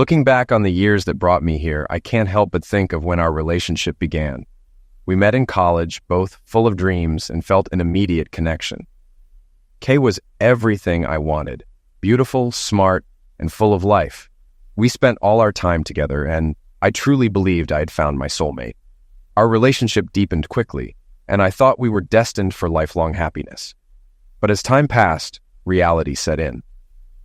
Looking back on the years that brought me here, I can't help but think of when our relationship began. We met in college, both full of dreams, and felt an immediate connection. Kay was everything I wanted, beautiful, smart, and full of life. We spent all our time together, and I truly believed I had found my soulmate. Our relationship deepened quickly, and I thought we were destined for lifelong happiness. But as time passed, reality set in.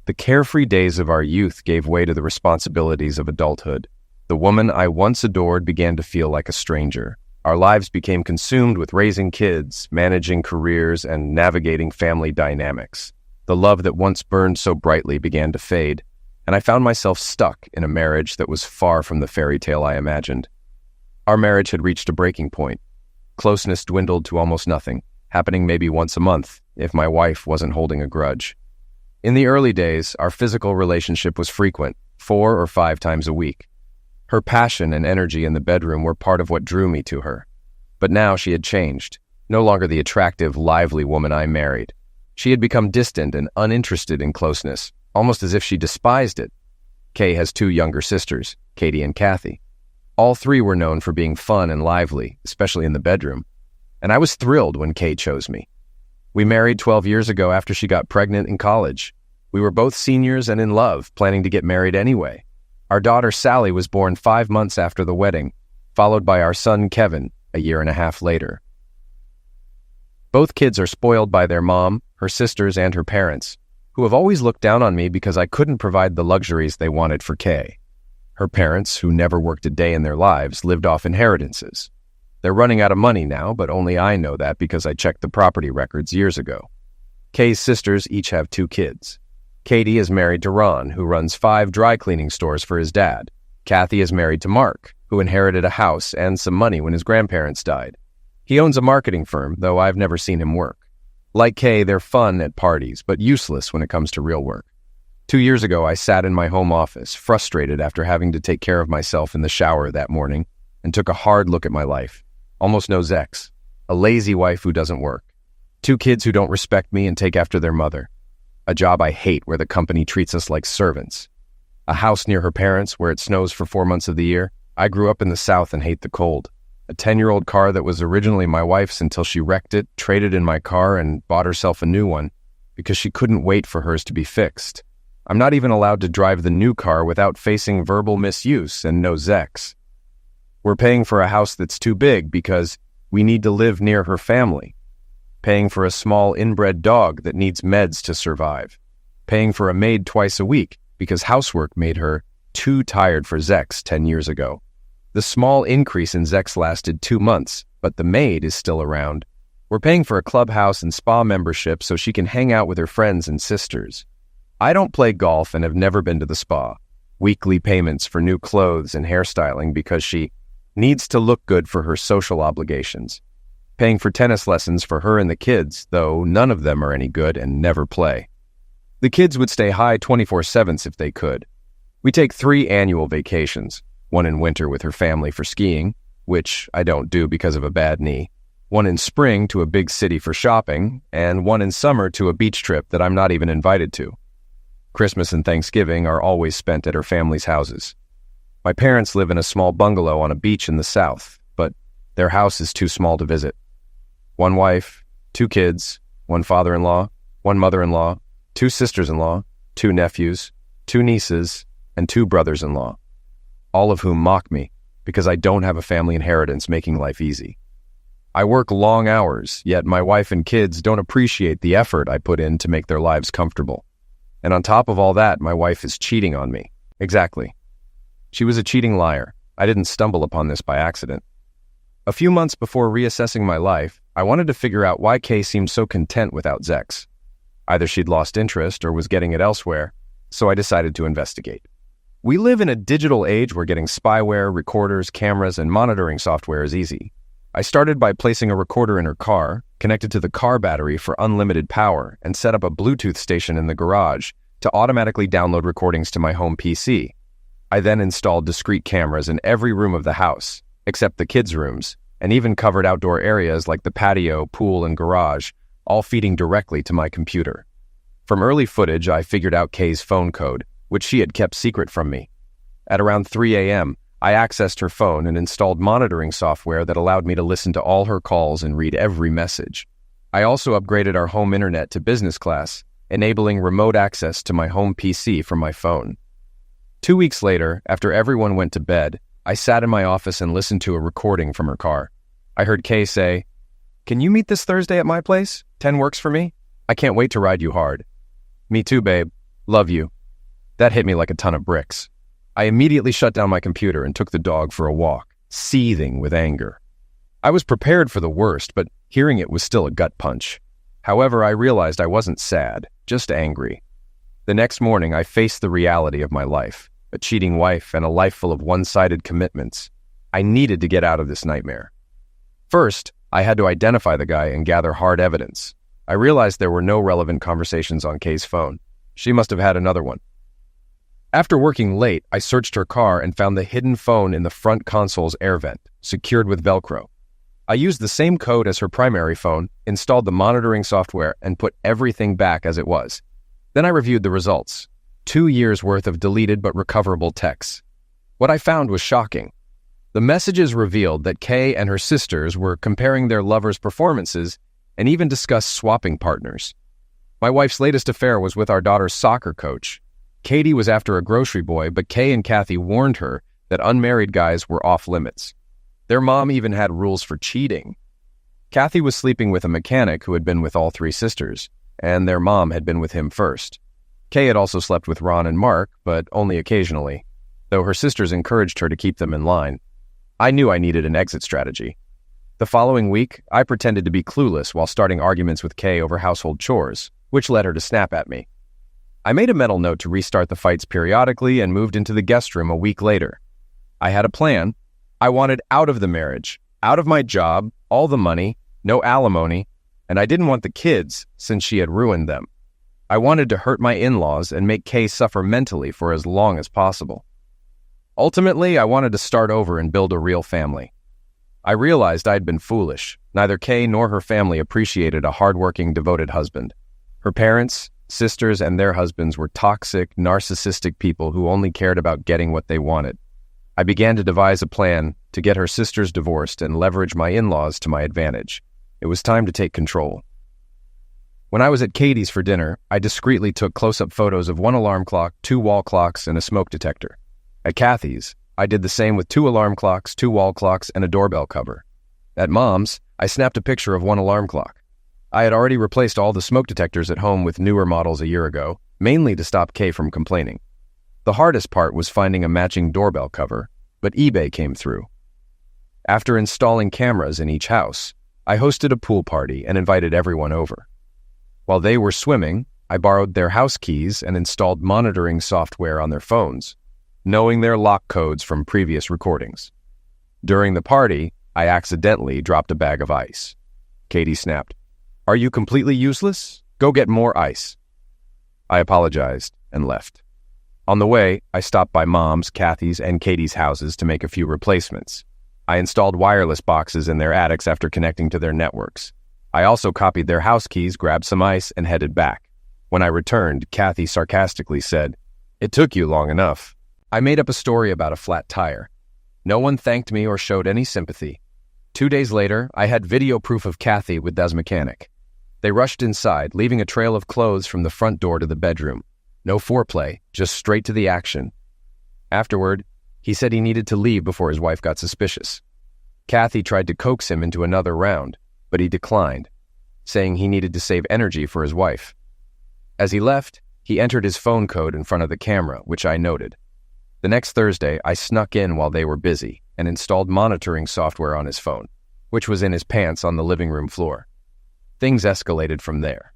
The carefree days of our youth gave way to the responsibilities of adulthood. The woman I once adored began to feel like a stranger. Our lives became consumed with raising kids, managing careers, and navigating family dynamics. The love that once burned so brightly began to fade, and I found myself stuck in a marriage that was far from the fairy tale I imagined. Our marriage had reached a breaking point. Closeness dwindled to almost nothing, happening maybe once a month, if my wife wasn't holding a grudge. In the early days, our physical relationship was frequent, 4 or 5 times a week. Her passion and energy in the bedroom were part of what drew me to her. But now she had changed, no longer the attractive, lively woman I married. She had become distant and uninterested in closeness, almost as if she despised it. Kay has 2 younger sisters, Katie and Kathy. All 3 were known for being fun and lively, especially in the bedroom. And I was thrilled when Kay chose me. We married 12 years ago after she got pregnant in college. We were both seniors and in love, planning to get married anyway. Our daughter Sally was born 5 months after the wedding, followed by our son Kevin a year and a half later. Both kids are spoiled by their mom, her sisters, and her parents, who have always looked down on me because I couldn't provide the luxuries they wanted for Kay. Her parents, who never worked a day in their lives, lived off inheritances. They're running out of money now, but only I know that because I checked the property records years ago. Kay's sisters each have 2 kids. Katie is married to Ron, who runs 5 dry cleaning stores for his dad. Kathy is married to Mark, who inherited a house and some money when his grandparents died. He owns a marketing firm, though I've never seen him work. Like Kay, they're fun at parties, but useless when it comes to real work. 2 years ago, I sat in my home office, frustrated after having to take care of myself in the shower that morning, and took a hard look at my life. Almost no Zex. A lazy wife who doesn't work. 2 kids who don't respect me and take after their mother. A job I hate where the company treats us like servants. A house near her parents where it snows for 4 months of the year. I grew up in the South and hate the cold. A 10-year-old car that was originally my wife's until she wrecked it, traded in my car, and bought herself a new one because she couldn't wait for hers to be fixed. I'm not even allowed to drive the new car without facing verbal misuse and no Zex. We're paying for a house that's too big because we need to live near her family. Paying for a small inbred dog that needs meds to survive. Paying for a maid twice a week because housework made her too tired for Zex 10 years ago. The small increase in Zex lasted 2 months, but the maid is still around. We're paying for a clubhouse and spa membership so she can hang out with her friends and sisters. I don't play golf and have never been to the spa. Weekly payments for new clothes and hairstyling because she needs to look good for her social obligations. Paying for tennis lessons for her and the kids, though none of them are any good and never play. The kids would stay high 24/7 if they could. We take 3 annual vacations, one in winter with her family for skiing, which I don't do because of a bad knee, one in spring to a big city for shopping, and one in summer to a beach trip that I'm not even invited to. Christmas and Thanksgiving are always spent at her family's houses. My parents live in a small bungalow on a beach in the South, but their house is too small to visit. 1 wife, 2 kids, 1 father-in-law, 1 mother-in-law, 2 sisters-in-law, 2 nephews, 2 nieces, and 2 brothers-in-law, all of whom mock me because I don't have a family inheritance making life easy. I work long hours, yet my wife and kids don't appreciate the effort I put in to make their lives comfortable. And on top of all that, my wife is cheating on me. Exactly. She was a cheating liar. I didn't stumble upon this by accident. A few months before reassessing my life, I wanted to figure out why Kay seemed so content without Zex. Either she'd lost interest or was getting it elsewhere, so I decided to investigate. We live in a digital age where getting spyware, recorders, cameras, and monitoring software is easy. I started by placing a recorder in her car, connected to the car battery for unlimited power, and set up a Bluetooth station in the garage to automatically download recordings to my home PC. I then installed discrete cameras in every room of the house, except the kids' rooms, and even covered outdoor areas like the patio, pool, and garage, all feeding directly to my computer. From early footage, I figured out Kay's phone code, which she had kept secret from me. At around 3 a.m., I accessed her phone and installed monitoring software that allowed me to listen to all her calls and read every message. I also upgraded our home internet to business class, enabling remote access to my home PC from my phone. 2 weeks later, after everyone went to bed, I sat in my office and listened to a recording from her car. I heard Kay say, "Can you meet this Thursday at my place? 10 works for me. I can't wait to ride you hard." "Me too, babe. Love you." That hit me like a ton of bricks. I immediately shut down my computer and took the dog for a walk, seething with anger. I was prepared for the worst, but hearing it was still a gut punch. However, I realized I wasn't sad, just angry. The next morning, I faced the reality of my life, a cheating wife and a life full of one-sided commitments. I needed to get out of this nightmare. First, I had to identify the guy and gather hard evidence. I realized there were no relevant conversations on Kay's phone. She must have had another one. After working late, I searched her car and found the hidden phone in the front console's air vent, secured with Velcro. I used the same code as her primary phone, installed the monitoring software, and put everything back as it was. Then I reviewed the results. 2 years' worth of deleted but recoverable texts. What I found was shocking. The messages revealed that Kay and her sisters were comparing their lovers' performances and even discussed swapping partners. My wife's latest affair was with our daughter's soccer coach. Katie was after a grocery boy, but Kay and Kathy warned her that unmarried guys were off limits. Their mom even had rules for cheating. Kathy was sleeping with a mechanic who had been with all 3 sisters, and their mom had been with him first. Kay had also slept with Ron and Mark, but only occasionally, though her sisters encouraged her to keep them in line. I knew I needed an exit strategy. The following week, I pretended to be clueless while starting arguments with Kay over household chores, which led her to snap at me. I made a mental note to restart the fights periodically and moved into the guest room a week later. I had a plan. I wanted out of the marriage, out of my job, all the money, no alimony, and I didn't want the kids since she had ruined them. I wanted to hurt my in-laws and make Kay suffer mentally for as long as possible. Ultimately, I wanted to start over and build a real family. I realized I'd been foolish. Neither Kay nor her family appreciated a hardworking, devoted husband. Her parents, sisters, and their husbands were toxic, narcissistic people who only cared about getting what they wanted. I began to devise a plan to get her sisters divorced and leverage my in-laws to my advantage. It was time to take control. When I was at Katie's for dinner, I discreetly took close-up photos of 1 alarm clock, 2 wall clocks, and a smoke detector. At Kathy's, I did the same with 2 alarm clocks, 2 wall clocks, and a doorbell cover. At Mom's, I snapped a picture of 1 alarm clock. I had already replaced all the smoke detectors at home with newer models a year ago, mainly to stop Kay from complaining. The hardest part was finding a matching doorbell cover, but eBay came through. After installing cameras in each house, I hosted a pool party and invited everyone over. While they were swimming, I borrowed their house keys and installed monitoring software on their phones, knowing their lock codes from previous recordings. During the party, I accidentally dropped a bag of ice. Katie snapped, "Are you completely useless? Go get more ice." I apologized and left. On the way, I stopped by Mom's, Kathy's, and Katie's houses to make a few replacements. I installed wireless boxes in their attics after connecting to their networks. I also copied their house keys, grabbed some ice, and headed back. When I returned, Kathy sarcastically said, "It took you long enough." I made up a story about a flat tire. No one thanked me or showed any sympathy. 2 days later, I had video proof of Kathy with Das mechanic. They rushed inside, leaving a trail of clothes from the front door to the bedroom. No foreplay, just straight to the action. Afterward, he said he needed to leave before his wife got suspicious. Kathy tried to coax him into another round, but he declined, saying he needed to save energy for his wife. As he left, he entered his phone code in front of the camera, which I noted. The next Thursday, I snuck in while they were busy and installed monitoring software on his phone, which was in his pants on the living room floor. Things escalated from there.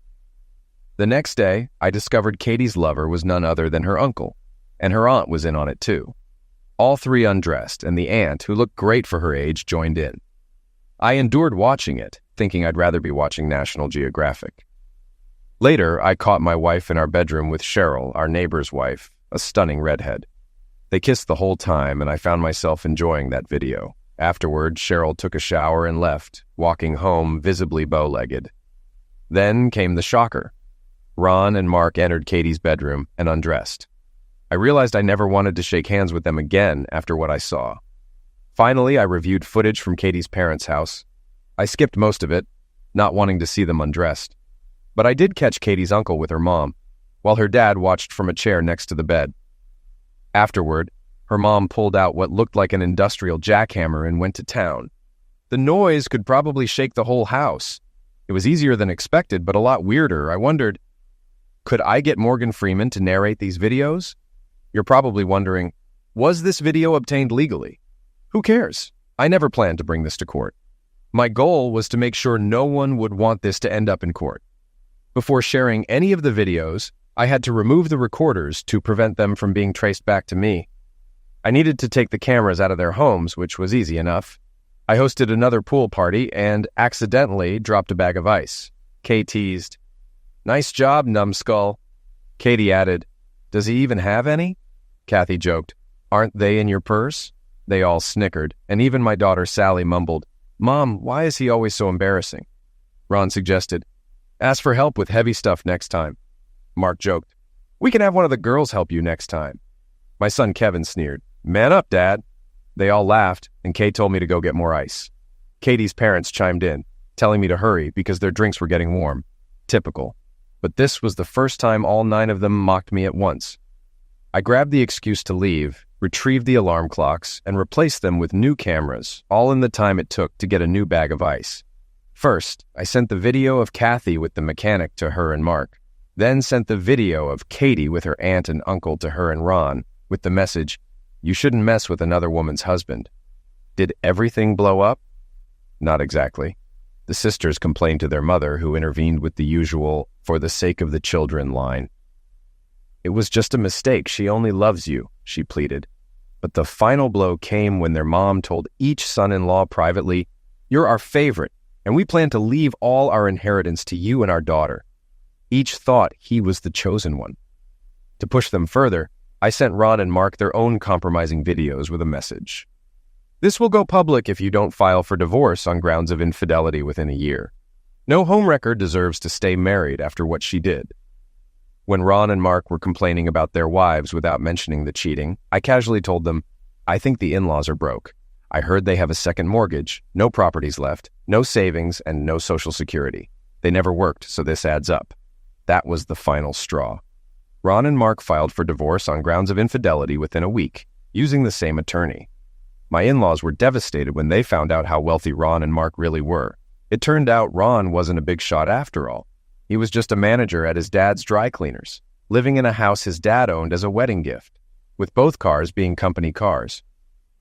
The next day, I discovered Katie's lover was none other than her uncle, and her aunt was in on it too. All 3 undressed, and the aunt, who looked great for her age, joined in. I endured watching it, thinking I'd rather be watching National Geographic. Later, I caught my wife in our bedroom with Cheryl, our neighbor's wife, a stunning redhead. They kissed the whole time, and I found myself enjoying that video. Afterward, Cheryl took a shower and left, walking home visibly bow-legged. Then came the shocker. Ron and Mark entered Katie's bedroom and undressed. I realized I never wanted to shake hands with them again after what I saw. Finally, I reviewed footage from Katie's parents' house. I skipped most of it, not wanting to see them undressed. But I did catch Katie's uncle with her mom, while her dad watched from a chair next to the bed. Afterward, her mom pulled out what looked like an industrial jackhammer and went to town. The noise could probably shake the whole house. It was easier than expected, but a lot weirder. I wondered, could I get Morgan Freeman to narrate these videos? You're probably wondering, was this video obtained legally? Who cares? I never planned to bring this to court. My goal was to make sure no one would want this to end up in court. Before sharing any of the videos, I had to remove the recorders to prevent them from being traced back to me. I needed to take the cameras out of their homes, which was easy enough. I hosted another pool party and accidentally dropped a bag of ice. Kay teased, "Nice job, numbskull." Katie added, "Does he even have any?" Kathy joked, "Aren't they in your purse?" They all snickered, and even my daughter Sally mumbled, "Mom, why is he always so embarrassing?" Ron suggested, "Ask for help with heavy stuff next time." Mark joked, "We can have one of the girls help you next time." My son Kevin sneered, "Man up, Dad." They all laughed, and Kay told me to go get more ice. Katie's parents chimed in, telling me to hurry because their drinks were getting warm. Typical. But this was the first time all 9 of them mocked me at once. I grabbed the excuse to leave, retrieved the alarm clocks, and replaced them with new cameras, all in the time it took to get a new bag of ice. First, I sent the video of Kathy with the mechanic to her and Mark, then sent the video of Katie with her aunt and uncle to her and Ron, with the message, "You shouldn't mess with another woman's husband." Did everything blow up? Not exactly. The sisters complained to their mother, who intervened with the usual, "for the sake of the children" line. "It was just a mistake. She only loves you," she pleaded. But the final blow came when their mom told each son-in-law privately, "You're our favorite, and we plan to leave all our inheritance to you and our daughter." Each thought he was the chosen one. To push them further, I sent Ron and Mark their own compromising videos with a message. "This will go public if you don't file for divorce on grounds of infidelity within a year. No homewrecker deserves to stay married after what she did." When Ron and Mark were complaining about their wives without mentioning the cheating, I casually told them, "I think the in-laws are broke. I heard they have a second mortgage, no properties left, no savings, and no Social Security. They never worked, so this adds up." That was the final straw. Ron and Mark filed for divorce on grounds of infidelity within a week, using the same attorney. My in-laws were devastated when they found out how wealthy Ron and Mark really were. It turned out Ron wasn't a big shot after all. He was just a manager at his dad's dry cleaners, living in a house his dad owned as a wedding gift, with both cars being company cars.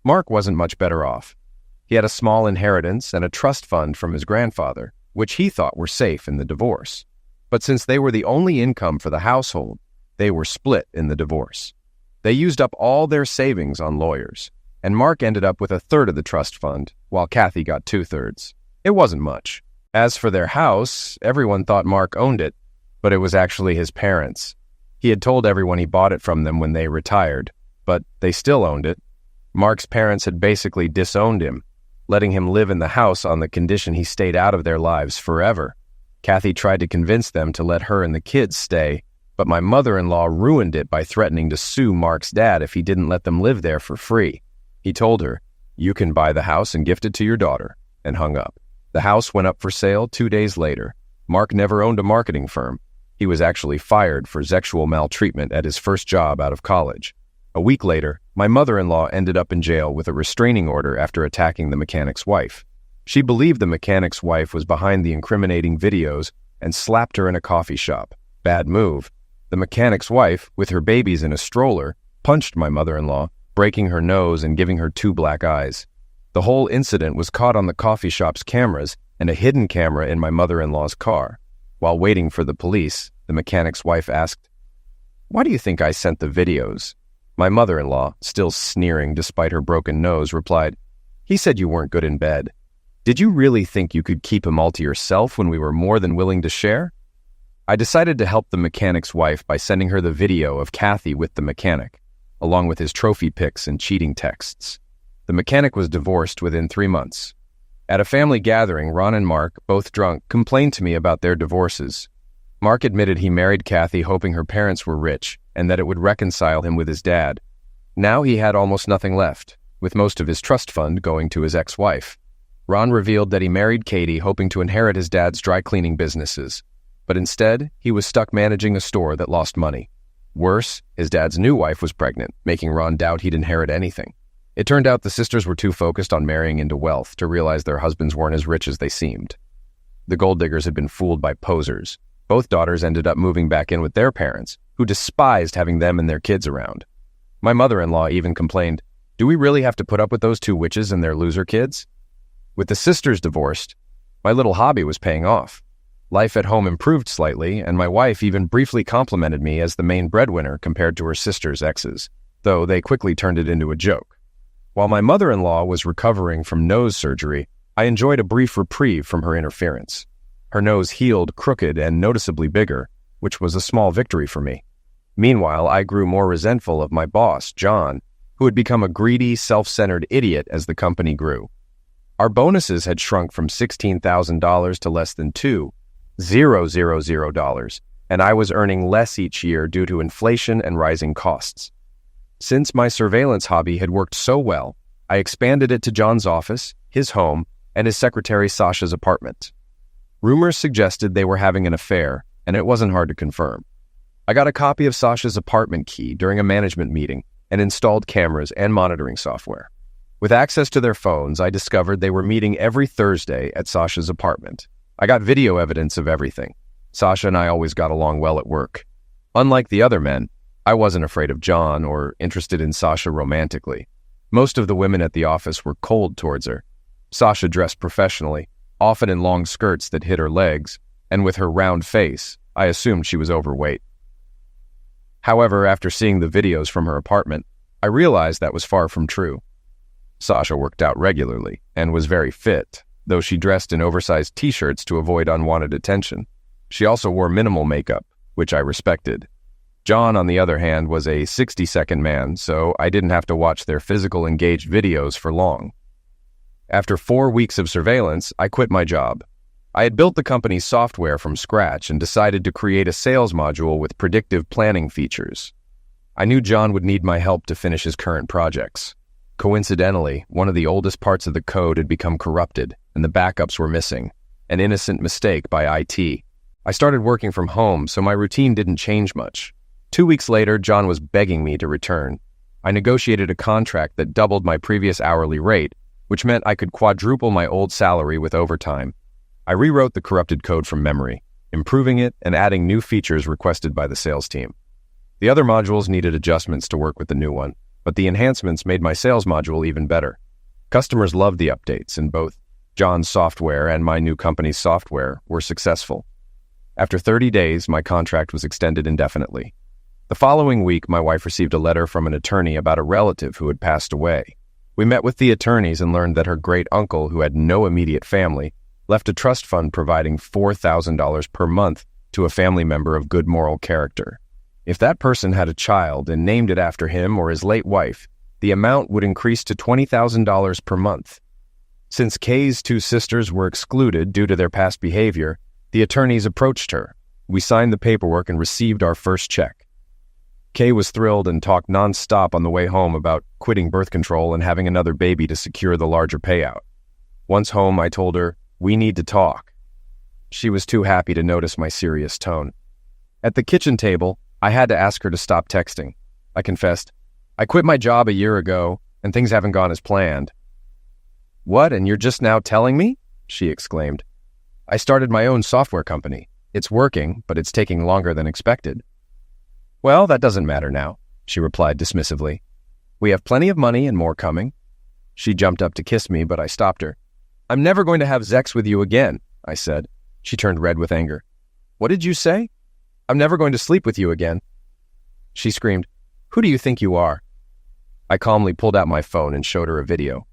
Mark wasn't much better off. He had a small inheritance and a trust fund from his grandfather, which he thought were safe in the divorce. But since they were the only income for the household, they were split in the divorce. They used up all their savings on lawyers, and Mark ended up with 1/3 of the trust fund, while Kathy got 2/3. It wasn't much. As for their house, everyone thought Mark owned it, but it was actually his parents'. He had told everyone he bought it from them when they retired, but they still owned it. Mark's parents had basically disowned him, letting him live in the house on the condition he stayed out of their lives forever. Kathy tried to convince them to let her and the kids stay, but my mother-in-law ruined it by threatening to sue Mark's dad if he didn't let them live there for free. He told her, "You can buy the house and gift it to your daughter," and hung up. The house went up for sale 2 days later. Mark never owned a marketing firm. He was actually fired for sexual maltreatment at his first job out of college. A week later, my mother-in-law ended up in jail with a restraining order after attacking the mechanic's wife. She believed the mechanic's wife was behind the incriminating videos and slapped her in a coffee shop. Bad move. The mechanic's wife, with her babies in a stroller, punched my mother-in-law, breaking her nose and giving her 2 black eyes. The whole incident was caught on the coffee shop's cameras and a hidden camera in my mother-in-law's car. While waiting for the police, the mechanic's wife asked, "Why do you think I sent the videos?" My mother-in-law, still sneering despite her broken nose, replied, "He said you weren't good in bed. Did you really think you could keep him all to yourself when we were more than willing to share?" I decided to help the mechanic's wife by sending her the video of Kathy with the mechanic, along with his trophy pics and cheating texts. The mechanic was divorced within 3 months. At a family gathering, Ron and Mark, both drunk, complained to me about their divorces. Mark admitted he married Kathy hoping her parents were rich and that it would reconcile him with his dad. Now he had almost nothing left, with most of his trust fund going to his ex-wife. Ron revealed that he married Katie hoping to inherit his dad's dry cleaning businesses, but instead he was stuck managing a store that lost money. Worse, his dad's new wife was pregnant, making Ron doubt he'd inherit anything. It turned out the sisters were too focused on marrying into wealth to realize their husbands weren't as rich as they seemed. The gold diggers had been fooled by posers. Both daughters ended up moving back in with their parents, who despised having them and their kids around. My mother-in-law even complained, "Do we really have to put up with those two witches and their loser kids?" With the sisters divorced, my little hobby was paying off. Life at home improved slightly, and my wife even briefly complimented me as the main breadwinner compared to her sister's exes, though they quickly turned it into a joke. While my mother-in-law was recovering from nose surgery, I enjoyed a brief reprieve from her interference. Her nose healed crooked and noticeably bigger, which was a small victory for me. Meanwhile, I grew more resentful of my boss, John, who had become a greedy, self-centered idiot as the company grew. Our bonuses had shrunk from $16,000 to less than $2,000, and I was earning less each year due to inflation and rising costs. Since my surveillance hobby had worked so well, I expanded it to John's office, his home, and his secretary Sasha's apartment. Rumors suggested they were having an affair, and it wasn't hard to confirm. I got a copy of Sasha's apartment key during a management meeting and installed cameras and monitoring software. With access to their phones, I discovered they were meeting every Thursday at Sasha's apartment. I got video evidence of everything. Sasha and I always got along well at work. Unlike the other men, I wasn't afraid of John or interested in Sasha romantically. Most of the women at the office were cold towards her. Sasha dressed professionally, often in long skirts that hid her legs, and with her round face, I assumed she was overweight. However, after seeing the videos from her apartment, I realized that was far from true. Sasha worked out regularly and was very fit, though she dressed in oversized t-shirts to avoid unwanted attention. She also wore minimal makeup, which I respected. John, on the other hand, was a 60-second man, so I didn't have to watch their physical engaged videos for long. After 4 weeks of surveillance, I quit my job. I had built the company's software from scratch and decided to create a sales module with predictive planning features. I knew John would need my help to finish his current projects. Coincidentally, one of the oldest parts of the code had become corrupted, and the backups were missing, an innocent mistake by IT. I started working from home, so my routine didn't change much. 2 weeks later, John was begging me to return. I negotiated a contract that doubled my previous hourly rate, which meant I could quadruple my old salary with overtime. I rewrote the corrupted code from memory, improving it and adding new features requested by the sales team. The other modules needed adjustments to work with the new one, but the enhancements made my sales module even better. Customers loved the updates, and both John's software and my new company's software were successful. After 30 days, my contract was extended indefinitely. The following week, my wife received a letter from an attorney about a relative who had passed away. We met with the attorneys and learned that her great-uncle, who had no immediate family, left a trust fund providing $4,000 per month to a family member of good moral character. If that person had a child and named it after him or his late wife, the amount would increase to $20,000 per month. Since Kay's two sisters were excluded due to their past behavior, the attorneys approached her. We signed the paperwork and received our first check. Kay was thrilled and talked nonstop on the way home about quitting birth control and having another baby to secure the larger payout. Once home, I told her, "We need to talk." She was too happy to notice my serious tone. At the kitchen table, I had to ask her to stop texting. I confessed, "I quit my job a year ago, and things haven't gone as planned." "What, and you're just now telling me?" she exclaimed. "I started my own software company. It's working, but it's taking longer than expected." "Well, that doesn't matter now," she replied dismissively. "We have plenty of money and more coming." She jumped up to kiss me, but I stopped her. "I'm never going to have sex with you again," I said. She turned red with anger. "What did you say?" "I'm never going to sleep with you again." She screamed, "Who do you think you are?" I calmly pulled out my phone and showed her a video.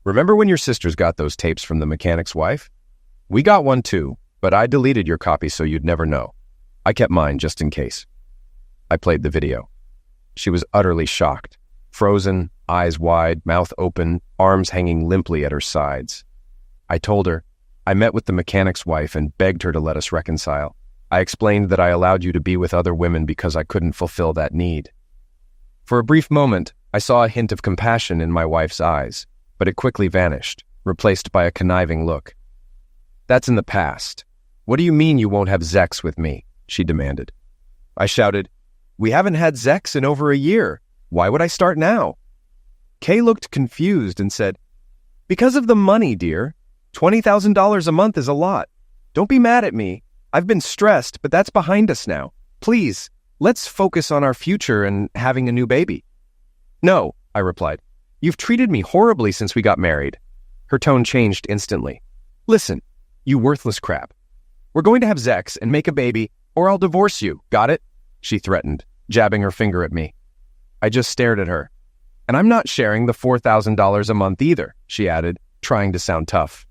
"Remember when your sisters got those tapes from the mechanic's wife? We got one too, but I deleted your copy so you'd never know. I kept mine just in case." I played the video. She was utterly shocked, frozen, eyes wide, mouth open, arms hanging limply at her sides. I told her, I met with the mechanic's wife and begged her to let us reconcile. I explained that I allowed you to be with other women because I couldn't fulfill that need. For a brief moment, I saw a hint of compassion in my wife's eyes, but it quickly vanished, replaced by a conniving look. That's in the past. What do you mean you won't have sex with me? She demanded. I shouted, We haven't had sex in over a year. Why would I start now? Kay looked confused and said, Because of the money, dear. $20,000 a month is a lot. Don't be mad at me. I've been stressed, but that's behind us now. Please, let's focus on our future and having a new baby. No, I replied. You've treated me horribly since we got married. Her tone changed instantly. Listen, you worthless crap. We're going to have sex and make a baby, or I'll divorce you. Got it? She threatened, jabbing her finger at me. I just stared at her. And I'm not sharing the $4,000 a month either, she added, trying to sound tough.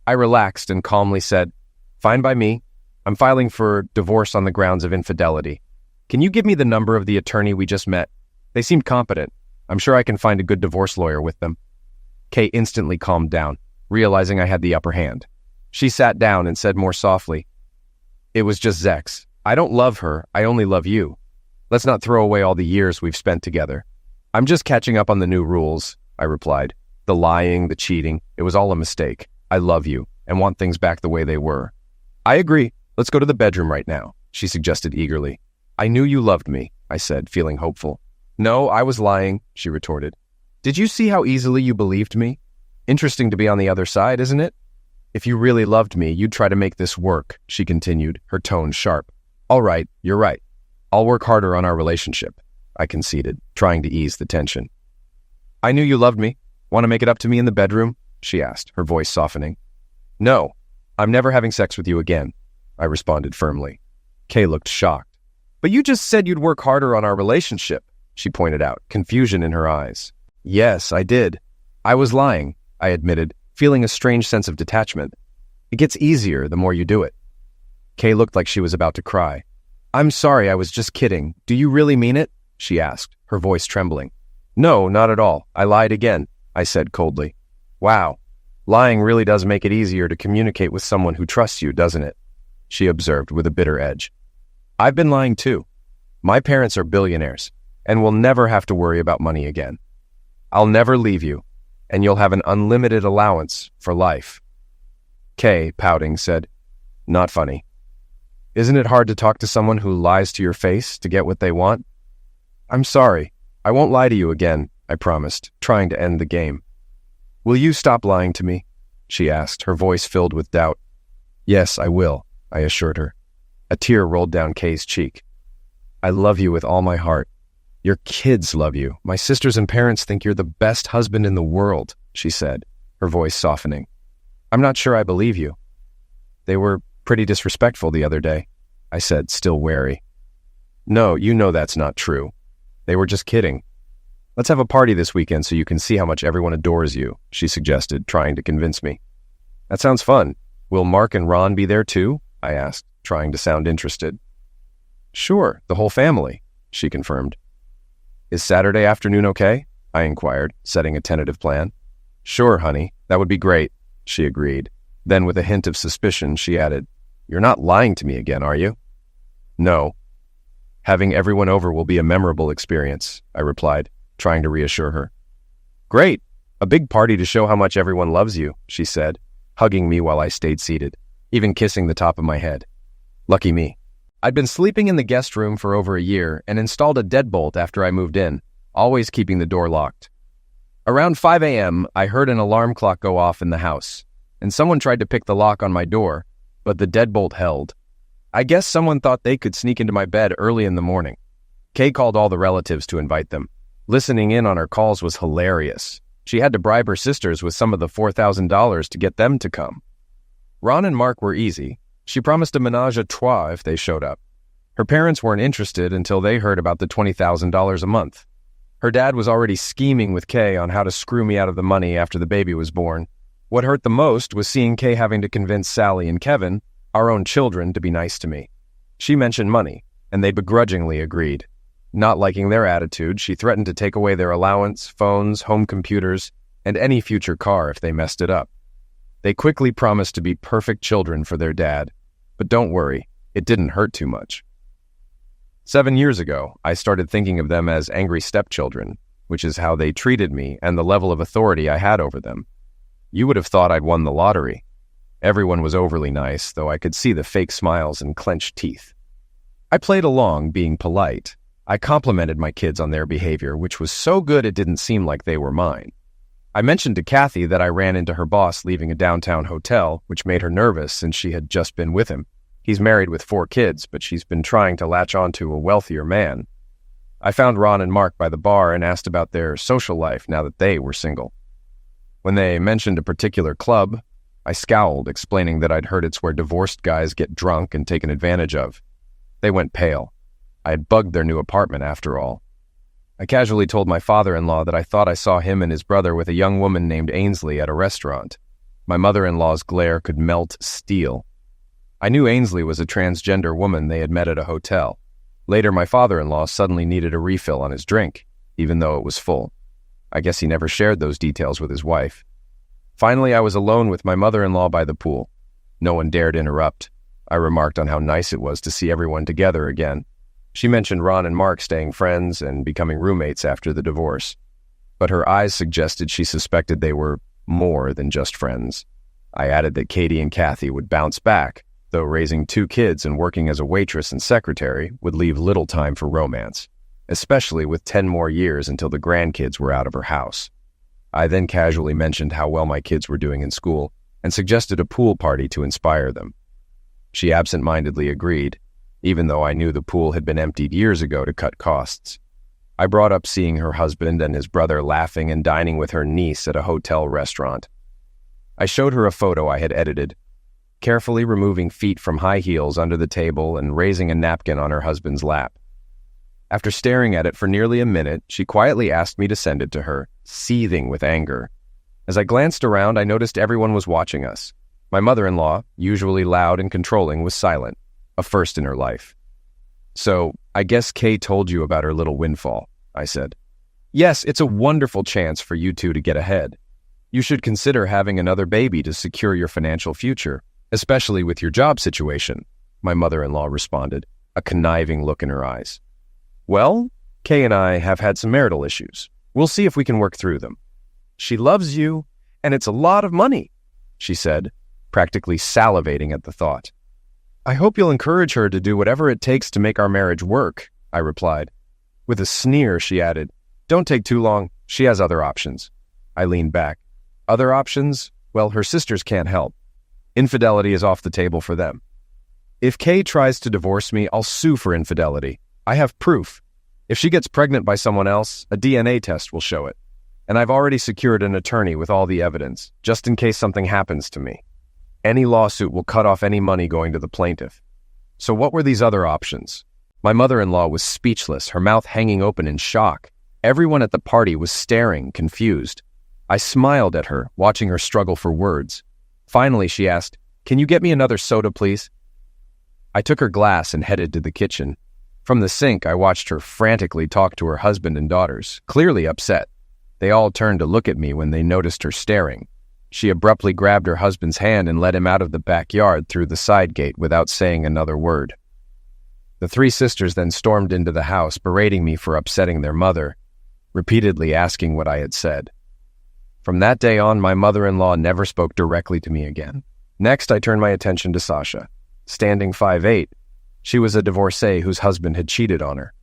I relaxed and calmly said, Fine by me. I'm filing for divorce on the grounds of infidelity. Can you give me the number of the attorney we just met? They seemed competent. I'm sure I can find a good divorce lawyer with them. Kay instantly calmed down, realizing I had the upper hand. She sat down and said more softly, It was just Zex. I don't love her. I only love you. Let's not throw away all the years we've spent together. I'm just catching up on the new rules, I replied. The lying, the cheating, it was all a mistake. I love you and want things back the way they were. I agree. Let's go to the bedroom right now, she suggested eagerly. I knew you loved me, I said, feeling hopeful. No, I was lying, she retorted. Did you see how easily you believed me? Interesting to be on the other side, isn't it? If you really loved me, you'd try to make this work, she continued, her tone sharp. All right, you're right. I'll work harder on our relationship, I conceded, trying to ease the tension. I knew you loved me. Want to make it up to me in the bedroom? She asked, her voice softening. No, I'm never having sex with you again, I responded firmly. Kay looked shocked. But you just said you'd work harder on our relationship, she pointed out, confusion in her eyes. Yes, I did. I was lying, I admitted, feeling a strange sense of detachment. It gets easier the more you do it. Kay looked like she was about to cry. I'm sorry, I was just kidding. Do you really mean it? She asked, her voice trembling. No, not at all. I lied again, I said coldly. Wow, lying really does make it easier to communicate with someone who trusts you, doesn't it? She observed with a bitter edge. I've been lying too. My parents are billionaires, and will never have to worry about money again. I'll never leave you, and you'll have an unlimited allowance for life. Kay, pouting, said, Not funny. Isn't it hard to talk to someone who lies to your face to get what they want? I'm sorry. I won't lie to you again, I promised, trying to end the game. Will you stop lying to me? She asked, her voice filled with doubt. Yes, I will, I assured her. A tear rolled down Kay's cheek. I love you with all my heart. Your kids love you. My sisters and parents think you're the best husband in the world, she said, her voice softening. I'm not sure I believe you. They were pretty disrespectful the other day, I said, still wary. No, you know that's not true. They were just kidding. Let's have a party this weekend so you can see how much everyone adores you, she suggested, trying to convince me. That sounds fun. Will Mark and Ron be there too? I asked, trying to sound interested. Sure, the whole family, she confirmed. Is Saturday afternoon okay? I inquired, setting a tentative plan. Sure, honey, that would be great, she agreed. Then with a hint of suspicion, she added, You're not lying to me again, are you? No. Having everyone over will be a memorable experience, I replied, trying to reassure her. Great, a big party to show how much everyone loves you, she said, hugging me while I stayed seated, even kissing the top of my head. Lucky me. I'd been sleeping in the guest room for over a year and installed a deadbolt after I moved in, always keeping the door locked. Around 5 a.m., I heard an alarm clock go off in the house, and someone tried to pick the lock on my door, but the deadbolt held. I guess someone thought they could sneak into my bed early in the morning. Kay called all the relatives to invite them. Listening in on our calls was hilarious. She had to bribe her sisters with some of the $4,000 to get them to come. Ron and Mark were easy. She promised a ménage à trois if they showed up. Her parents weren't interested until they heard about the $20,000 a month. Her dad was already scheming with Kay on how to screw me out of the money after the baby was born. What hurt the most was seeing Kay having to convince Sally and Kevin, our own children, to be nice to me. She mentioned money, and they begrudgingly agreed. Not liking their attitude, she threatened to take away their allowance, phones, home computers, and any future car if they messed it up. They quickly promised to be perfect children for their dad. But don't worry, It didn't hurt too much. 7 years ago, I started thinking of them as angry stepchildren, which is how they treated me and the level of authority I had over them. You would have thought I'd won the lottery. Everyone was overly nice, though I could see the fake smiles and clenched teeth. I played along, being polite. I complimented my kids on their behavior, which was so good it didn't seem like they were mine. I mentioned to Kathy that I ran into her boss leaving a downtown hotel, which made her nervous since she had just been with him. He's married with 4 kids, but she's been trying to latch onto a wealthier man. I found Ron and Mark by the bar and asked about their social life now that they were single. When they mentioned a particular club, I scowled, explaining that I'd heard it's where divorced guys get drunk and taken advantage of. They went pale. I had bugged their new apartment after all. I casually told my father-in-law that I thought I saw him and his brother with a young woman named Ainsley at a restaurant. My mother-in-law's glare could melt steel. I knew Ainsley was a transgender woman they had met at a hotel. Later, my father-in-law suddenly needed a refill on his drink, even though it was full. I guess he never shared those details with his wife. Finally, I was alone with my mother-in-law by the pool. No one dared interrupt. I remarked on how nice it was to see everyone together again. She mentioned Ron and Mark staying friends and becoming roommates after the divorce. But her eyes suggested she suspected they were more than just friends. I added that Katie and Kathy would bounce back, though raising 2 kids and working as a waitress and secretary would leave little time for romance, especially with 10 more years until the grandkids were out of her house. I then casually mentioned how well my kids were doing in school and suggested a pool party to inspire them. She absent-mindedly agreed, even though I knew the pool had been emptied years ago to cut costs. I brought up seeing her husband and his brother laughing and dining with her niece at a hotel restaurant. I showed her a photo I had edited, carefully removing feet from high heels under the table and raising a napkin on her husband's lap. After staring at it for nearly a minute, she quietly asked me to send it to her, seething with anger. As I glanced around, I noticed everyone was watching us. My mother-in-law, usually loud and controlling, was silent, a first in her life. "So, I guess Kay told you about her little windfall," I said. "Yes, it's a wonderful chance for you 2 to get ahead. You should consider having another baby to secure your financial future, especially with your job situation," my mother-in-law responded, a conniving look in her eyes. "Well, Kay and I have had some marital issues. We'll see if we can work through them. She loves you, and it's a lot of money," she said, practically salivating at the thought. "I hope you'll encourage her to do whatever it takes to make our marriage work," I replied. With a sneer, she added, "Don't take too long. She has other options." I leaned back. "Other options? Well, her sisters can't help. Infidelity is off the table for them. If Kay tries to divorce me, I'll sue for infidelity. I have proof. If she gets pregnant by someone else, a DNA test will show it. And I've already secured an attorney with all the evidence, just in case something happens to me. Any lawsuit will cut off any money going to the plaintiff. So what were these other options?" My mother-in-law was speechless, her mouth hanging open in shock. Everyone at the party was staring, confused. I smiled at her, watching her struggle for words. Finally, she asked, "Can you get me another soda, please?" I took her glass and headed to the kitchen. From the sink, I watched her frantically talk to her husband and daughters, clearly upset. They all turned to look at me when they noticed her staring. She abruptly grabbed her husband's hand and led him out of the backyard through the side gate without saying another word. The 3 sisters then stormed into the house, berating me for upsetting their mother, repeatedly asking what I had said. From that day on, my mother-in-law never spoke directly to me again. Next, I turned my attention to Sasha. Standing 5'8", she was a divorcee whose husband had cheated on her.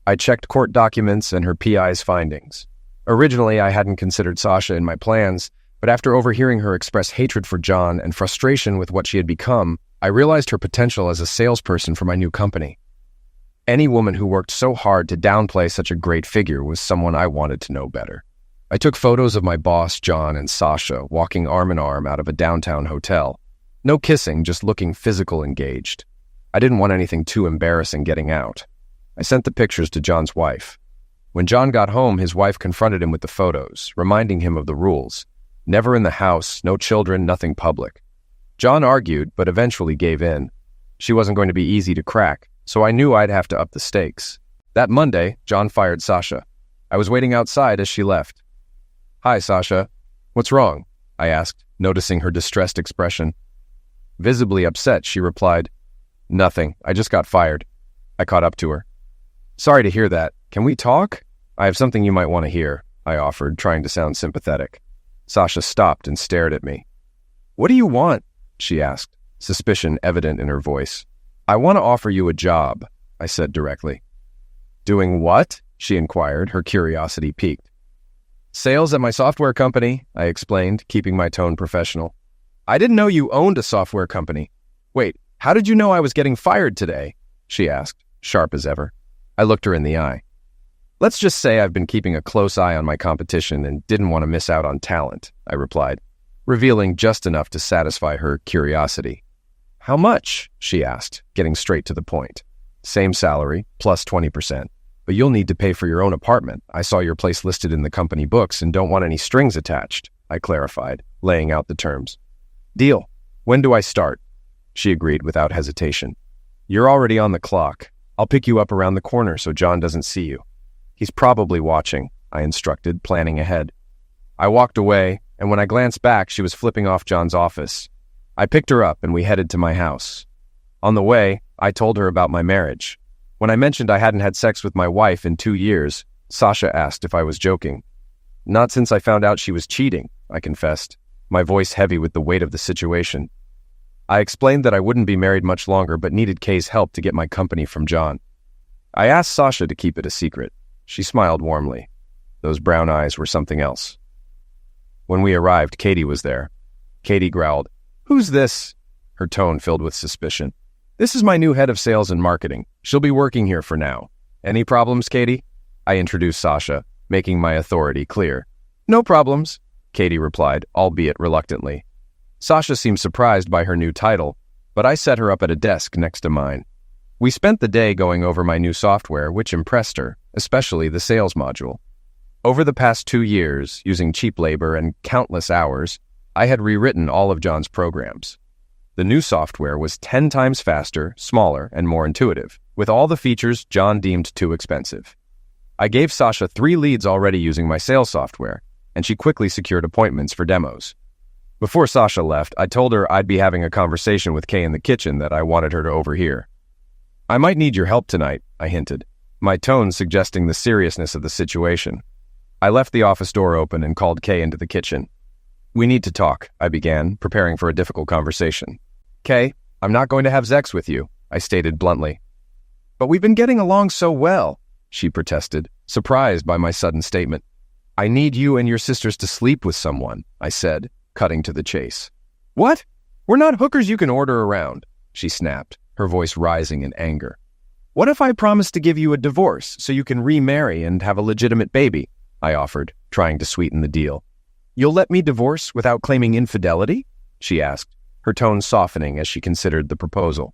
I checked court documents and her PI's findings. Originally, I hadn't considered Sasha in my plans, but after overhearing her express hatred for John and frustration with what she had become, I realized her potential as a salesperson for my new company. Any woman who worked so hard to downplay such a great figure was someone I wanted to know better. I took photos of my boss, John, and Sasha walking arm in arm out of a downtown hotel. No kissing, just looking physical engaged. I didn't want anything too embarrassing getting out. I sent the pictures to John's wife. When John got home, his wife confronted him with the photos, reminding him of the rules. Never in the house, no children, nothing public. John argued, but eventually gave in. She wasn't going to be easy to crack, so I knew I'd have to up the stakes. That Monday, John fired Sasha. I was waiting outside as she left. "Hi, Sasha. What's wrong?" I asked, noticing her distressed expression. Visibly upset, she replied, Nothing. I just got fired. I caught up to her. Sorry to hear that. Can we talk? I have something you might want to hear, I offered, trying to sound sympathetic. Sasha stopped and stared at me. What do you want? She asked, suspicion evident in her voice. I want to offer you a job, I said directly. Doing what? She inquired, her curiosity piqued. Sales at my software company, I explained, keeping my tone professional. I didn't know you owned a software company. Wait, how did you know I was getting fired today? She asked, sharp as ever. I looked her in the eye. Let's just say I've been keeping a close eye on my competition and didn't want to miss out on talent, I replied, revealing just enough to satisfy her curiosity. How much? She asked, getting straight to the point. Same salary, plus 20%. But you'll need to pay for your own apartment. I saw your place listed in the company books and don't want any strings attached, I clarified, laying out the terms. Deal. When do I start? She agreed without hesitation. You're already on the clock. I'll pick you up around the corner so John doesn't see you. He's probably watching, I instructed, planning ahead. I walked away, and when I glanced back, she was flipping off John's office. I picked her up and we headed to my house. On the way, I told her about my marriage. When I mentioned I hadn't had sex with my wife in 2 years, Sasha asked if I was joking. Not since I found out she was cheating, I confessed, my voice heavy with the weight of the situation. I explained that I wouldn't be married much longer but needed Kay's help to get my company from John. I asked Sasha to keep it a secret. She smiled warmly. Those brown eyes were something else. When we arrived, Katie was there. Katie growled, "Who's this?" Her tone filled with suspicion. "This is my new head of sales and marketing. She'll be working here for now. Any problems, Katie?" I introduced Sasha, making my authority clear. "No problems," Katie replied, albeit reluctantly. Sasha seemed surprised by her new title, but I set her up at a desk next to mine. We spent the day going over my new software, which impressed her, especially the sales module. Over the past 2 years, using cheap labor and countless hours, I had rewritten all of John's programs. The new software was 10 times faster, smaller, and more intuitive, with all the features John deemed too expensive. I gave Sasha 3 leads already using my sales software, and she quickly secured appointments for demos. Before Sasha left, I told her I'd be having a conversation with Kay in the kitchen that I wanted her to overhear. "I might need your help tonight," I hinted, my tone suggesting the seriousness of the situation. I left the office door open and called Kay into the kitchen. "We need to talk," I began, preparing for a difficult conversation. "Kay, I'm not going to have sex with you," I stated bluntly. "But we've been getting along so well," she protested, surprised by my sudden statement. "I need you and your sisters to sleep with someone," I said, cutting to the chase. "What? We're not hookers you can order around," she snapped, her voice rising in anger. "What if I promise to give you a divorce so you can remarry and have a legitimate baby?" I offered, trying to sweeten the deal. "You'll let me divorce without claiming infidelity?" she asked, her tone softening as she considered the proposal.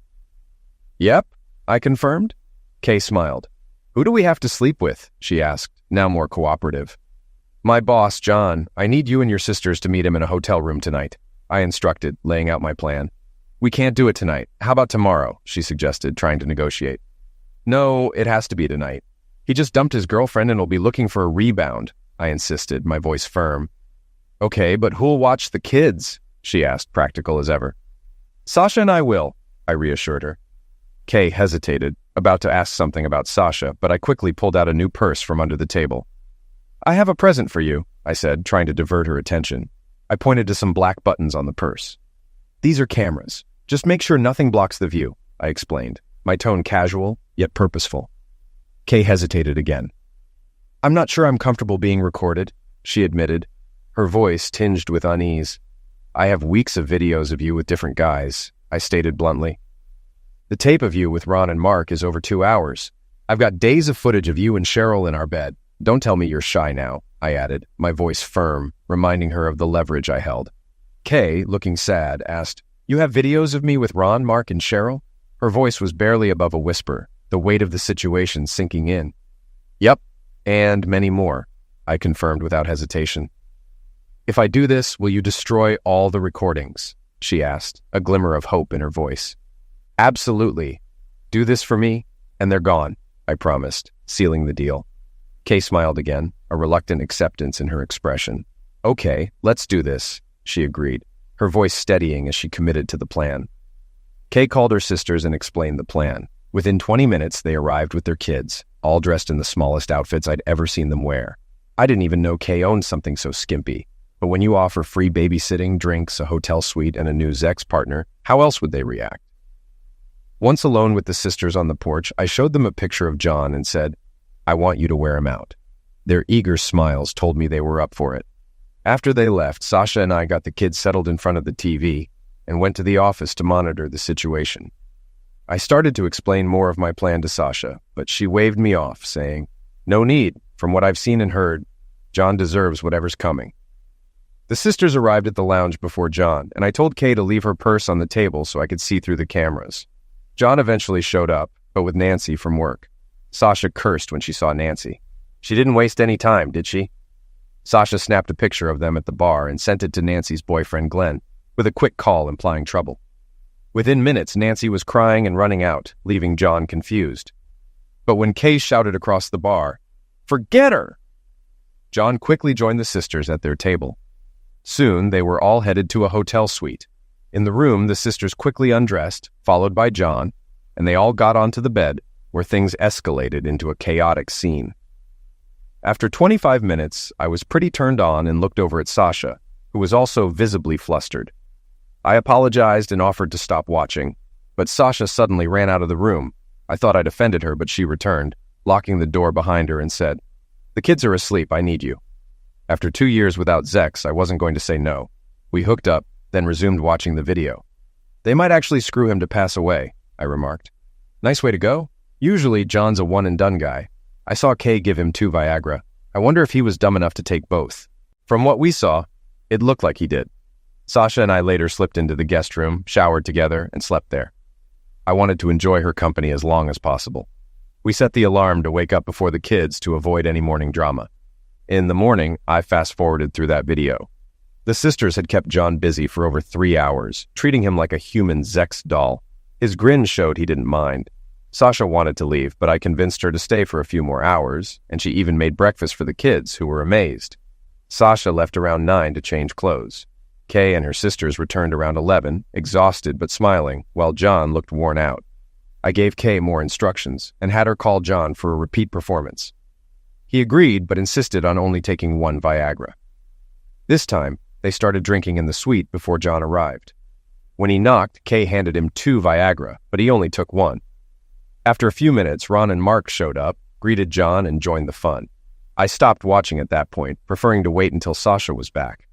"Yep," I confirmed. Kay smiled. "Who do we have to sleep with?" she asked, now more cooperative. "My boss, John. I need you and your sisters to meet him in a hotel room tonight," I instructed, laying out my plan. "We can't do it tonight. How about tomorrow?" she suggested, trying to negotiate. "No, it has to be tonight. He just dumped his girlfriend and will be looking for a rebound," I insisted, my voice firm. "Okay, but who'll watch the kids?" she asked, practical as ever. "Sasha and I will," I reassured her. Kay hesitated, about to ask something about Sasha, but I quickly pulled out a new purse from under the table. "I have a present for you," I said, trying to divert her attention. I pointed to some black buttons on the purse. "These are cameras. Just make sure nothing blocks the view," I explained, my tone casual, yet purposeful. Kay hesitated again. "I'm not sure I'm comfortable being recorded," she admitted, her voice tinged with unease. "I have weeks of videos of you with different guys," I stated bluntly. "The tape of you with Ron and Mark is over 2 hours. I've got days of footage of you and Cheryl in our bed. Don't tell me you're shy now," I added, my voice firm, reminding her of the leverage I held. Kay, looking sad, asked, "You have videos of me with Ron, Mark, and Cheryl?" Her voice was barely above a whisper, the weight of the situation sinking in. "Yep, and many more," I confirmed without hesitation. "If I do this, will you destroy all the recordings?" she asked, a glimmer of hope in her voice. "Absolutely. Do this for me, and they're gone," I promised, sealing the deal. Kay smiled again, a reluctant acceptance in her expression. "Okay, let's do this," she agreed, her voice steadying as she committed to the plan. Kay called her sisters and explained the plan. Within 20 minutes, they arrived with their kids, all dressed in the smallest outfits I'd ever seen them wear. I didn't even know Kay owned something so skimpy. But when you offer free babysitting, drinks, a hotel suite, and a new Zex partner, how else would they react? Once alone with the sisters on the porch, I showed them a picture of John and said, "I want you to wear him out." Their eager smiles told me they were up for it. After they left, Sasha and I got the kids settled in front of the TV and went to the office to monitor the situation. I started to explain more of my plan to Sasha, but she waved me off, saying, "No need. From what I've seen and heard, John deserves whatever's coming." The sisters arrived at the lounge before John, and I told Kay to leave her purse on the table so I could see through the cameras. John eventually showed up, but with Nancy from work. Sasha cursed when she saw Nancy. She didn't waste any time, did she? Sasha snapped a picture of them at the bar and sent it to Nancy's boyfriend, Glenn, with a quick call implying trouble. Within minutes, Nancy was crying and running out, leaving John confused. But when Kay shouted across the bar, "Forget her!" John quickly joined the sisters at their table. Soon, they were all headed to a hotel suite. In the room, the sisters quickly undressed, followed by John, and they all got onto the bed, where things escalated into a chaotic scene. After 25 minutes, I was pretty turned on and looked over at Sasha, who was also visibly flustered. I apologized and offered to stop watching, but Sasha suddenly ran out of the room. I thought I'd offended her, but she returned, locking the door behind her and said, "The kids are asleep, I need you." After 2 years without Zex, I wasn't going to say no. We hooked up, then resumed watching the video. "They might actually screw him to pass away," I remarked. "Nice way to go. Usually, John's a one-and-done guy. I saw Kay give him 2 Viagra. I wonder if he was dumb enough to take both." From what we saw, it looked like he did. Sasha and I later slipped into the guest room, showered together, and slept there. I wanted to enjoy her company as long as possible. We set the alarm to wake up before the kids to avoid any morning drama. In the morning, I fast-forwarded through that video. The sisters had kept John busy for over 3 hours, treating him like a human Zex doll. His grin showed he didn't mind. Sasha wanted to leave, but I convinced her to stay for a few more hours, and she even made breakfast for the kids, who were amazed. Sasha left around 9 to change clothes. Kay and her sisters returned around 11, exhausted but smiling, while John looked worn out. I gave Kay more instructions and had her call John for a repeat performance. He agreed, but insisted on only taking 1 Viagra. This time, they started drinking in the suite before John arrived. When he knocked, Kay handed him 2 Viagra, but he only took 1. After a few minutes, Ron and Mark showed up, greeted John, and joined the fun. I stopped watching at that point, preferring to wait until Sasha was back.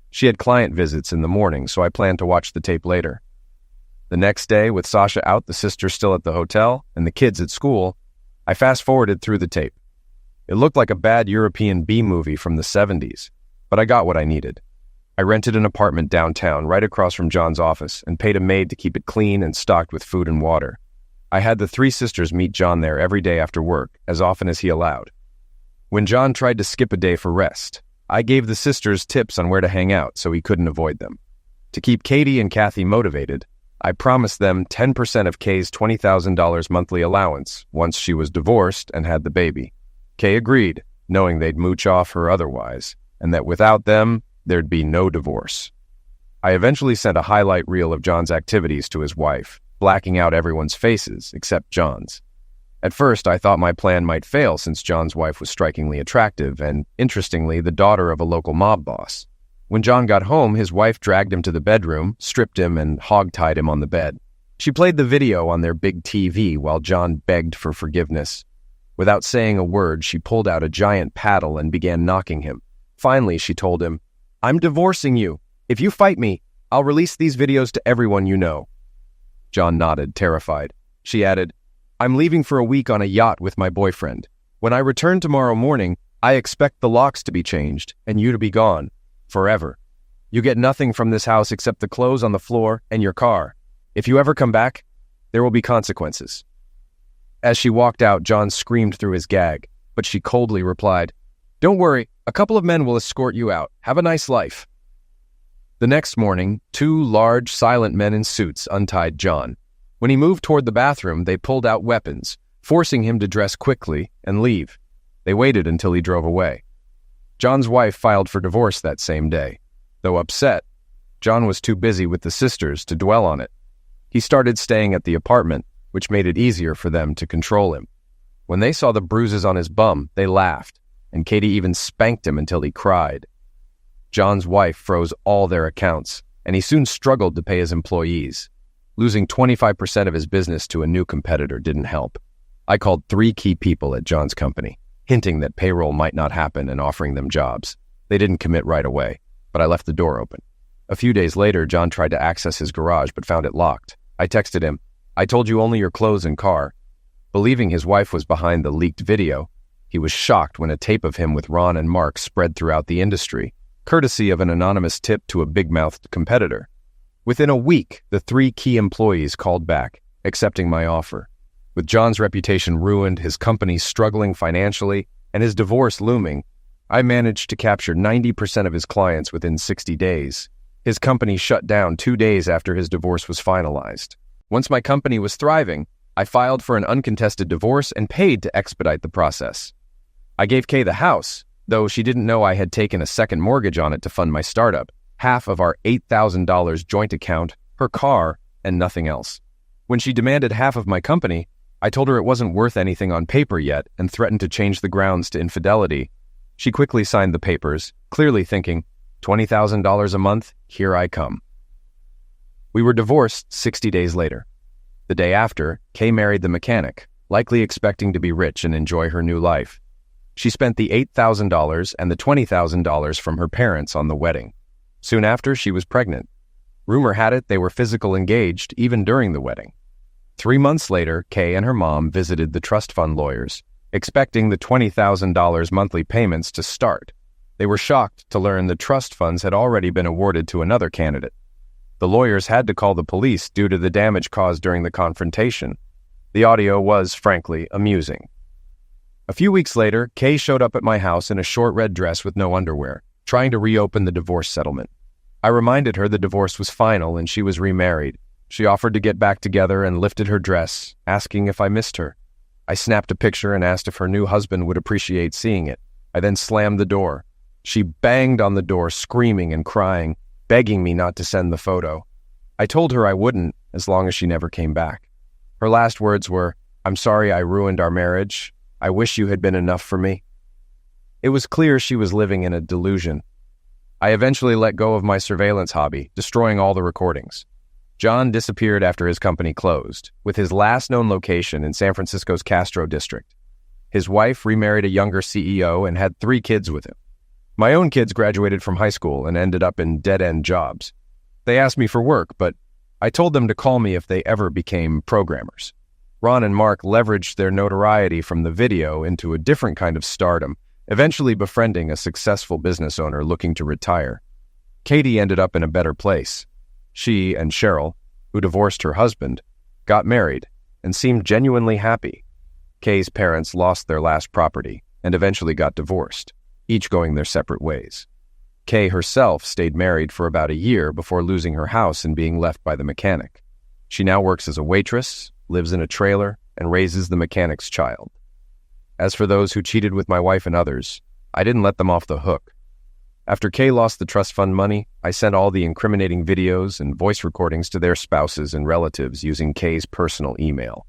She had client visits in the morning, so I planned to watch the tape later. The next day, with Sasha out, the sisters still at the hotel, and the kids at school, I fast-forwarded through the tape. It looked like a bad European B-movie from the 70s, but I got what I needed. I rented an apartment downtown right across from John's office and paid a maid to keep it clean and stocked with food and water. I had the 3 sisters meet John there every day after work, as often as he allowed. When John tried to skip a day for rest, I gave the sisters tips on where to hang out so he couldn't avoid them. To keep Katie and Kathy motivated, I promised them 10% of Kay's $20,000 monthly allowance once she was divorced and had the baby. Kay agreed, knowing they'd mooch off her otherwise, and that without them, there'd be no divorce. I eventually sent a highlight reel of John's activities to his wife, blacking out everyone's faces except John's. At first, I thought my plan might fail since John's wife was strikingly attractive and, interestingly, the daughter of a local mob boss. When John got home, his wife dragged him to the bedroom, stripped him, and hog-tied him on the bed. She played the video on their big TV while John begged for forgiveness. Without saying a word, she pulled out a giant paddle and began knocking him. Finally, she told him, "I'm divorcing you. If you fight me, I'll release these videos to everyone you know." John nodded, terrified. She added, "I'm leaving for a week on a yacht with my boyfriend. When I return tomorrow morning, I expect the locks to be changed and you to be gone. Forever. You get nothing from this house except the clothes on the floor and your car. If you ever come back, there will be consequences." As she walked out, John screamed through his gag, but she coldly replied, "Don't worry, a couple of men will escort you out. Have a nice life." The next morning, 2 large, silent men in suits untied John. When he moved toward the bathroom, they pulled out weapons, forcing him to dress quickly and leave. They waited until he drove away. John's wife filed for divorce that same day. Though upset, John was too busy with the sisters to dwell on it. He started staying at the apartment, which made it easier for them to control him. When they saw the bruises on his bum, they laughed, and Katie even spanked him until he cried. John's wife froze all their accounts, and he soon struggled to pay his employees. Losing 25% of his business to a new competitor didn't help. I called 3 key people at John's company, hinting that payroll might not happen and offering them jobs. They didn't commit right away, but I left the door open. A few days later, John tried to access his garage but found it locked. I texted him, "I told you only your clothes and car." Believing his wife was behind the leaked video, he was shocked when a tape of him with Ron and Mark spread throughout the industry, courtesy of an anonymous tip to a big-mouthed competitor. Within a week, the 3 key employees called back, accepting my offer. With John's reputation ruined, his company struggling financially, and his divorce looming, I managed to capture 90% of his clients within 60 days. His company shut down 2 days after his divorce was finalized. Once my company was thriving, I filed for an uncontested divorce and paid to expedite the process. I gave Kay the house, though she didn't know I had taken a second mortgage on it to fund my startup, half of our $8,000 joint account, her car, and nothing else. When she demanded half of my company, I told her it wasn't worth anything on paper yet and threatened to change the grounds to infidelity. She quickly signed the papers, clearly thinking, $20,000 a month, here I come. We were divorced 60 days later. The day after, Kay married the mechanic, likely expecting to be rich and enjoy her new life. She spent the $8,000 and the $20,000 from her parents on the wedding. Soon after, she was pregnant. Rumor had it they were physically engaged even during the wedding. 3 months later, Kay and her mom visited the trust fund lawyers, expecting the $20,000 monthly payments to start. They were shocked to learn the trust funds had already been awarded to another candidate. The lawyers had to call the police due to the damage caused during the confrontation. The audio was, frankly, amusing. A few weeks later, Kay showed up at my house in a short red dress with no underwear, trying to reopen the divorce settlement. I reminded her the divorce was final and she was remarried. She offered to get back together and lifted her dress, asking if I missed her. I snapped a picture and asked if her new husband would appreciate seeing it. I then slammed the door. She banged on the door, screaming and crying, begging me not to send the photo. I told her I wouldn't, as long as she never came back. Her last words were, "I'm sorry I ruined our marriage. I wish you had been enough for me." It was clear she was living in a delusion. I eventually let go of my surveillance hobby, destroying all the recordings. John disappeared after his company closed, with his last known location in San Francisco's Castro district. His wife remarried a younger CEO and had 3 kids with him. My own kids graduated from high school and ended up in dead-end jobs. They asked me for work, but I told them to call me if they ever became programmers. Ron and Mark leveraged their notoriety from the video into a different kind of stardom, eventually befriending a successful business owner looking to retire. Katie ended up in a better place. She and Cheryl, who divorced her husband, got married and seemed genuinely happy. Kay's parents lost their last property and eventually got divorced, each going their separate ways. Kay herself stayed married for about a year before losing her house and being left by the mechanic. She now works as a waitress, lives in a trailer, and raises the mechanic's child. As for those who cheated with my wife and others, I didn't let them off the hook. After Kay lost the trust fund money, I sent all the incriminating videos and voice recordings to their spouses and relatives using Kay's personal email.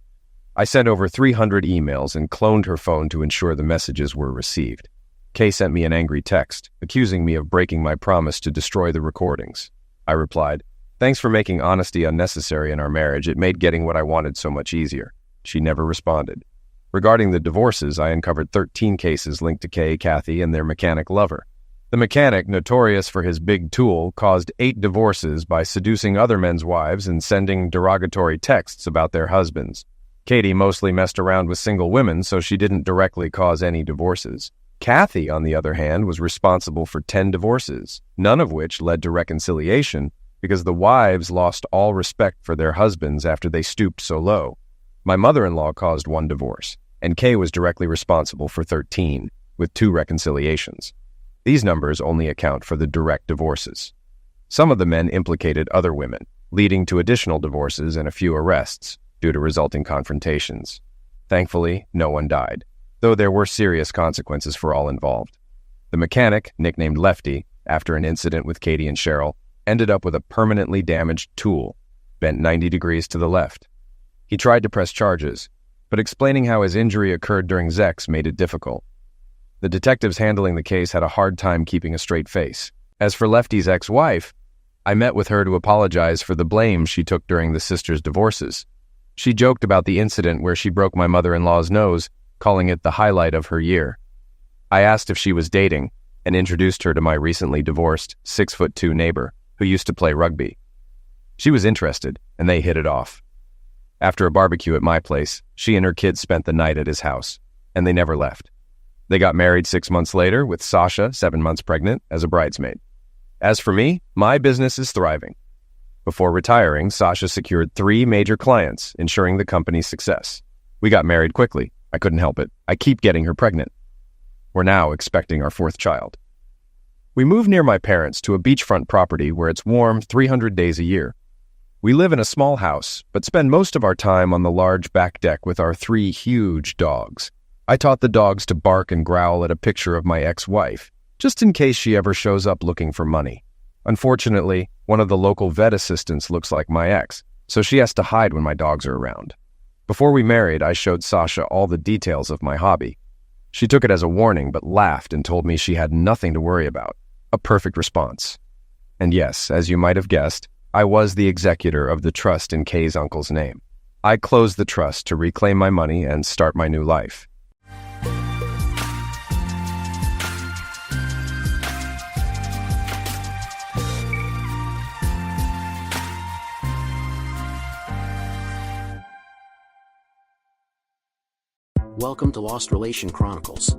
I sent over 300 emails and cloned her phone to ensure the messages were received. Kay sent me an angry text, accusing me of breaking my promise to destroy the recordings. I replied, "Thanks for making honesty unnecessary in our marriage. It made getting what I wanted so much easier." She never responded. Regarding the divorces, I uncovered 13 cases linked to Kay, Kathy, and their mechanic lover. The mechanic, notorious for his big tool, caused 8 divorces by seducing other men's wives and sending derogatory texts about their husbands. Katie mostly messed around with single women, so she didn't directly cause any divorces. Kathy, on the other hand, was responsible for 10 divorces, none of which led to reconciliation because the wives lost all respect for their husbands after they stooped so low. My mother-in-law caused 1 divorce, and Kay was directly responsible for 13, with 2 reconciliations. These numbers only account for the direct divorces. Some of the men implicated other women, leading to additional divorces and a few arrests due to resulting confrontations. Thankfully, no one died, though there were serious consequences for all involved. The mechanic, nicknamed Lefty, after an incident with Katie and Cheryl, ended up with a permanently damaged tool. bent 90 degrees to the left. He tried to press charges, but explaining how his injury occurred during sex made it difficult. The detectives handling the case had a hard time keeping a straight face. As for Lefty's ex-wife, I met with her to apologize for the blame she took during the sisters' divorces. She joked about the incident where she broke my mother-in-law's nose, calling it the highlight of her year. I asked if she was dating and introduced her to my recently divorced 6'2" neighbor who used to play rugby. She was interested, and they hit it off. After a barbecue at my place, she and her kids spent the night at his house, and they never left. They got married 6 months later with Sasha, 7 months pregnant, as a bridesmaid. As for me, my business is thriving. Before retiring, Sasha secured 3 major clients, ensuring the company's success. We got married quickly. I couldn't help it. I keep getting her pregnant. We're now expecting our 4th child. We moved near my parents to a beachfront property where it's warm 300 days a year. We live in a small house, but spend most of our time on the large back deck with our 3 huge dogs. I taught the dogs to bark and growl at a picture of my ex-wife, just in case she ever shows up looking for money. Unfortunately, one of the local vet assistants looks like my ex, so she has to hide when my dogs are around. Before we married, I showed Sasha all the details of my hobby. She took it as a warning, but laughed and told me she had nothing to worry about. A perfect response. And yes, as you might have guessed, I was the executor of the trust in Kay's uncle's name. I closed the trust to reclaim my money and start my new life. Welcome to Lost Relation Chronicles.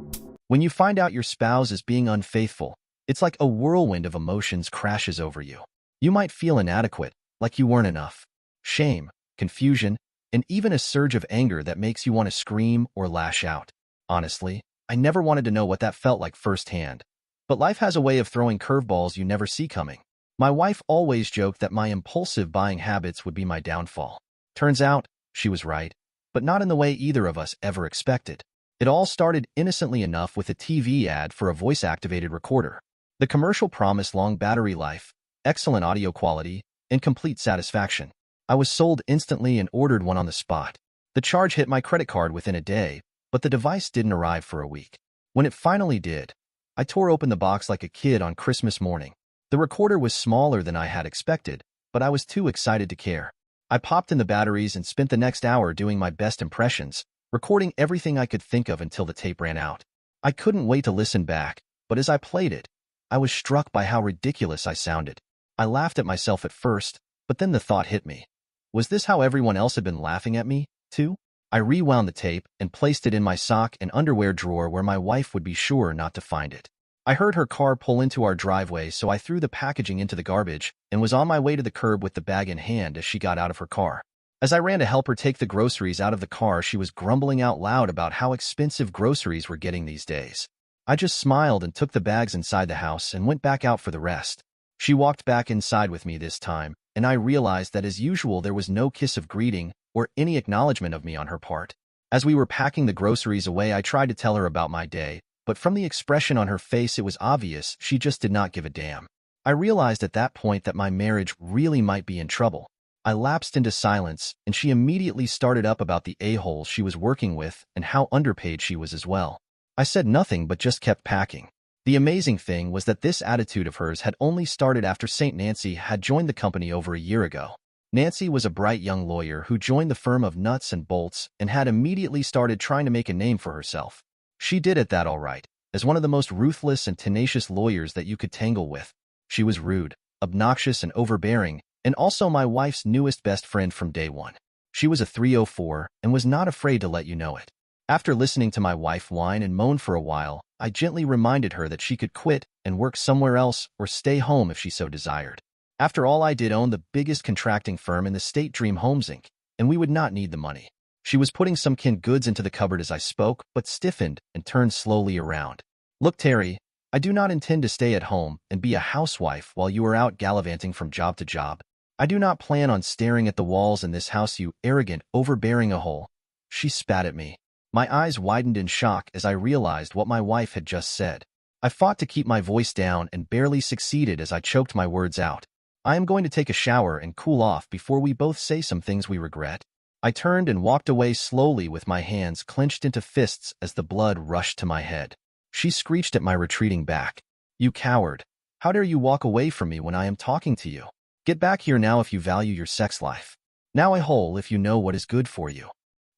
When you find out your spouse is being unfaithful, it's like a whirlwind of emotions crashes over you. You might feel inadequate, like you weren't enough. Shame, confusion, and even a surge of anger that makes you want to scream or lash out. Honestly, I never wanted to know what that felt like firsthand. But life has a way of throwing curveballs you never see coming. My wife always joked that my impulsive buying habits would be my downfall. Turns out, she was right, but not in the way either of us ever expected. It all started innocently enough with a TV ad for a voice-activated recorder. The commercial promised long battery life, excellent audio quality, and complete satisfaction. I was sold instantly and ordered one on the spot. The charge hit my credit card within a day, but the device didn't arrive for a week. When it finally did, I tore open the box like a kid on Christmas morning. The recorder was smaller than I had expected, but I was too excited to care. I popped in the batteries and spent the next hour doing my best impressions, recording everything I could think of until the tape ran out. I couldn't wait to listen back, but as I played it, I was struck by how ridiculous I sounded. I laughed at myself at first, but then the thought hit me. Was this how everyone else had been laughing at me, too? I rewound the tape and placed it in my sock and underwear drawer where my wife would be sure not to find it. I heard her car pull into our driveway, so I threw the packaging into the garbage and was on my way to the curb with the bag in hand as she got out of her car. As I ran to help her take the groceries out of the car, she was grumbling out loud about how expensive groceries were getting these days. I just smiled and took the bags inside the house and went back out for the rest. She walked back inside with me this time, and I realized that as usual there was no kiss of greeting or any acknowledgement of me on her part. As we were packing the groceries away, I tried to tell her about my day, but from the expression on her face it was obvious she just did not give a damn. I realized at that point that my marriage really might be in trouble. I lapsed into silence, and she immediately started up about the a-holes she was working with and how underpaid she was as well. I said nothing but just kept packing. The amazing thing was that this attitude of hers had only started after St. Nancy had joined the company over a year ago. Nancy was a bright young lawyer who joined the firm of Nuts and Bolts and had immediately started trying to make a name for herself. She did it that all right, as one of the most ruthless and tenacious lawyers that you could tangle with. She was rude, obnoxious, and overbearing, and also my wife's newest best friend from day one. She was a 304 and was not afraid to let you know it. After listening to my wife whine and moan for a while, I gently reminded her that she could quit and work somewhere else or stay home if she so desired. After all, I did own the biggest contracting firm in the state, Dream Homes Inc., and we would not need the money. She was putting some canned goods into the cupboard as I spoke, but stiffened and turned slowly around. Look, Terry, I do not intend to stay at home and be a housewife while you are out gallivanting from job to job. I do not plan on staring at the walls in this house, you arrogant, overbearing a-hole. She spat at me. My eyes widened in shock as I realized what my wife had just said. I fought to keep my voice down and barely succeeded as I choked my words out. I am going to take a shower and cool off before we both say some things we regret. I turned and walked away slowly with my hands clenched into fists as the blood rushed to my head. She screeched at my retreating back. You coward. How dare you walk away from me when I am talking to you? Get back here now if you value your sex life. Now I hole if you know what is good for you.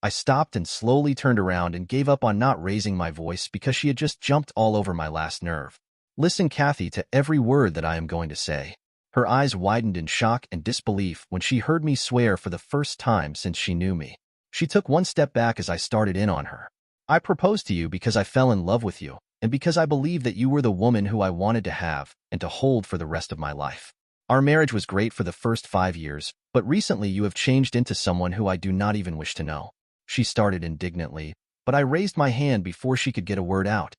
I stopped and slowly turned around and gave up on not raising my voice because she had just jumped all over my last nerve. Listen, Kathy, to every word that I am going to say. Her eyes widened in shock and disbelief when she heard me swear for the first time since she knew me. She took one step back as I started in on her. I proposed to you because I fell in love with you, and because I believed that you were the woman who I wanted to have and to hold for the rest of my life. Our marriage was great for the first 5 years, but recently you have changed into someone who I do not even wish to know. She started indignantly, but I raised my hand before she could get a word out.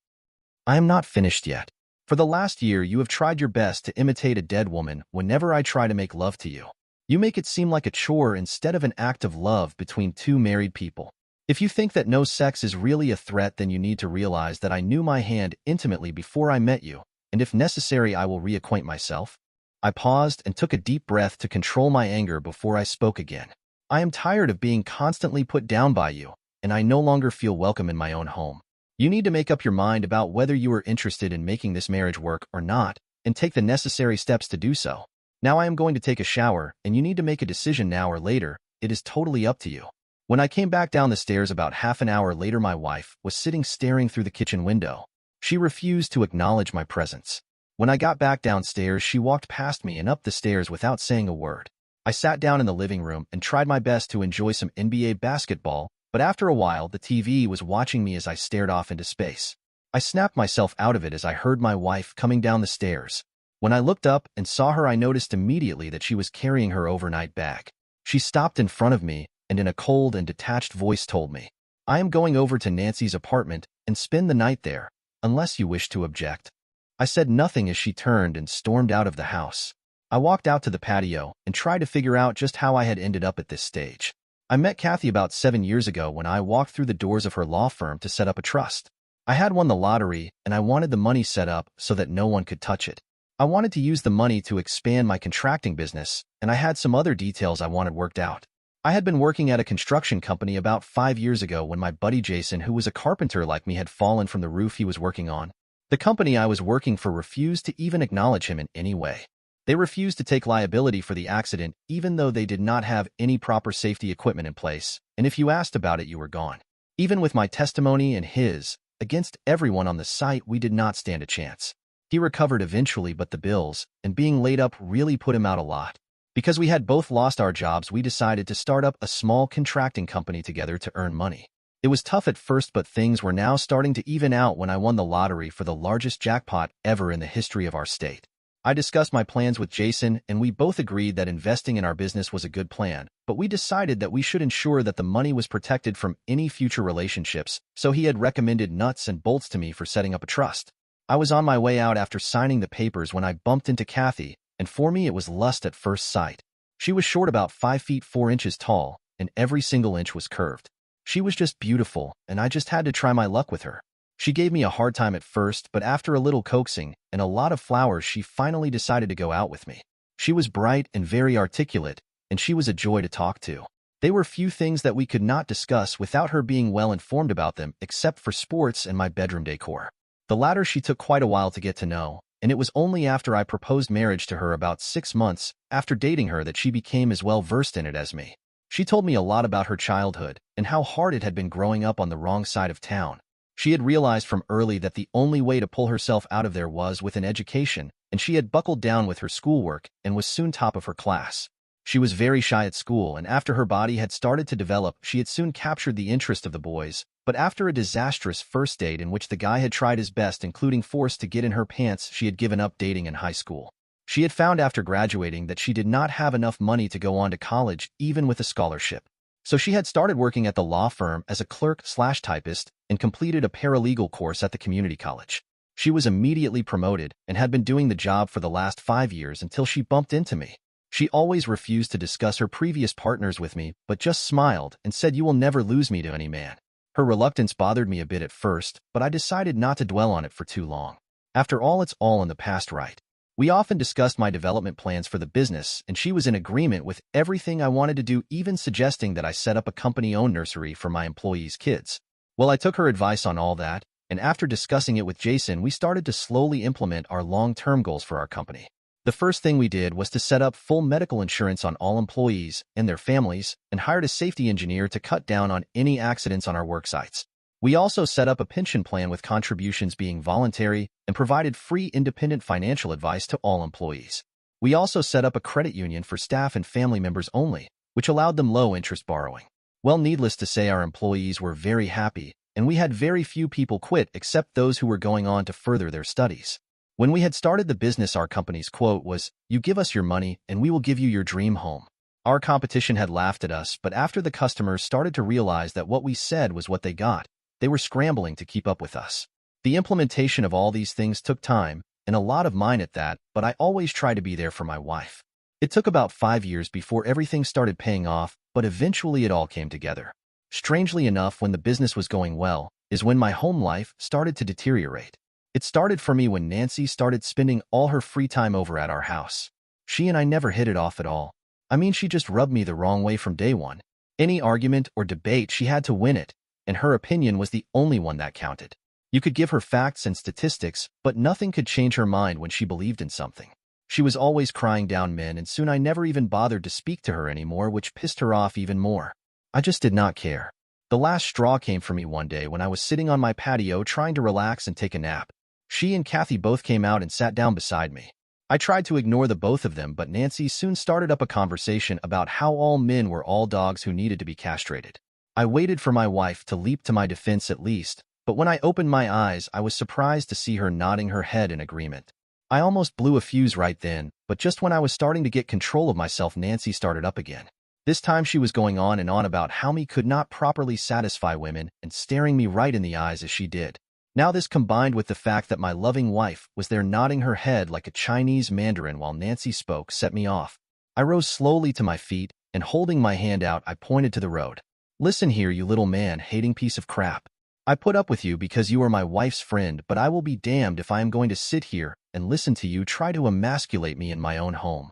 I am not finished yet. For the last year, you have tried your best to imitate a dead woman whenever I try to make love to you. You make it seem like a chore instead of an act of love between two married people. If you think that no sex is really a threat, then you need to realize that I knew my hand intimately before I met you, and if necessary, I will reacquaint myself. I paused and took a deep breath to control my anger before I spoke again. I am tired of being constantly put down by you, and I no longer feel welcome in my own home. You need to make up your mind about whether you are interested in making this marriage work or not, and take the necessary steps to do so. Now I am going to take a shower, and you need to make a decision now or later. It is totally up to you. When I came back down the stairs about half an hour later, my wife was sitting staring through the kitchen window. She refused to acknowledge my presence. When I got back downstairs, she walked past me and up the stairs without saying a word. I sat down in the living room and tried my best to enjoy some NBA basketball, but after a while, the TV was watching me as I stared off into space. I snapped myself out of it as I heard my wife coming down the stairs. When I looked up and saw her, I noticed immediately that she was carrying her overnight bag. She stopped in front of me and in a cold and detached voice told me, I am going over to Nancy's apartment and spend the night there, unless you wish to object. I said nothing as she turned and stormed out of the house. I walked out to the patio and tried to figure out just how I had ended up at this stage. I met Kathy about 7 years ago when I walked through the doors of her law firm to set up a trust. I had won the lottery and I wanted the money set up so that no one could touch it. I wanted to use the money to expand my contracting business, and I had some other details I wanted worked out. I had been working at a construction company about 5 years ago when my buddy Jason, who was a carpenter like me, had fallen from the roof he was working on. The company I was working for refused to even acknowledge him in any way. They refused to take liability for the accident even though they did not have any proper safety equipment in place, and if you asked about it, you were gone. Even with my testimony and his, against everyone on the site, we did not stand a chance. He recovered eventually, but the bills and being laid up really put him out a lot. Because we had both lost our jobs, we decided to start up a small contracting company together to earn money. It was tough at first, but things were now starting to even out when I won the lottery for the largest jackpot ever in the history of our state. I discussed my plans with Jason, and we both agreed that investing in our business was a good plan, but we decided that we should ensure that the money was protected from any future relationships, so he had recommended nuts and bolts to me for setting up a trust. I was on my way out after signing the papers when I bumped into Kathy, and for me it was lust at first sight. She was short, about 5 feet 4 inches tall, and every single inch was curved. She was just beautiful, and I just had to try my luck with her. She gave me a hard time at first, but after a little coaxing and a lot of flowers, she finally decided to go out with me. She was bright and very articulate, and she was a joy to talk to. There were few things that we could not discuss without her being well informed about them, except for sports and my bedroom decor. The latter she took quite a while to get to know, and it was only after I proposed marriage to her about 6 months after dating her that she became as well versed in it as me. She told me a lot about her childhood and how hard it had been growing up on the wrong side of town. She had realized from early that the only way to pull herself out of there was with an education, and she had buckled down with her schoolwork and was soon top of her class. She was very shy at school, and after her body had started to develop, she had soon captured the interest of the boys. But after a disastrous first date in which the guy had tried his best, including force to get in her pants, she had given up dating in high school. She had found after graduating that she did not have enough money to go on to college, even with a scholarship. So she had started working at the law firm as a clerk/typist and completed a paralegal course at the community college. She was immediately promoted and had been doing the job for the last 5 years until she bumped into me. She always refused to discuss her previous partners with me, but just smiled and said, "You will never lose me to any man." Her reluctance bothered me a bit at first, but I decided not to dwell on it for too long. After all, it's all in the past, right? We often discussed my development plans for the business, and she was in agreement with everything I wanted to do, even suggesting that I set up a company-owned nursery for my employees' kids. Well, I took her advice on all that, and after discussing it with Jason, we started to slowly implement our long-term goals for our company. The first thing we did was to set up full medical insurance on all employees and their families, and hired a safety engineer to cut down on any accidents on our work sites. We also set up a pension plan with contributions being voluntary and provided free independent financial advice to all employees. We also set up a credit union for staff and family members only, which allowed them low-interest borrowing. Well, needless to say, our employees were very happy, and we had very few people quit except those who were going on to further their studies. When we had started the business, our company's quote was, "You give us your money, and we will give you your dream home." Our competition had laughed at us, but after the customers started to realize that what we said was what they got, they were scrambling to keep up with us. The implementation of all these things took time, and a lot of mine at that, but I always try to be there for my wife. It took about 5 years before everything started paying off, but eventually it all came together. Strangely enough, when the business was going well, is when my home life started to deteriorate. It started for me when Nancy started spending all her free time over at our house. She and I never hit it off at all. I mean, she just rubbed me the wrong way from day one. Any argument or debate, she had to win it, and her opinion was the only one that counted. You could give her facts and statistics, but nothing could change her mind when she believed in something. She was always crying down men, and soon I never even bothered to speak to her anymore, which pissed her off even more. I just did not care. The last straw came for me one day when I was sitting on my patio trying to relax and take a nap. She and Kathy both came out and sat down beside me. I tried to ignore the both of them, but Nancy soon started up a conversation about how all men were all dogs who needed to be castrated. I waited for my wife to leap to my defense at least, but when I opened my eyes, I was surprised to see her nodding her head in agreement. I almost blew a fuse right then, but just when I was starting to get control of myself, Nancy started up again. This time she was going on and on about how me could not properly satisfy women and staring me right in the eyes as she did. Now this combined with the fact that my loving wife was there nodding her head like a Chinese mandarin while Nancy spoke set me off. I rose slowly to my feet, and holding my hand out, I pointed to the road. "Listen here, you little man-hating piece of crap. I put up with you because you are my wife's friend, but I will be damned if I am going to sit here and listen to you try to emasculate me in my own home."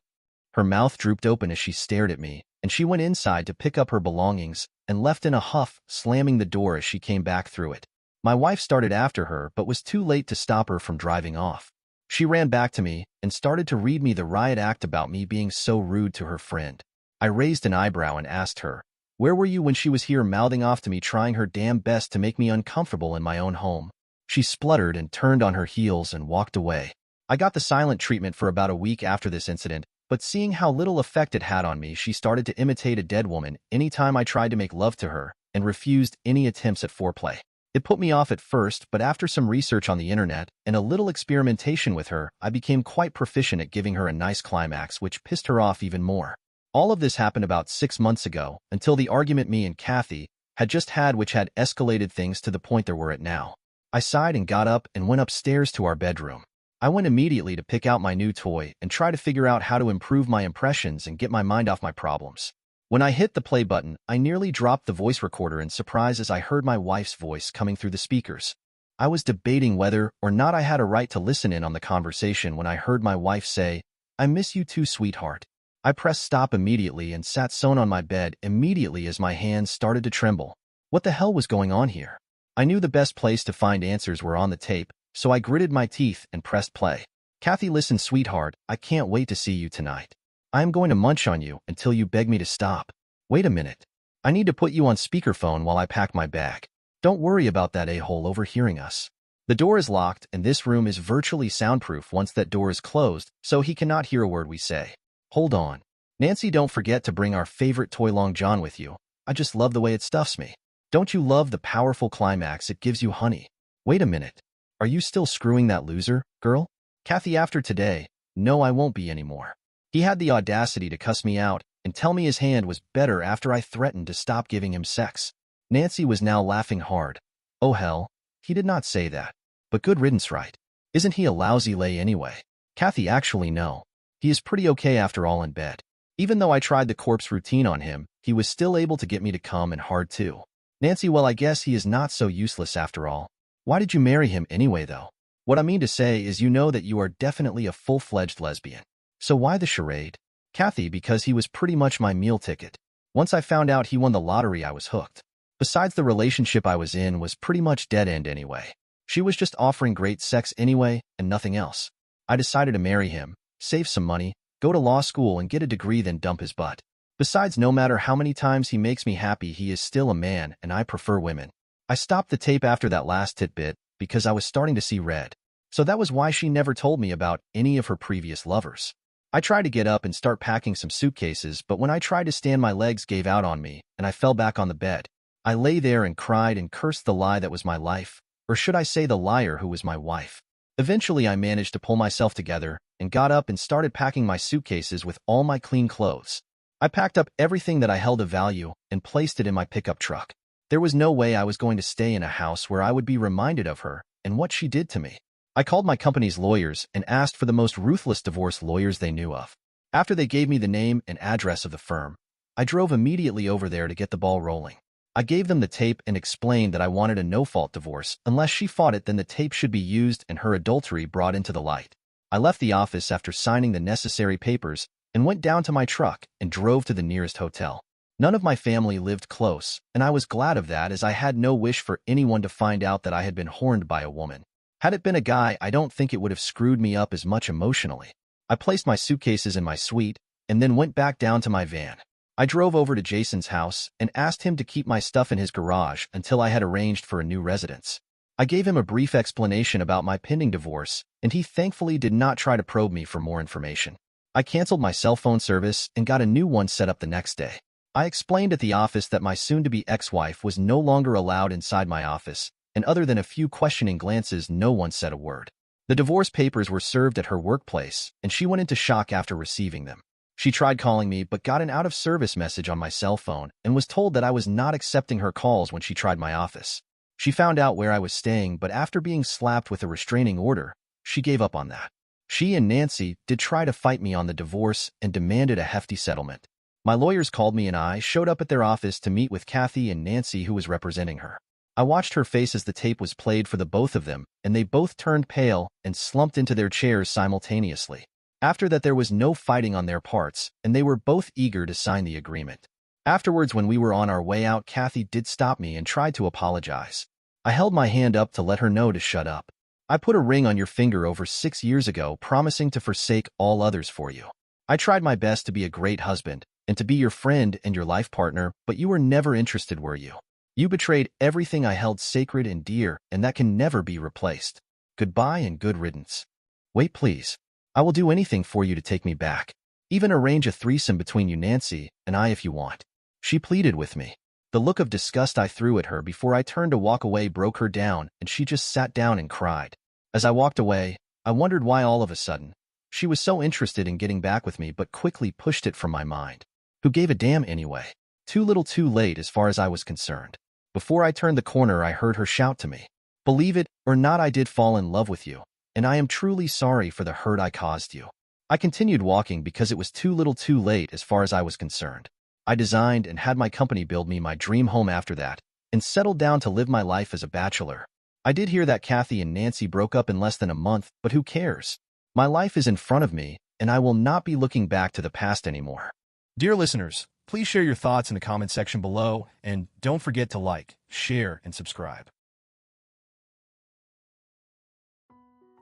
Her mouth drooped open as she stared at me, and she went inside to pick up her belongings and left in a huff, slamming the door as she came back through it. My wife started after her, but was too late to stop her from driving off. She ran back to me and started to read me the riot act about me being so rude to her friend. I raised an eyebrow and asked her, "Where were you when she was here mouthing off to me, trying her damn best to make me uncomfortable in my own home?" She spluttered and turned on her heels and walked away. I got the silent treatment for about a week after this incident, but seeing how little effect it had on me, she started to imitate a dead woman anytime I tried to make love to her and refused any attempts at foreplay. It put me off at first, but after some research on the internet and a little experimentation with her, I became quite proficient at giving her a nice climax, which pissed her off even more. All of this happened about 6 months ago, until the argument me and Kathy had just had, which had escalated things to the point they were at now. I sighed and got up and went upstairs to our bedroom. I went immediately to pick out my new toy and try to figure out how to improve my impressions and get my mind off my problems. When I hit the play button, I nearly dropped the voice recorder in surprise as I heard my wife's voice coming through the speakers. I was debating whether or not I had a right to listen in on the conversation when I heard my wife say, "I miss you too, sweetheart." I pressed stop immediately and sat sewn on my bed immediately as my hands started to tremble. What the hell was going on here? I knew the best place to find answers were on the tape, so I gritted my teeth and pressed play. "Kathy, listen, sweetheart, I can't wait to see you tonight. I am going to munch on you until you beg me to stop. Wait a minute. I need to put you on speakerphone while I pack my bag. Don't worry about that a-hole overhearing us. The door is locked and this room is virtually soundproof once that door is closed, so he cannot hear a word we say. Hold on. Nancy, don't forget to bring our favorite toy Long John with you. I just love the way it stuffs me. Don't you love the powerful climax it gives you, honey? Wait a minute. Are you still screwing that loser, girl? Kathy, after today, no, I won't be anymore." He had the audacity to cuss me out and tell me his hand was better after I threatened to stop giving him sex. Nancy was now laughing hard. "Oh hell, he did not say that. But good riddance, right? Isn't he a lousy lay anyway?" "Kathy, actually no. He is pretty okay after all in bed. Even though I tried the corpse routine on him, he was still able to get me to come and hard too." "Nancy, well, I guess he is not so useless after all. Why did you marry him anyway though?" What I mean to say is you know that you are definitely a full-fledged lesbian. So why the charade? Kathy, because he was pretty much my meal ticket. Once I found out he won the lottery, I was hooked. Besides, the relationship I was in was pretty much dead-end anyway. She was just offering great sex anyway and nothing else. I decided to marry him, save some money, go to law school and get a degree, then dump his butt. Besides, no matter how many times he makes me happy, he is still a man and I prefer women. I stopped the tape after that last tidbit because I was starting to see red. So that was why she never told me about any of her previous lovers. I tried to get up and start packing some suitcases, but when I tried to stand, my legs gave out on me and I fell back on the bed. I lay there and cried and cursed the lie that was my life, or should I say the liar who was my wife. Eventually, I managed to pull myself together and got up and started packing my suitcases with all my clean clothes. I packed up everything that I held of value and placed it in my pickup truck. There was no way I was going to stay in a house where I would be reminded of her and what she did to me. I called my company's lawyers and asked for the most ruthless divorce lawyers they knew of. After they gave me the name and address of the firm, I drove immediately over there to get the ball rolling. I gave them the tape and explained that I wanted a no-fault divorce. Unless she fought it, then the tape should be used and her adultery brought into the light. I left the office after signing the necessary papers and went down to my truck and drove to the nearest hotel. None of my family lived close, and I was glad of that, as I had no wish for anyone to find out that I had been horned by a woman. Had it been a guy, I don't think it would have screwed me up as much emotionally. I placed my suitcases in my suite and then went back down to my van. I drove over to Jason's house and asked him to keep my stuff in his garage until I had arranged for a new residence. I gave him a brief explanation about my pending divorce, and he thankfully did not try to probe me for more information. I canceled my cell phone service and got a new one set up the next day. I explained at the office that my soon-to-be ex-wife was no longer allowed inside my office, and other than a few questioning glances, no one said a word. The divorce papers were served at her workplace, and she went into shock after receiving them. She tried calling me but got an out-of-service message on my cell phone and was told that I was not accepting her calls when she tried my office. She found out where I was staying, but after being slapped with a restraining order, she gave up on that. She and Nancy did try to fight me on the divorce and demanded a hefty settlement. My lawyers called me and I showed up at their office to meet with Kathy and Nancy, who was representing her. I watched her face as the tape was played for the both of them, and they both turned pale and slumped into their chairs simultaneously. After that, there was no fighting on their parts, and they were both eager to sign the agreement. Afterwards, when we were on our way out, Kathy did stop me and tried to apologize. I held my hand up to let her know to shut up. I put a ring on your finger over 6 years ago, promising to forsake all others for you. I tried my best to be a great husband and to be your friend and your life partner, but you were never interested, were you? You betrayed everything I held sacred and dear, and that can never be replaced. Goodbye and good riddance. Wait, please. I will do anything for you to take me back. Even arrange a threesome between you, Nancy, and I if you want. She pleaded with me. The look of disgust I threw at her before I turned to walk away broke her down, and she just sat down and cried. As I walked away, I wondered why all of a sudden she was so interested in getting back with me, but quickly pushed it from my mind. Who gave a damn anyway? Too little too late as far as I was concerned. Before I turned the corner, I heard her shout to me. Believe it or not, I did fall in love with you, and I am truly sorry for the hurt I caused you. I continued walking because it was too little too late as far as I was concerned. I designed and had my company build me my dream home after that, and settled down to live my life as a bachelor. I did hear that Kathy and Nancy broke up in less than a month, but who cares? My life is in front of me, and I will not be looking back to the past anymore. Dear listeners, please share your thoughts in the comment section below, and don't forget to like, share, and subscribe.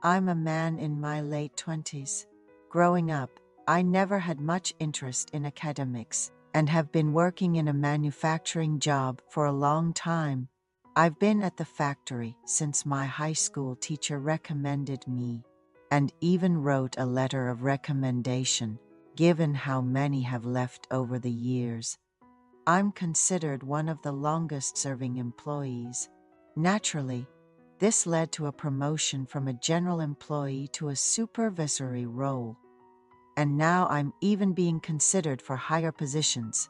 I'm a man in my late 20s. Growing up, I never had much interest in academics and have been working in a manufacturing job for a long time. I've been at the factory since my high school teacher recommended me, and even wrote a letter of recommendation, given how many have left over the years. I'm considered one of the longest-serving employees. Naturally, this led to a promotion from a general employee to a supervisory role. And now I'm even being considered for higher positions.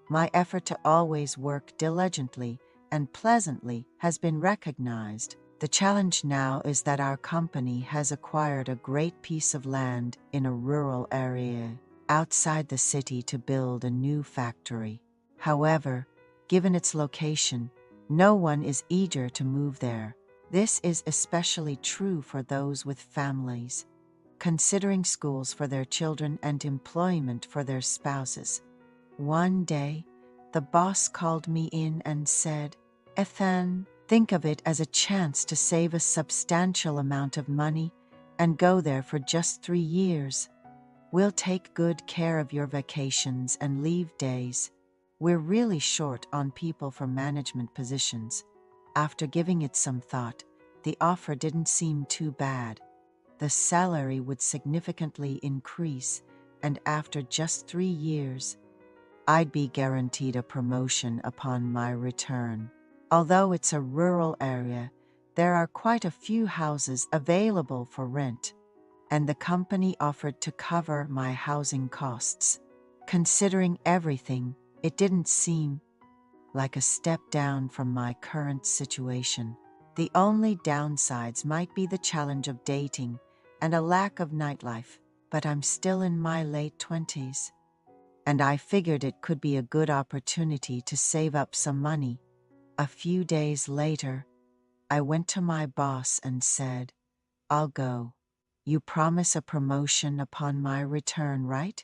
My effort to always work diligently and pleasantly has been recognized. The challenge now is that our company has acquired a great piece of land in a rural area outside the city to build a new factory. However, given its location, no one is eager to move there. This is especially true for those with families, considering schools for their children and employment for their spouses. One day, the boss called me in and said, "Ethan, think of it as a chance to save a substantial amount of money and go there for just 3 years. We'll take good care of your vacations and leave days. We're really short on people for management positions." After giving it some thought, the offer didn't seem too bad. The salary would significantly increase, and after just 3 years, I'd be guaranteed a promotion upon my return. Although it's a rural area, there are quite a few houses available for rent, and the company offered to cover my housing costs. Considering everything, it didn't seem like a step down from my current situation. The only downsides might be the challenge of dating and a lack of nightlife, but I'm still in my late 20s, and I figured it could be a good opportunity to save up some money. A few days later, I went to my boss and said, "I'll go. You promise a promotion upon my return, right?"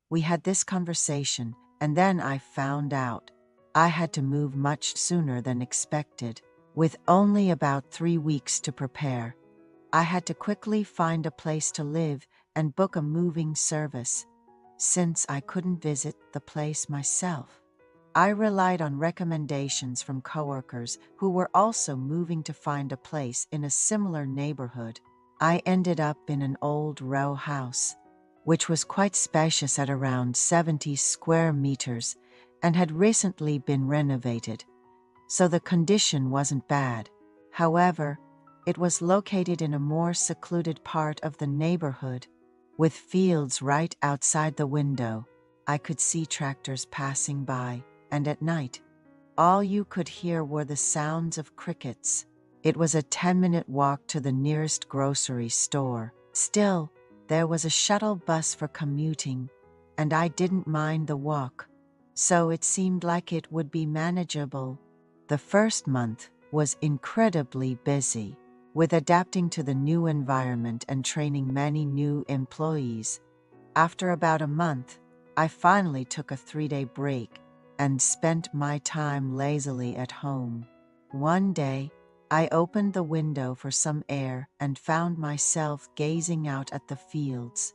We had this conversation, and then I found out I had to move much sooner than expected. With only about 3 weeks to prepare, I had to quickly find a place to live and book a moving service. Since I couldn't visit the place myself, I relied on recommendations from coworkers who were also moving to find a place in a similar neighborhood. I ended up in an old row house, which was quite spacious at around 70 square meters and had recently been renovated, so the condition wasn't bad. However, it was located in a more secluded part of the neighborhood, with fields right outside the window. I could see tractors passing by, and at night, all you could hear were the sounds of crickets. It was a 10-minute walk to the nearest grocery store. Still, there was a shuttle bus for commuting, and I didn't mind the walk, so it seemed like it would be manageable. The first month was incredibly busy, with adapting to the new environment and training many new employees. After about a month, I finally took a 3-day break and spent my time lazily at home. One day, I opened the window for some air and found myself gazing out at the fields,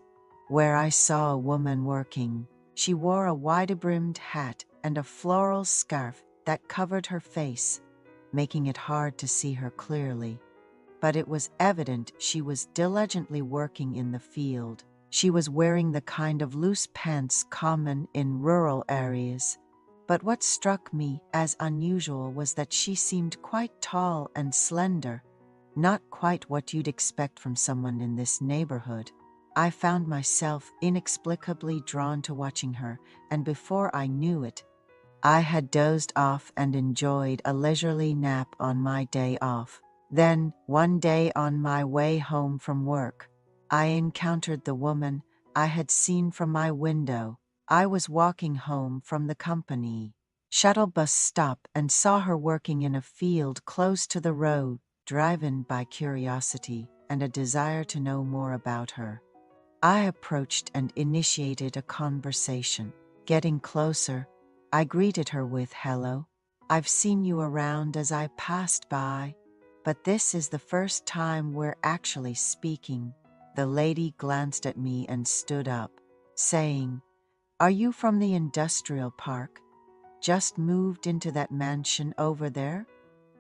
where I saw a woman working. She wore a wide-brimmed hat and a floral scarf that covered her face, making it hard to see her clearly. But it was evident she was diligently working in the field. She was wearing the kind of loose pants common in rural areas. But what struck me as unusual was that she seemed quite tall and slender, not quite what you'd expect from someone in this neighborhood. I found myself inexplicably drawn to watching her, and before I knew it, I had dozed off and enjoyed a leisurely nap on my day off. Then, one day on my way home from work, I encountered the woman I had seen from my window. I was walking home from the company shuttle bus stop and saw her working in a field close to the road, driven by curiosity and a desire to know more about her. I approached and initiated a conversation. Getting closer, I greeted her with, "Hello. I've seen you around as I passed by, but this is the first time we're actually speaking." The lady glanced at me and stood up, saying, "Are you from the industrial park? Just moved into that mansion over there?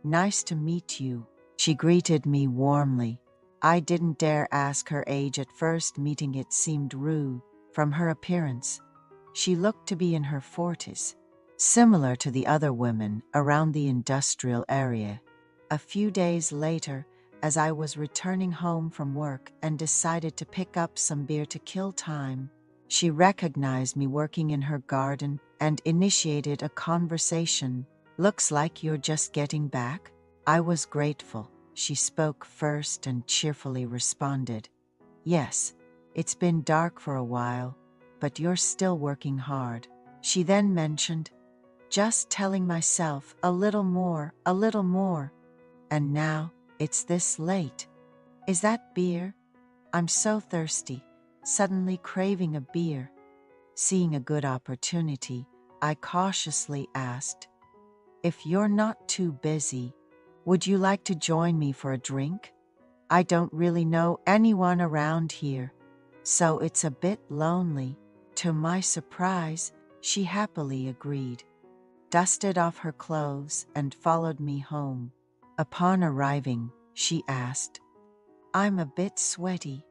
Nice to meet you." She greeted me warmly. I didn't dare ask her age at first, meeting it seemed rude. From her appearance, she looked to be in her 40s, similar to the other women around the industrial area. A few days later, as I was returning home from work and decided to pick up some beer to kill time, she recognized me working in her garden and initiated a conversation. "Looks like you're just getting back." I was grateful. She spoke first and cheerfully responded, "Yes, it's been dark for a while, but you're still working hard." She then mentioned, "Just telling myself a little more, and now it's this late. Is that beer? I'm so thirsty, suddenly craving a beer. Seeing a good opportunity, I cautiously asked, "If you're not too busy, would you like to join me for a drink? I don't really know anyone around here, so it's a bit lonely." To my surprise, she happily agreed, dusted off her clothes, and followed me home. Upon arriving, she asked, "I'm a bit sweaty.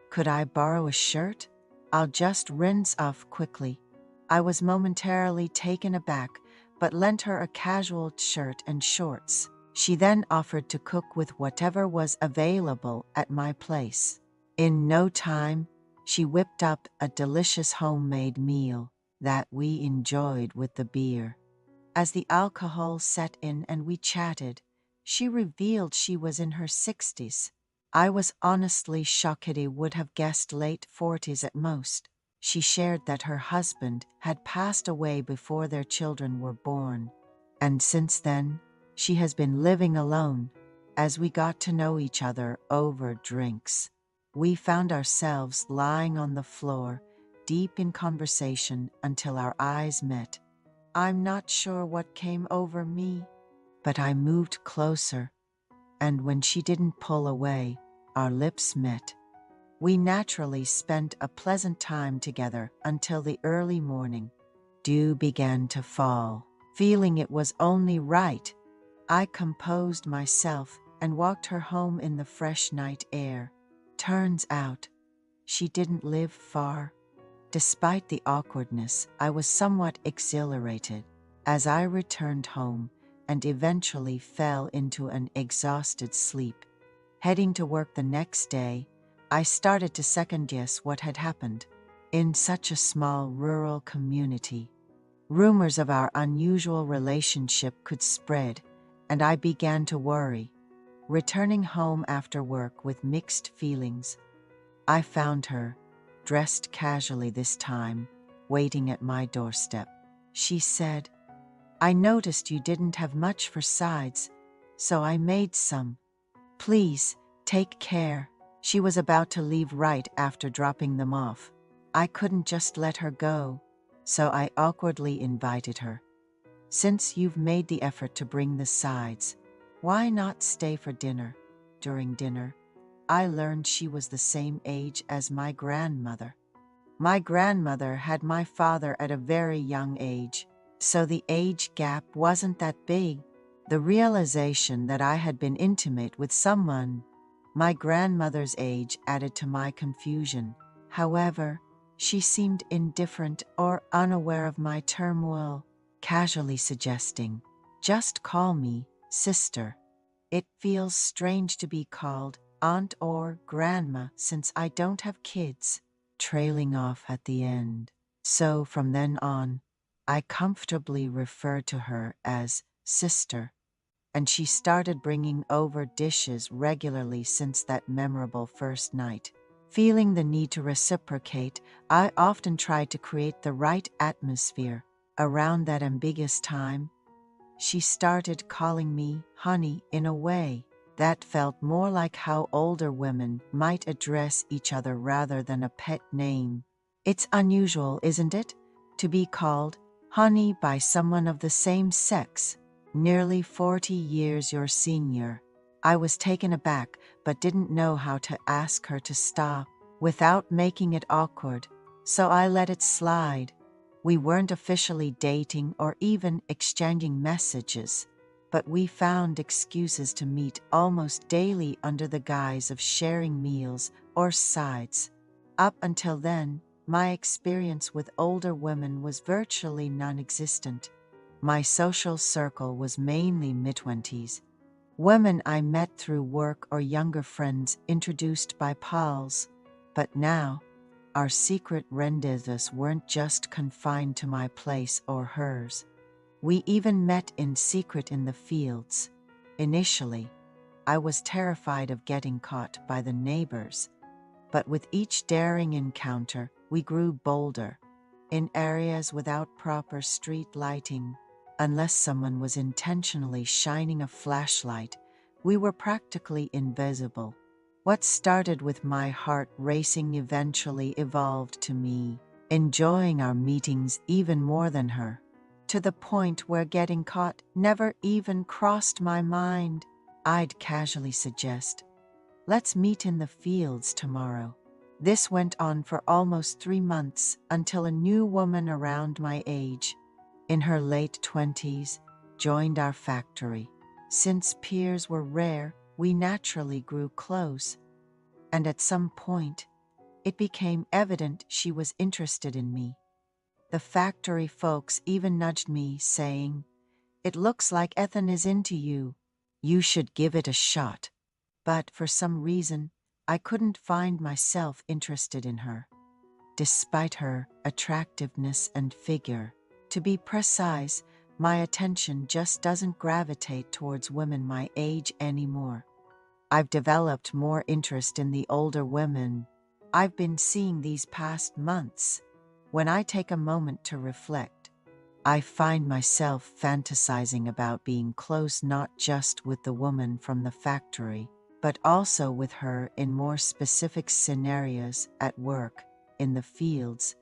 Could I borrow a shirt? I'll just rinse off quickly." I was momentarily taken aback, but lent her a casual shirt and shorts. She then offered to cook with whatever was available at my place. In no time, she whipped up a delicious homemade meal that we enjoyed with the beer. As the alcohol set in and we chatted, she revealed she was in her 60s. I was honestly shocked. I would have guessed late 40s at most. She shared that her husband had passed away before their children were born, and since then, she has been living alone. As we got to know each other over drinks, we found ourselves lying on the floor, deep in conversation until our eyes met. I'm not sure what came over me, but I moved closer, and when she didn't pull away, our lips met. We naturally spent a pleasant time together until the early morning. Dew began to fall. Feeling it was only right, I composed myself and walked her home in the fresh night air. Turns out, she didn't live far. Despite the awkwardness, I was somewhat exhilarated as I returned home and eventually fell into an exhausted sleep. Heading to work the next day, I started to second-guess what had happened. In such a small rural community, rumors of our unusual relationship could spread, and I began to worry. Returning home after work with mixed feelings, I found her, dressed casually this time, waiting at my doorstep. She said, "I noticed you didn't have much for sides, so I made some. Please, take care." She was about to leave right after dropping them off. I couldn't just let her go, so I awkwardly invited her. "Since you've made the effort to bring the sides, why not stay for dinner?" During dinner, I learned she was the same age as my grandmother. My grandmother had my father at a very young age, so the age gap wasn't that big. The realization that I had been intimate with someone my grandmother's age added to my confusion. However, she seemed indifferent or unaware of my turmoil, casually suggesting, "Just call me sister. It feels strange to be called aunt or grandma since I don't have kids," trailing off at the end. So from then on, I comfortably refer to her as sister, and she started bringing over dishes regularly since that memorable first night. Feeling the need to reciprocate, I often tried to create the right atmosphere. Around that ambiguous time, she started calling me honey in a way that felt more like how older women might address each other rather than a pet name. It's unusual, isn't it, to be called honey by someone of the same sex, nearly 40 years your senior. I was taken aback, but didn't know how to ask her to stop without making it awkward, so I let it slide. We weren't officially dating or even exchanging messages, but we found excuses to meet almost daily under the guise of sharing meals or sides. Up until then, my experience with older women was virtually non-existent. My social circle was mainly mid-20s, women I met through work or younger friends introduced by pals. But now, our secret rendezvous weren't just confined to my place or hers. We even met in secret in the fields. Initially, I was terrified of getting caught by the neighbors, but with each daring encounter, we grew bolder. In areas without proper street lighting, unless someone was intentionally shining a flashlight, We were practically invisible. What started with my heart racing eventually evolved to me enjoying our meetings even more than her, to the point where getting caught never even crossed my mind. I'd casually suggest, "Let's meet in the fields tomorrow." This went on for almost 3 months until a new woman around my age, in her late 20s, joined our factory. Since peers were rare, we naturally grew close, and at some point, it became evident she was interested in me. The factory folks even nudged me, saying, "It looks like Ethan is into you. You should give it a shot." But for some reason, I couldn't find myself interested in her, despite her attractiveness and figure. To be precise, my attention just doesn't gravitate towards women my age anymore. I've developed more interest in the older women I've been seeing these past months. When I take a moment to reflect, I find myself fantasizing about being close not just with the woman from the factory, but also with her in more specific scenarios at work, in the fields,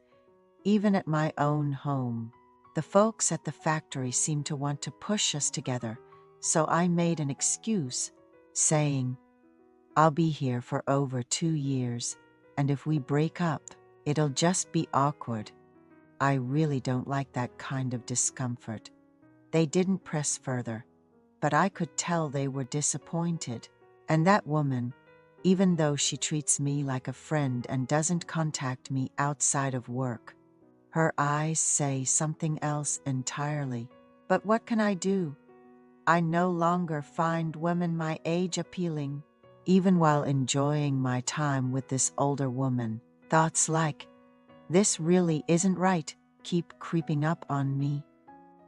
even at my own home. The folks at the factory seemed to want to push us together, so I made an excuse, saying, "I'll be here for over 2 years, and if we break up, it'll just be awkward." I really don't like that kind of discomfort. They didn't press further, but I could tell they were disappointed. And that woman, even though she treats me like a friend and doesn't contact me outside of work, her eyes say something else entirely. But what can I do? I no longer find women my age appealing, even while enjoying my time with this older woman. Thoughts like, "This really isn't right," keep creeping up on me.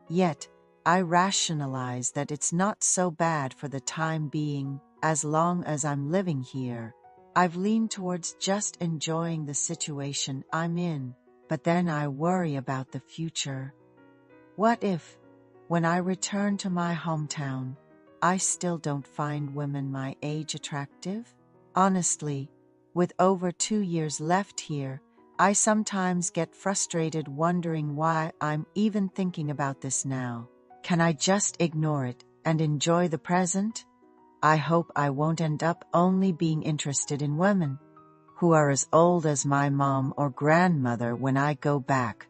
Yet, I rationalize that it's not so bad for the time being, as long as I'm living here. I've leaned towards just enjoying the situation I'm in, but then I worry about the future. What if, when I return to my hometown, I still don't find women my age attractive? Honestly, with over 2 years left here, I sometimes get frustrated wondering why I'm even thinking about this now. Can I just ignore it and enjoy the present? I hope I won't end up only being interested in women who are as old as my mom or grandmother when I go back.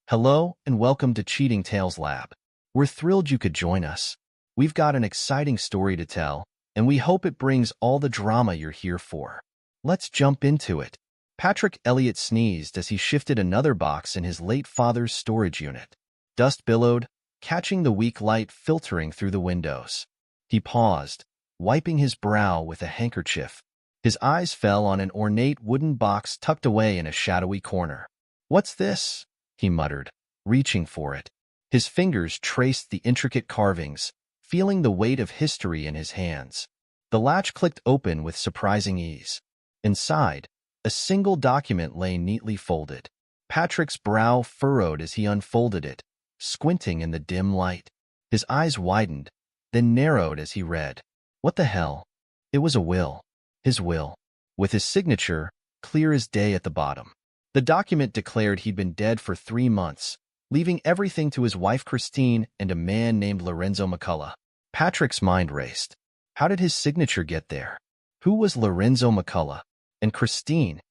Hello and welcome to Cheating Tales Lab. We're thrilled you could join us. We've got an exciting story to tell, and we hope it brings all the drama you're here for. Let's jump into it. Patrick Elliott sneezed as he shifted another box in his late father's storage unit. Dust billowed, catching the weak light filtering through the windows. He paused, wiping his brow with a handkerchief. His eyes fell on an ornate wooden box tucked away in a shadowy corner. "What's this?" he muttered, reaching for it. His fingers traced the intricate carvings, feeling the weight of history in his hands. The latch clicked open with surprising ease. Inside, a single document lay neatly folded. Patrick's brow furrowed as he unfolded it, squinting in the dim light. His eyes widened, then narrowed as he read. What the hell? It was a will. His will, with his signature clear as day at the bottom. The document declared he'd been dead for 3 months, leaving everything to his wife Christine and a man named Lorenzo McCullough. Patrick's mind raced. How did his signature get there? Who was Lorenzo McCullough? And Christine?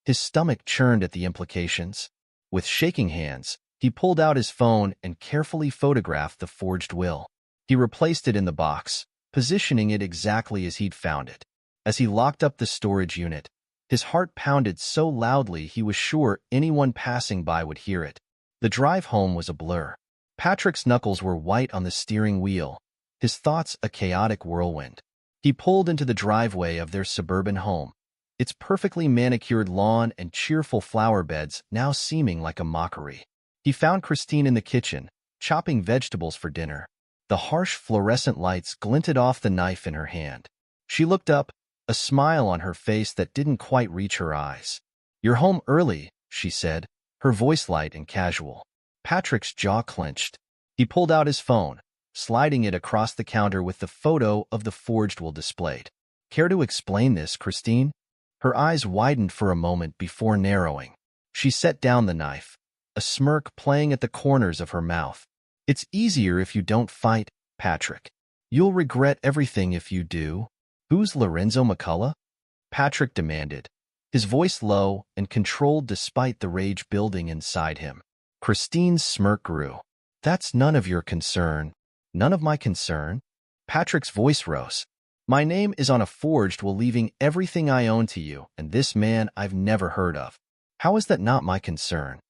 His stomach churned at the implications. With shaking hands, he pulled out his phone and carefully photographed the forged will. He replaced it in the box, positioning it exactly as he'd found it. As he locked up the storage unit, his heart pounded so loudly he was sure anyone passing by would hear it. The drive home was a blur. Patrick's knuckles were white on the steering wheel, his thoughts a chaotic whirlwind. He pulled into the driveway of their suburban home, its perfectly manicured lawn and cheerful flower beds now seeming like a mockery. He found Christine in the kitchen, chopping vegetables for dinner. The harsh fluorescent lights glinted off the knife in her hand. She looked up, a smile on her face that didn't quite reach her eyes. "You're home early," she said, her voice light and casual. Patrick's jaw clenched. He pulled out his phone, sliding it across the counter with the photo of the forged will displayed. Care to explain this, Christine? Her eyes widened for a moment before narrowing. She set down the knife, a smirk playing at the corners of her mouth. It's easier if you don't fight, Patrick. You'll regret everything if you do. Who's Lorenzo McCullough? Patrick demanded, his voice low and controlled despite the rage building inside him. Christine's smirk grew. That's none of your concern. None of my concern? Patrick's voice rose. My name is on a forged will leaving everything I own to you, and this man I've never heard of. How is that not my concern?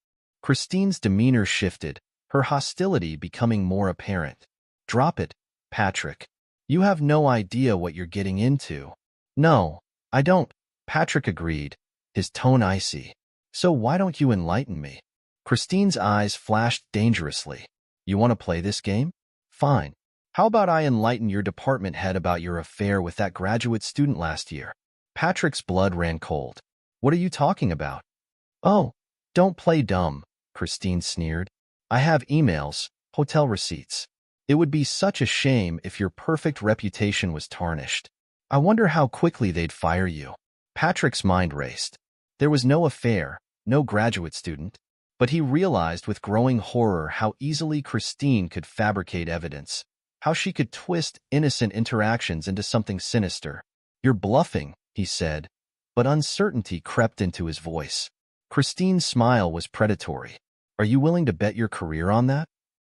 Christine's demeanor shifted, her hostility becoming more apparent. Drop it, Patrick. You have no idea what you're getting into. No, I don't, Patrick agreed, his tone icy. So why don't you enlighten me? Christine's eyes flashed dangerously. You want to play this game? Fine. How about I enlighten your department head about your affair with that graduate student last year? Patrick's blood ran cold. What are you talking about? Oh, don't play dumb, Christine sneered. I have emails, hotel receipts. It would be such a shame if your perfect reputation was tarnished. I wonder how quickly they'd fire you. Patrick's mind raced. There was no affair, no graduate student, but he realized with growing horror how easily Christine could fabricate evidence, how she could twist innocent interactions into something sinister. You're bluffing, he said, but uncertainty crept into his voice. Christine's smile was predatory. Are you willing to bet your career on that?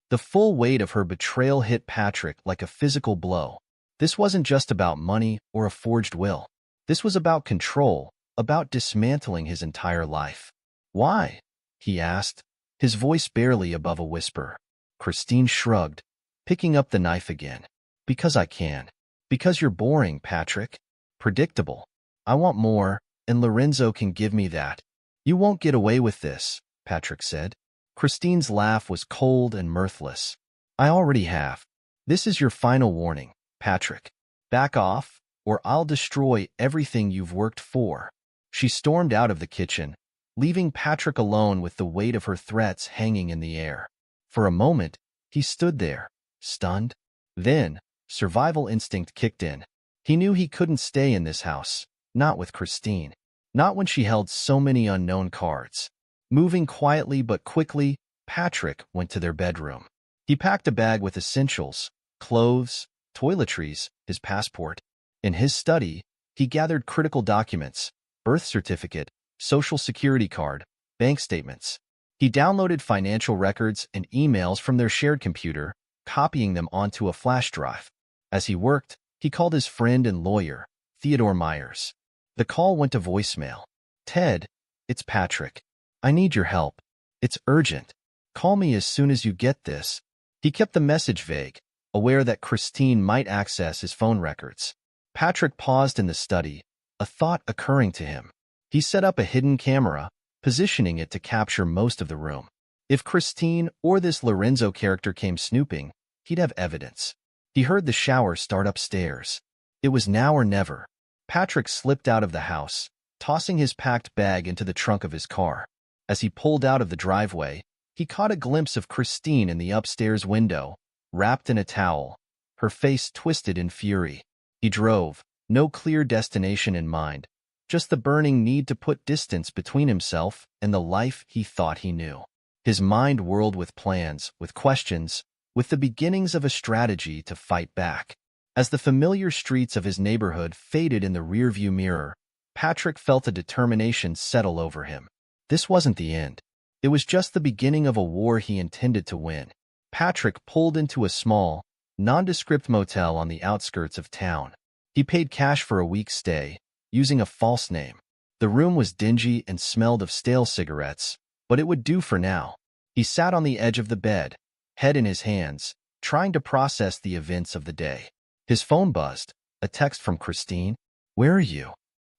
The full weight of her betrayal hit Patrick like a physical blow. This wasn't just about money or a forged will. This was about control, about dismantling his entire life. Why? He asked, his voice barely above a whisper. Christine shrugged, picking up the knife again. Because I can. Because you're boring, Patrick. Predictable. I want more, and Lorenzo can give me that. You won't get away with this, Patrick said. Christine's laugh was cold and mirthless. I already have. This is your final warning, Patrick. Back off, or I'll destroy everything you've worked for. She stormed out of the kitchen, leaving Patrick alone with the weight of her threats hanging in the air. For a moment, he stood there, stunned. Then, survival instinct kicked in. He knew he couldn't stay in this house, not with Christine, not when she held so many unknown cards. Moving quietly but quickly, Patrick went to their bedroom. He packed a bag with essentials, clothes, toiletries, his passport. In his study, he gathered critical documents, birth certificate, social security card, bank statements. He downloaded financial records and emails from their shared computer, copying them onto a flash drive. As he worked, he called his friend and lawyer, Theodore Myers. The call went to voicemail. Ted, it's Patrick. I need your help. It's urgent. Call me as soon as you get this. He kept the message vague, aware that Christine might access his phone records. Patrick paused in the study, a thought occurring to him. He set up a hidden camera, positioning it to capture most of the room. If Christine or this Lorenzo character came snooping, he'd have evidence. He heard the shower start upstairs. It was now or never. Patrick slipped out of the house, tossing his packed bag into the trunk of his car. As he pulled out of the driveway, he caught a glimpse of Christine in the upstairs window, wrapped in a towel, her face twisted in fury. He drove, no clear destination in mind, just the burning need to put distance between himself and the life he thought he knew. His mind whirled with plans, with questions, with the beginnings of a strategy to fight back. As the familiar streets of his neighborhood faded in the rearview mirror, Patrick felt a determination settle over him. This wasn't the end. It was just the beginning of a war he intended to win. Patrick pulled into a small, nondescript motel on the outskirts of town. He paid cash for a week's stay, using a false name. The room was dingy and smelled of stale cigarettes, but it would do for now. He sat on the edge of the bed, head in his hands, trying to process the events of the day. His phone buzzed, a text from Christine. Where are you?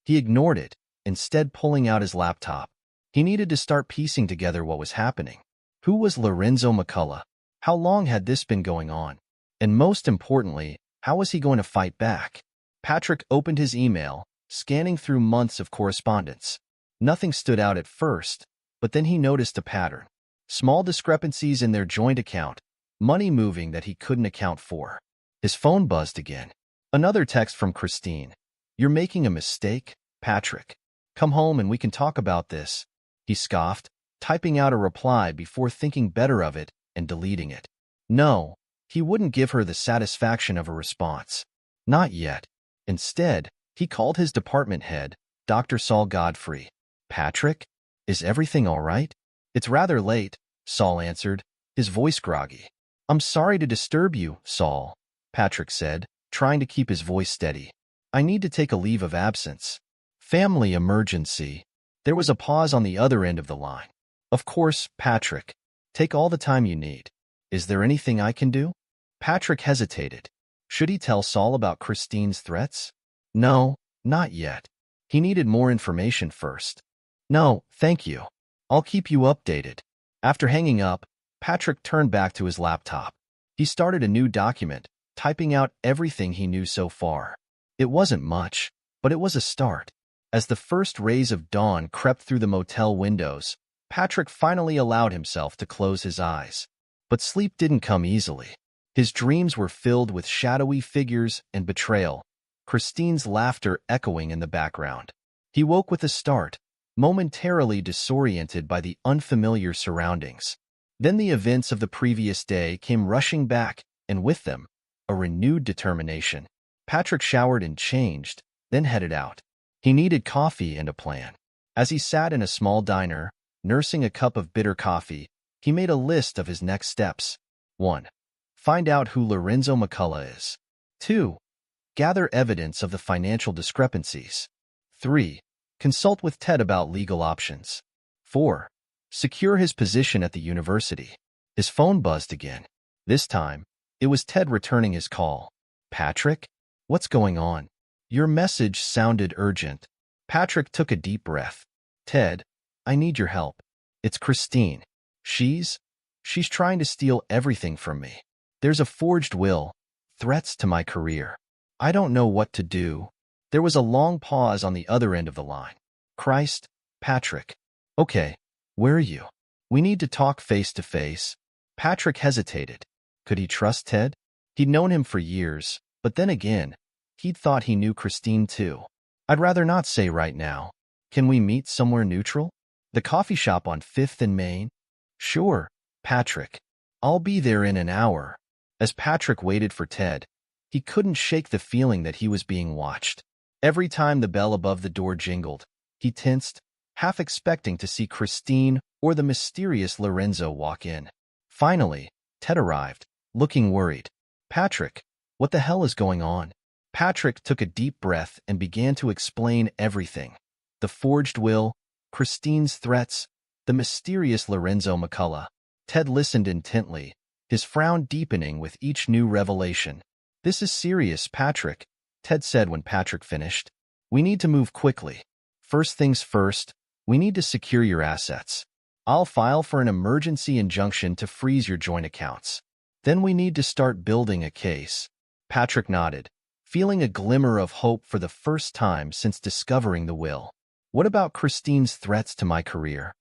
He ignored it, instead pulling out his laptop. He needed to start piecing together what was happening. Who was Lorenzo McCullough? How long had this been going on? And most importantly, how was he going to fight back? Patrick opened his email, scanning through months of correspondence. Nothing stood out at first, but then he noticed a pattern. Small discrepancies in their joint account, money moving that he couldn't account for. His phone buzzed again. Another text from Christine. "You're making a mistake, Patrick. Come home and we can talk about this." He scoffed, typing out a reply before thinking better of it and deleting it. No, he wouldn't give her the satisfaction of a response. Not yet. Instead, he called his department head, Dr. Saul Godfrey. "Patrick, is everything all right?" "It's rather late," Saul answered, his voice groggy. "I'm sorry to disturb you, Saul," Patrick said, trying to keep his voice steady. "I need to take a leave of absence. Family emergency." There was a pause on the other end of the line. "Of course, Patrick. Take all the time you need. Is there anything I can do?" Patrick hesitated. Should he tell Saul about Christine's threats? No, not yet. He needed more information first. "No, thank you. I'll keep you updated." After hanging up, Patrick turned back to his laptop. He started a new document, typing out everything he knew so far. It wasn't much, but it was a start. As the first rays of dawn crept through the motel windows, Patrick finally allowed himself to close his eyes. But sleep didn't come easily. His dreams were filled with shadowy figures and betrayal, Christine's laughter echoing in the background. He woke with a start, momentarily disoriented by the unfamiliar surroundings. Then the events of the previous day came rushing back, and with them, a renewed determination. Patrick showered and changed, then headed out. He needed coffee and a plan. As he sat in a small diner, nursing a cup of bitter coffee, he made a list of his next steps. 1. Find out who Lorenzo McCullough is. 2. Gather evidence of the financial discrepancies. 3. Consult with Ted about legal options. 4. Secure his position at the university. His phone buzzed again. This time, it was Ted returning his call. "Patrick? What's going on?" "Your message sounded urgent." Patrick took a deep breath. "Ted, I need your help. It's Christine. She's trying to steal everything from me. There's a forged will, threats to my career. I don't know what to do." There was a long pause on the other end of the line. "Christ, Patrick. Okay, where are you? We need to talk face to face." Patrick hesitated. Could he trust Ted? He'd known him for years, but then again, he'd thought he knew Christine too. "I'd rather not say right now. Can we meet somewhere neutral? The coffee shop on 5th and Main?" "Sure, Patrick. I'll be there in an hour." As Patrick waited for Ted, he couldn't shake the feeling that he was being watched. Every time the bell above the door jingled, he tensed, half expecting to see Christine or the mysterious Lorenzo walk in. Finally, Ted arrived, looking worried. "Patrick, what the hell is going on?" Patrick took a deep breath and began to explain everything. The forged will, Christine's threats, the mysterious Lorenzo McCullough. Ted listened intently, his frown deepening with each new revelation. "This is serious, Patrick," Ted said when Patrick finished. "We need to move quickly. First things first, we need to secure your assets. I'll file for an emergency injunction to freeze your joint accounts. Then we need to start building a case." Patrick nodded, feeling a glimmer of hope for the first time since discovering the will. "What about Christine's threats to my career?"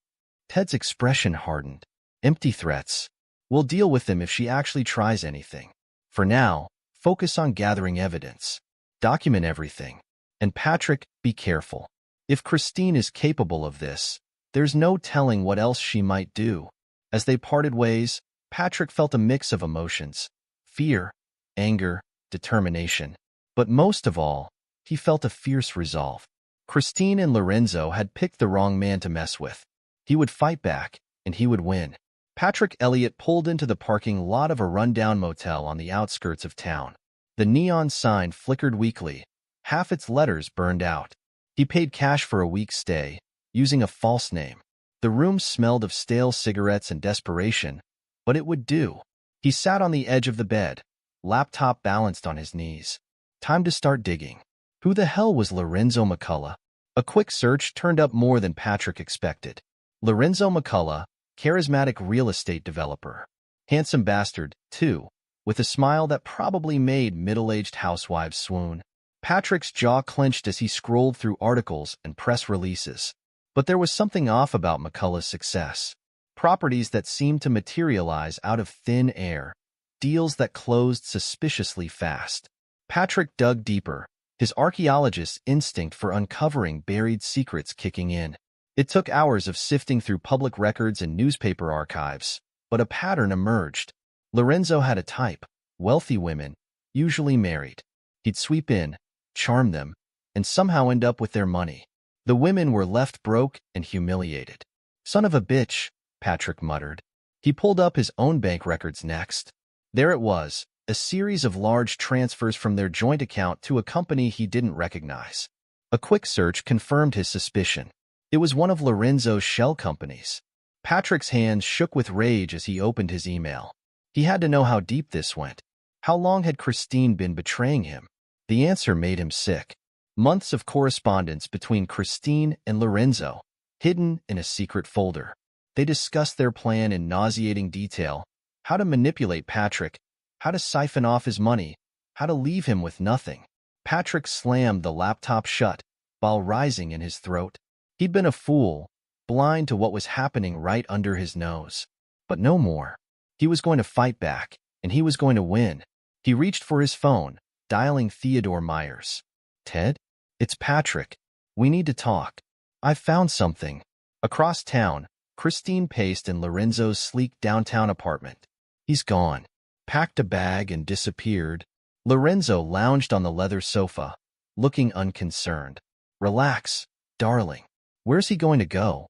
Ted's expression hardened. "Empty threats. We'll deal with them if she actually tries anything. For now, focus on gathering evidence. Document everything. And Patrick, be careful. If Christine is capable of this, there's no telling what else she might do." As they parted ways, Patrick felt a mix of emotions: fear, anger, determination. But most of all, he felt a fierce resolve. Christine and Lorenzo had picked the wrong man to mess with. He would fight back, and he would win. Patrick Elliott pulled into the parking lot of a rundown motel on the outskirts of town. The neon sign flickered weakly, half its letters burned out. He paid cash for a week's stay, using a false name. The room smelled of stale cigarettes and desperation, but it would do. He sat on the edge of the bed, laptop balanced on his knees. Time to start digging. Who the hell was Lorenzo McCullough? A quick search turned up more than Patrick expected. Lorenzo McCullough, charismatic real estate developer. Handsome bastard, too, with a smile that probably made middle-aged housewives swoon. Patrick's jaw clenched as he scrolled through articles and press releases. But there was something off about McCullough's success. Properties that seemed to materialize out of thin air, deals that closed suspiciously fast. Patrick dug deeper, his archaeologist's instinct for uncovering buried secrets kicking in. It took hours of sifting through public records and newspaper archives, but a pattern emerged. Lorenzo had a type: wealthy women, usually married. He'd sweep in, charm them, and somehow end up with their money. The women were left broke and humiliated. Son of a bitch, Patrick muttered. He pulled up his own bank records next. There it was, a series of large transfers from their joint account to a company he didn't recognize. A quick search confirmed his suspicion. It was one of Lorenzo's shell companies. Patrick's hands shook with rage as he opened his email. He had to know how deep this went. How long had Christine been betraying him? The answer made him sick. Months of correspondence between Christine and Lorenzo, hidden in a secret folder. They discussed their plan in nauseating detail: how to manipulate Patrick, how to siphon off his money, how to leave him with nothing. Patrick slammed the laptop shut, while rising in his throat. He'd been a fool, blind to what was happening right under his nose. But no more. He was going to fight back, and he was going to win. He reached for his phone, dialing Theodore Myers. "Ted? It's Patrick. We need to talk. I've found something." Across town, Christine paced in Lorenzo's sleek downtown apartment. "He's gone." Packed a bag and disappeared. Lorenzo lounged on the leather sofa, looking unconcerned. "Relax, darling. Where's he going to go?"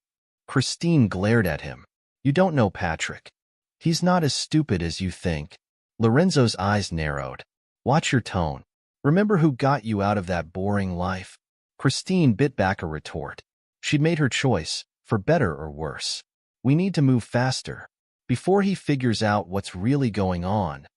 Christine glared at him. "You don't know Patrick. He's not as stupid as you think." Lorenzo's eyes narrowed. "Watch your tone. Remember who got you out of that boring life?" Christine bit back a retort. She'd made her choice, for better or worse. "We need to move faster, before he figures out what's really going on."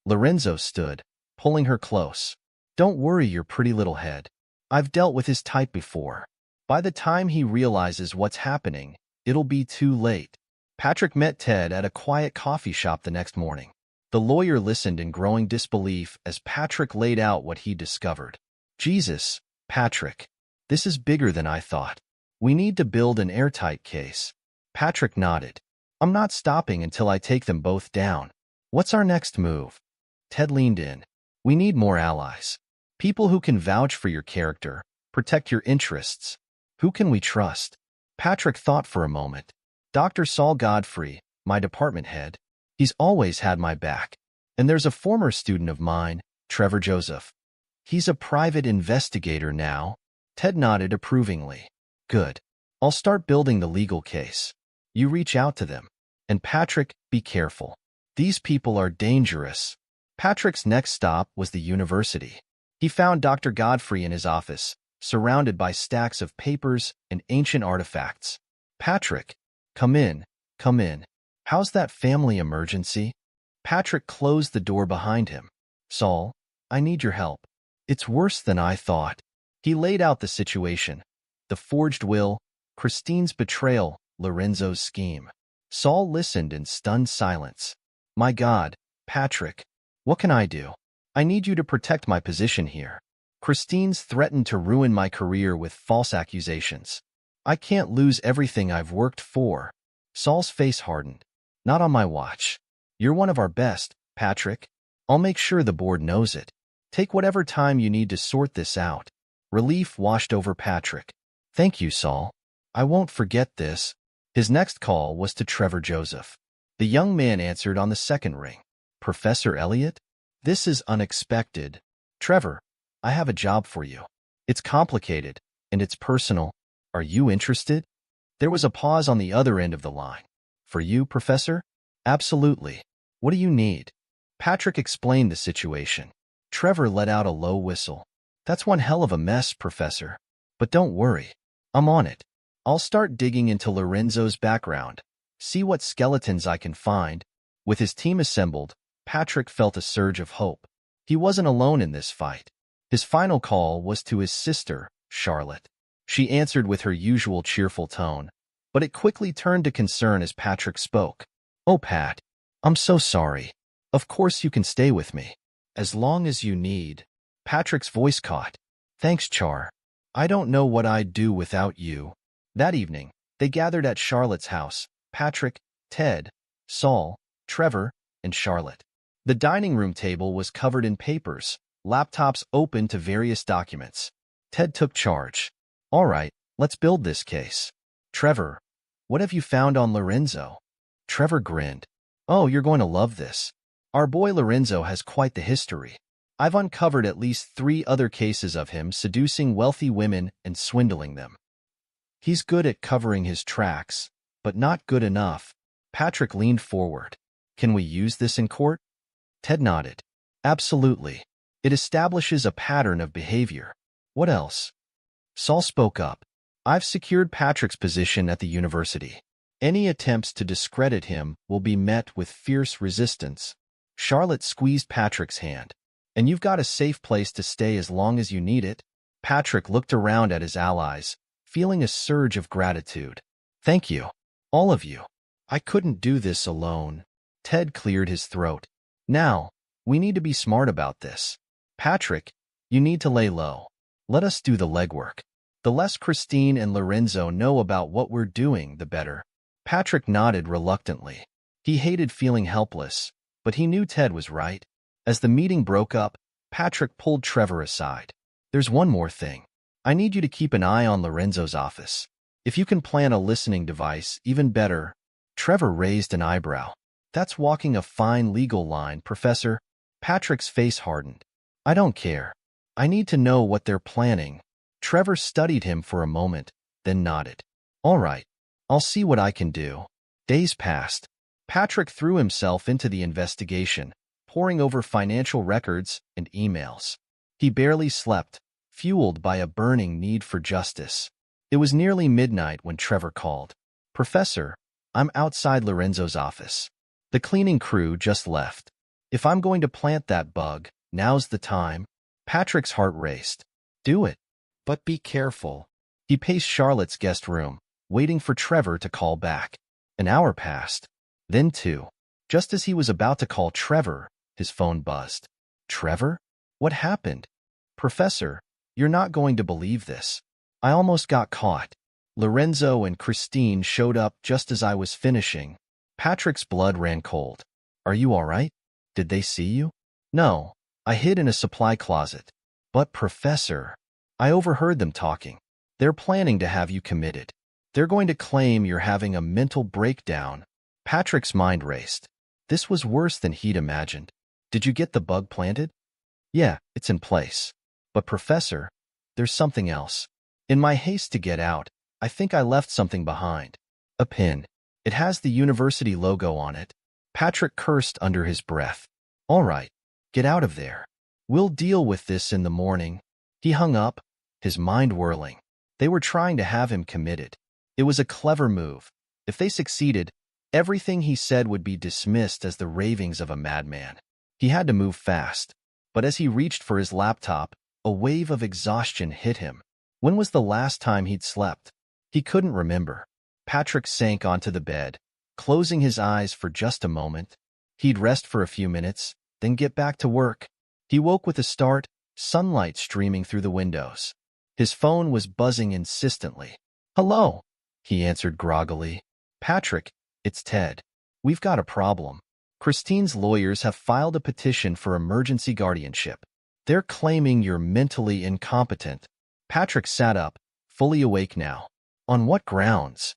Lorenzo stood, pulling her close. "Don't worry your pretty little head. I've dealt with his type before. By the time he realizes what's happening, it'll be too late." Patrick met Ted at a quiet coffee shop the next morning. The lawyer listened in growing disbelief as Patrick laid out what he discovered. "Jesus, Patrick, this is bigger than I thought. We need to build an airtight case." Patrick nodded. "I'm not stopping until I take them both down. What's our next move?" Ted leaned in. "We need more allies. People who can vouch for your character, protect your interests. Who can we trust?" Patrick thought for a moment. "Dr. Saul Godfrey, my department head. He's always had my back. And there's a former student of mine, Trevor Joseph. He's a private investigator now." Ted nodded approvingly. "Good. I'll start building the legal case. You reach out to them. And Patrick, be careful. These people are dangerous." Patrick's next stop was the university. He found Dr. Godfrey in his office, surrounded by stacks of papers and ancient artifacts. "Patrick, come in, come in. How's that family emergency?" Patrick closed the door behind him. "Saul, I need your help. It's worse than I thought." He laid out the situation: the forged will, Christine's betrayal, Lorenzo's scheme. Saul listened in stunned silence. "My God, Patrick, what can I do? I need you to protect my position here. Christine's threatened to ruin my career with false accusations. I can't lose everything I've worked for." Saul's face hardened. "Not on my watch. You're one of our best, Patrick. I'll make sure the board knows it. Take whatever time you need to sort this out." Relief washed over Patrick. "Thank you, Saul. I won't forget this." His next call was to Trevor Joseph. The young man answered on the second ring. "Professor Elliot? This is unexpected." "Trevor, I have a job for you. It's complicated, and it's personal. Are you interested?" There was a pause on the other end of the line. "For you, Professor?" "Absolutely. What do you need?" Patrick explained the situation. Trevor let out a low whistle. "That's one hell of a mess, Professor. But don't worry. I'm on it. I'll start digging into Lorenzo's background, see what skeletons I can find." With his team assembled, Patrick felt a surge of hope. He wasn't alone in this fight. His final call was to his sister, Charlotte. She answered with her usual cheerful tone, but it quickly turned to concern as Patrick spoke. "Oh, Pat, I'm so sorry. Of course you can stay with me. As long as you need." Patrick's voice caught. "Thanks, Char. I don't know what I'd do without you." That evening, they gathered at Charlotte's house: Patrick, Ted, Saul, Trevor, and Charlotte. The dining room table was covered in papers, laptops open to various documents. Ted took charge. All right, let's build this case. Trevor, what have you found on Lorenzo? Trevor grinned. Oh, you're going to love this. Our boy Lorenzo has quite the history. I've uncovered at least 3 other cases of him seducing wealthy women and swindling them. He's good at covering his tracks, but not good enough. Patrick leaned forward. Can we use this in court? Ted nodded. Absolutely. It establishes a pattern of behavior. What else? Saul spoke up. I've secured Patrick's position at the university. Any attempts to discredit him will be met with fierce resistance. Charlotte squeezed Patrick's hand. And you've got a safe place to stay as long as you need it. Patrick looked around at his allies, feeling a surge of gratitude. Thank you. All of you. I couldn't do this alone. Ted cleared his throat. Now, we need to be smart about this. Patrick, you need to lay low. Let us do the legwork. The less Christine and Lorenzo know about what we're doing, the better. Patrick nodded reluctantly. He hated feeling helpless, but he knew Ted was right. As the meeting broke up, Patrick pulled Trevor aside. There's one more thing. I need you to keep an eye on Lorenzo's office. If you can plant a listening device, even better. Trevor raised an eyebrow. That's walking a fine legal line, Professor. Patrick's face hardened. I don't care. I need to know what they're planning. Trevor studied him for a moment, then nodded. All right, I'll see what I can do. Days passed. Patrick threw himself into the investigation, poring over financial records and emails. He barely slept, fueled by a burning need for justice. It was nearly midnight when Trevor called. Professor, I'm outside Lorenzo's office. The cleaning crew just left. If I'm going to plant that bug, now's the time. Patrick's heart raced. Do it. But be careful. He paced Charlotte's guest room, waiting for Trevor to call back. An hour passed. Then 2. Just as he was about to call Trevor, his phone buzzed. Trevor? What happened? Professor, you're not going to believe this. I almost got caught. Lorenzo and Christine showed up just as I was finishing. Patrick's blood ran cold. Are you all right? Did they see you? No, I hid in a supply closet. But Professor, I overheard them talking. They're planning to have you committed. They're going to claim you're having a mental breakdown. Patrick's mind raced. This was worse than he'd imagined. Did you get the bug planted? Yeah, it's in place. But Professor, there's something else. In my haste to get out, I think I left something behind. A pin. It has the university logo on it. Patrick cursed under his breath. All right, get out of there. We'll deal with this in the morning. He hung up, his mind whirling. They were trying to have him committed. It was a clever move. If they succeeded, everything he said would be dismissed as the ravings of a madman. He had to move fast. But as he reached for his laptop, a wave of exhaustion hit him. When was the last time he'd slept? He couldn't remember. Patrick sank onto the bed, closing his eyes for just a moment. He'd rest for a few minutes, then get back to work. He woke with a start, sunlight streaming through the windows. His phone was buzzing insistently. Hello, he answered groggily. Patrick, it's Ted. We've got a problem. Christine's lawyers have filed a petition for emergency guardianship. They're claiming you're mentally incompetent. Patrick sat up, fully awake now. On what grounds?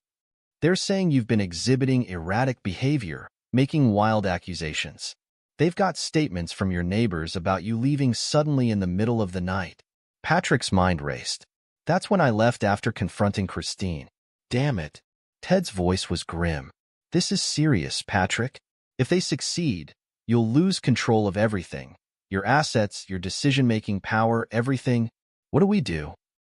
They're saying you've been exhibiting erratic behavior, making wild accusations. They've got statements from your neighbors about you leaving suddenly in the middle of the night. Patrick's mind raced. That's when I left after confronting Christine. Damn it. Ted's voice was grim. This is serious, Patrick. If they succeed, you'll lose control of everything. Your assets, your decision-making power, everything. What do?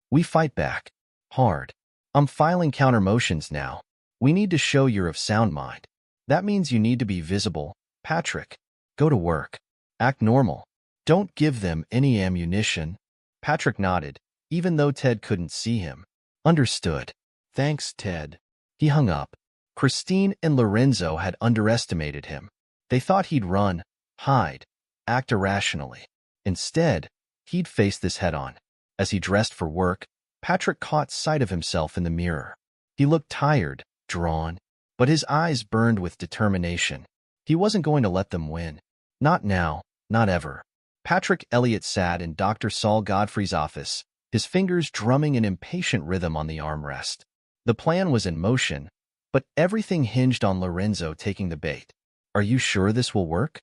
We fight back. Hard. I'm filing counter motions now. We need to show you're of sound mind. That means you need to be visible. Patrick, go to work. Act normal. Don't give them any ammunition. Patrick nodded, even though Ted couldn't see him. Understood. Thanks, Ted. He hung up. Christine and Lorenzo had underestimated him. They thought he'd run, hide, act irrationally. Instead, he'd face this head-on. As he dressed for work, Patrick caught sight of himself in the mirror. He looked tired, drawn, but his eyes burned with determination. He wasn't going to let them win. Not now, not ever. Patrick Elliott sat in Dr. Saul Godfrey's office, his fingers drumming an impatient rhythm on the armrest. The plan was in motion, but everything hinged on Lorenzo taking the bait. Are you sure this will work?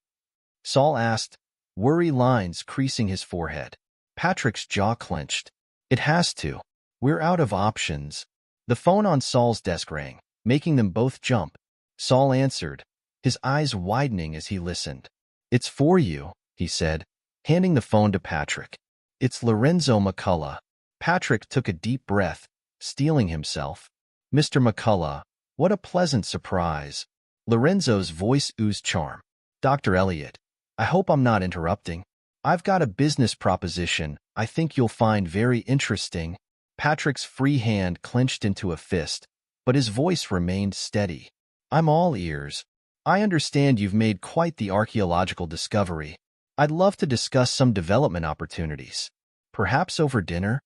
Saul asked, worry lines creasing his forehead. Patrick's jaw clenched. It has to. We're out of options. The phone on Saul's desk rang, making them both jump. Saul answered, his eyes widening as he listened. It's for you, he said, handing the phone to Patrick. It's Lorenzo McCullough. Patrick took a deep breath, steeling himself. Mr. McCullough, what a pleasant surprise. Lorenzo's voice oozed charm. Dr. Elliott, I hope I'm not interrupting. I've got a business proposition I think you'll find very interesting. Patrick's free hand clenched into a fist, but his voice remained steady. I'm all ears. I understand you've made quite the archaeological discovery. I'd love to discuss some development opportunities. Perhaps over dinner?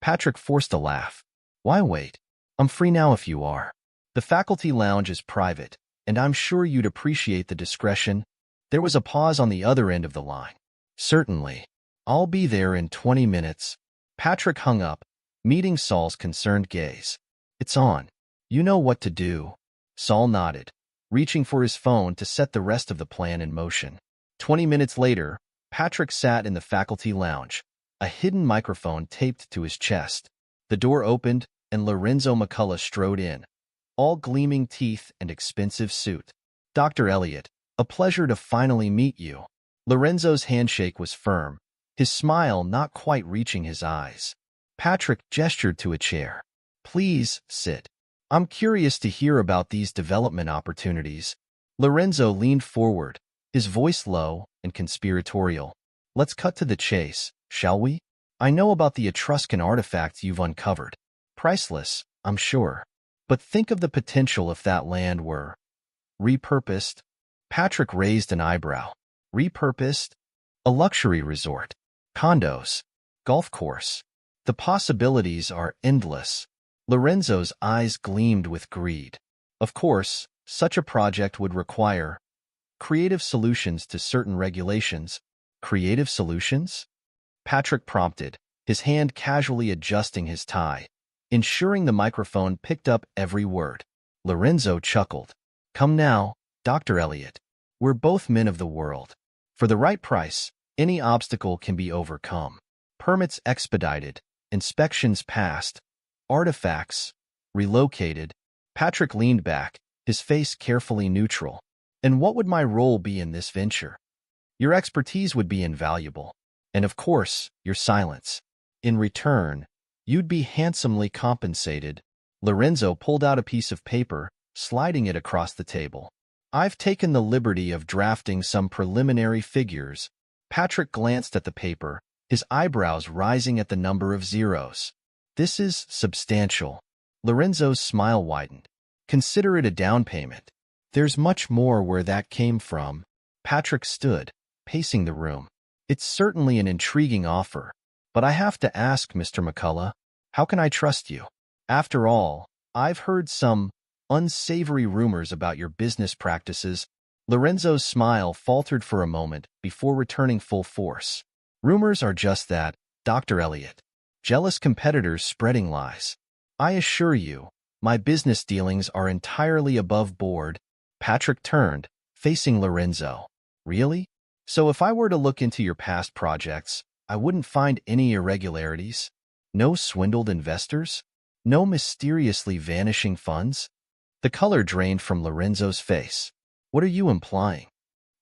Patrick forced a laugh. Why wait? I'm free now if you are. The faculty lounge is private, and I'm sure you'd appreciate the discretion. There was a pause on the other end of the line. Certainly. I'll be there in 20 minutes. Patrick hung up, meeting Saul's concerned gaze. It's on. You know what to do. Saul nodded, reaching for his phone to set the rest of the plan in motion. 20 minutes later, Patrick sat in the faculty lounge, a hidden microphone taped to his chest. The door opened, and Lorenzo McCullough strode in, all gleaming teeth and expensive suit. Dr. Elliott, a pleasure to finally meet you. Lorenzo's handshake was firm, his smile not quite reaching his eyes. Patrick gestured to a chair. Please, sit. I'm curious to hear about these development opportunities. Lorenzo leaned forward, his voice low and conspiratorial. Let's cut to the chase, shall we? I know about the Etruscan artifacts you've uncovered. Priceless, I'm sure. But think of the potential if that land were repurposed. Patrick raised an eyebrow. Repurposed? A luxury resort. Condos. Golf course. The possibilities are endless. Lorenzo's eyes gleamed with greed. Of course, such a project would require creative solutions to certain regulations. Creative solutions? Patrick prompted, his hand casually adjusting his tie, ensuring the microphone picked up every word. Lorenzo chuckled. Come now, Dr. Elliott. We're both men of the world. For the right price, any obstacle can be overcome. Permits expedited, inspections passed, artifacts relocated. Patrick leaned back, his face carefully neutral. And what would my role be in this venture? Your expertise would be invaluable. And of course, your silence. In return, you'd be handsomely compensated. Lorenzo pulled out a piece of paper, sliding it across the table. I've taken the liberty of drafting some preliminary figures. Patrick glanced at the paper, his eyebrows rising at the number of zeros. This is substantial. Lorenzo's smile widened. Consider it a down payment. There's much more where that came from. Patrick stood, pacing the room. It's certainly an intriguing offer, but I have to ask, Mr. McCullough, how can I trust you? After all, I've heard some unsavory rumors about your business practices. Lorenzo's smile faltered for a moment before returning full force. Rumors are just that, Dr. Elliott. Jealous competitors spreading lies. I assure you, my business dealings are entirely above board. Patrick turned, facing Lorenzo. Really? So if I were to look into your past projects, I wouldn't find any irregularities? No swindled investors? No mysteriously vanishing funds? The color drained from Lorenzo's face. What are you implying?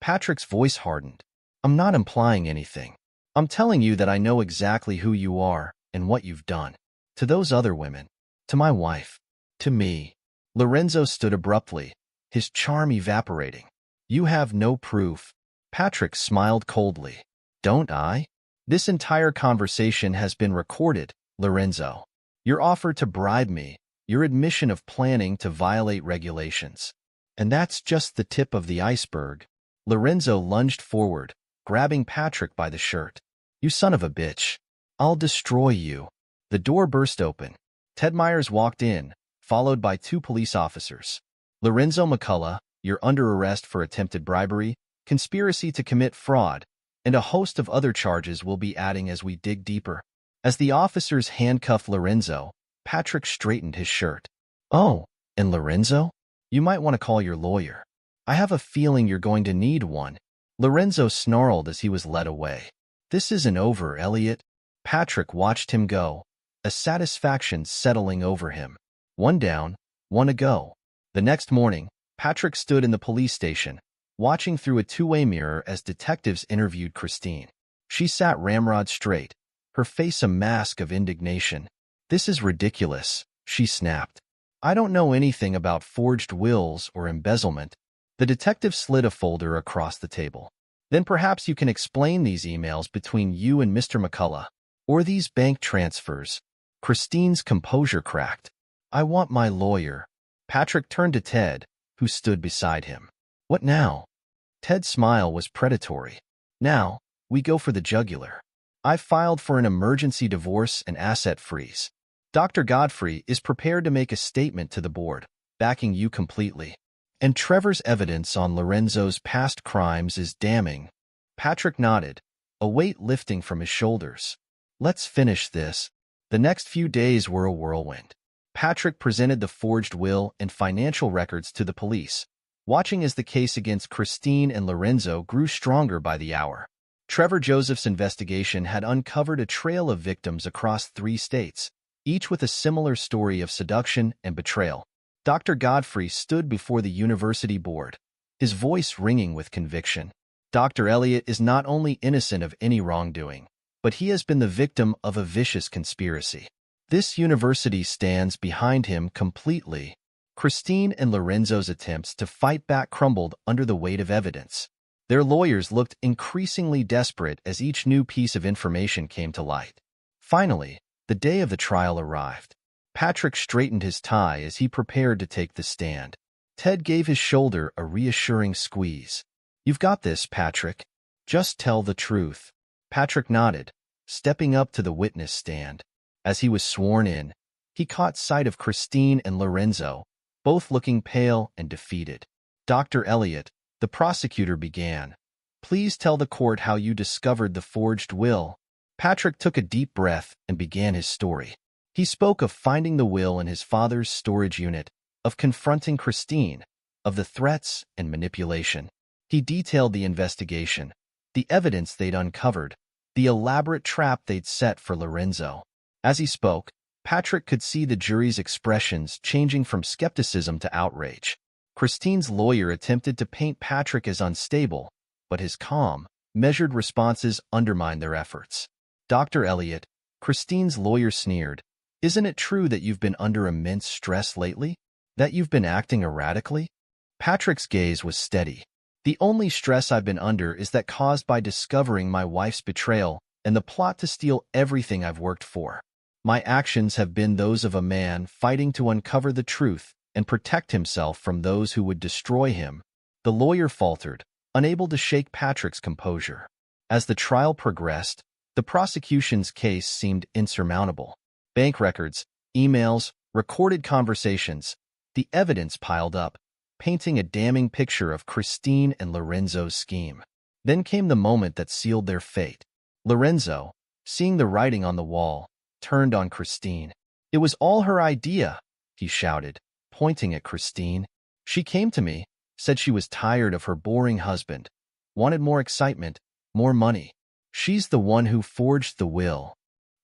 Patrick's voice hardened. I'm not implying anything. I'm telling you that I know exactly who you are and what you've done. To those other women. To my wife. To me. Lorenzo stood abruptly, his charm evaporating. You have no proof. Patrick smiled coldly. Don't I? This entire conversation has been recorded, Lorenzo. Your offer to bribe me, your admission of planning to violate regulations. And that's just the tip of the iceberg. Lorenzo lunged forward, grabbing Patrick by the shirt. You son of a bitch. I'll destroy you. The door burst open. Ted Myers walked in, followed by 2 police officers. Lorenzo McCullough, you're under arrest for attempted bribery. conspiracy to commit fraud, and a host of other charges will be adding as we dig deeper. As the officers handcuffed Lorenzo, Patrick straightened his shirt. "Oh, and Lorenzo? You might want to call your lawyer. I have a feeling you're going to need one." Lorenzo snarled as he was led away. "This isn't over, Elliot." Patrick watched him go, a satisfaction settling over him. One down, one to go. The next morning, Patrick stood in the police station, watching through a two-way mirror as detectives interviewed Christine. She sat ramrod straight, her face a mask of indignation. "This is ridiculous," she snapped. "I don't know anything about forged wills or embezzlement." The detective slid a folder across the table. "Then perhaps you can explain these emails between you and Mr. McCullough, or these bank transfers." Christine's composure cracked. "I want my lawyer." Patrick turned to Ted, who stood beside him. "What now?" Ted's smile was predatory. "Now, we go for the jugular. I've filed for an emergency divorce and asset freeze. Dr. Godfrey is prepared to make a statement to the board, backing you completely. And Trevor's evidence on Lorenzo's past crimes is damning." Patrick nodded, a weight lifting from his shoulders. "Let's finish this." The next few days were a whirlwind. Patrick presented the forged will and financial records to the police, watching as the case against Christine and Lorenzo grew stronger by the hour. Trevor Joseph's investigation had uncovered a trail of victims across 3 states, each with a similar story of seduction and betrayal. Dr. Godfrey stood before the university board, his voice ringing with conviction. Dr. Elliot is not only innocent of any wrongdoing, but he has been the victim of a vicious conspiracy. This university stands behind him completely. Christine and Lorenzo's attempts to fight back crumbled under the weight of evidence. Their lawyers looked increasingly desperate as each new piece of information came to light. Finally, the day of the trial arrived. Patrick straightened his tie as he prepared to take the stand. Ted gave his shoulder a reassuring squeeze. "You've got this, Patrick. Just tell the truth." Patrick nodded, stepping up to the witness stand. As he was sworn in, he caught sight of Christine and Lorenzo, both looking pale and defeated. "Dr. Elliot," the prosecutor began, "please tell the court how you discovered the forged will." Patrick took a deep breath and began his story. He spoke of finding the will in his father's storage unit, of confronting Christine, of the threats and manipulation. He detailed the investigation, the evidence they'd uncovered, the elaborate trap they'd set for Lorenzo. As he spoke, Patrick could see the jury's expressions changing from skepticism to outrage. Christine's lawyer attempted to paint Patrick as unstable, but his calm, measured responses undermined their efforts. "Dr. Elliot," Christine's lawyer sneered, "isn't it true that you've been under immense stress lately? That you've been acting erratically?" Patrick's gaze was steady. "The only stress I've been under is that caused by discovering my wife's betrayal and the plot to steal everything I've worked for. My actions have been those of a man fighting to uncover the truth and protect himself from those who would destroy him." The lawyer faltered, unable to shake Patrick's composure. As the trial progressed, the prosecution's case seemed insurmountable. Bank records, emails, recorded conversations, the evidence piled up, painting a damning picture of Christine and Lorenzo's scheme. Then came the moment that sealed their fate. Lorenzo, seeing the writing on the wall, turned on Christine. "It was all her idea," he shouted, pointing at Christine. "She came to me, said she was tired of her boring husband, wanted more excitement, more money. She's the one who forged the will."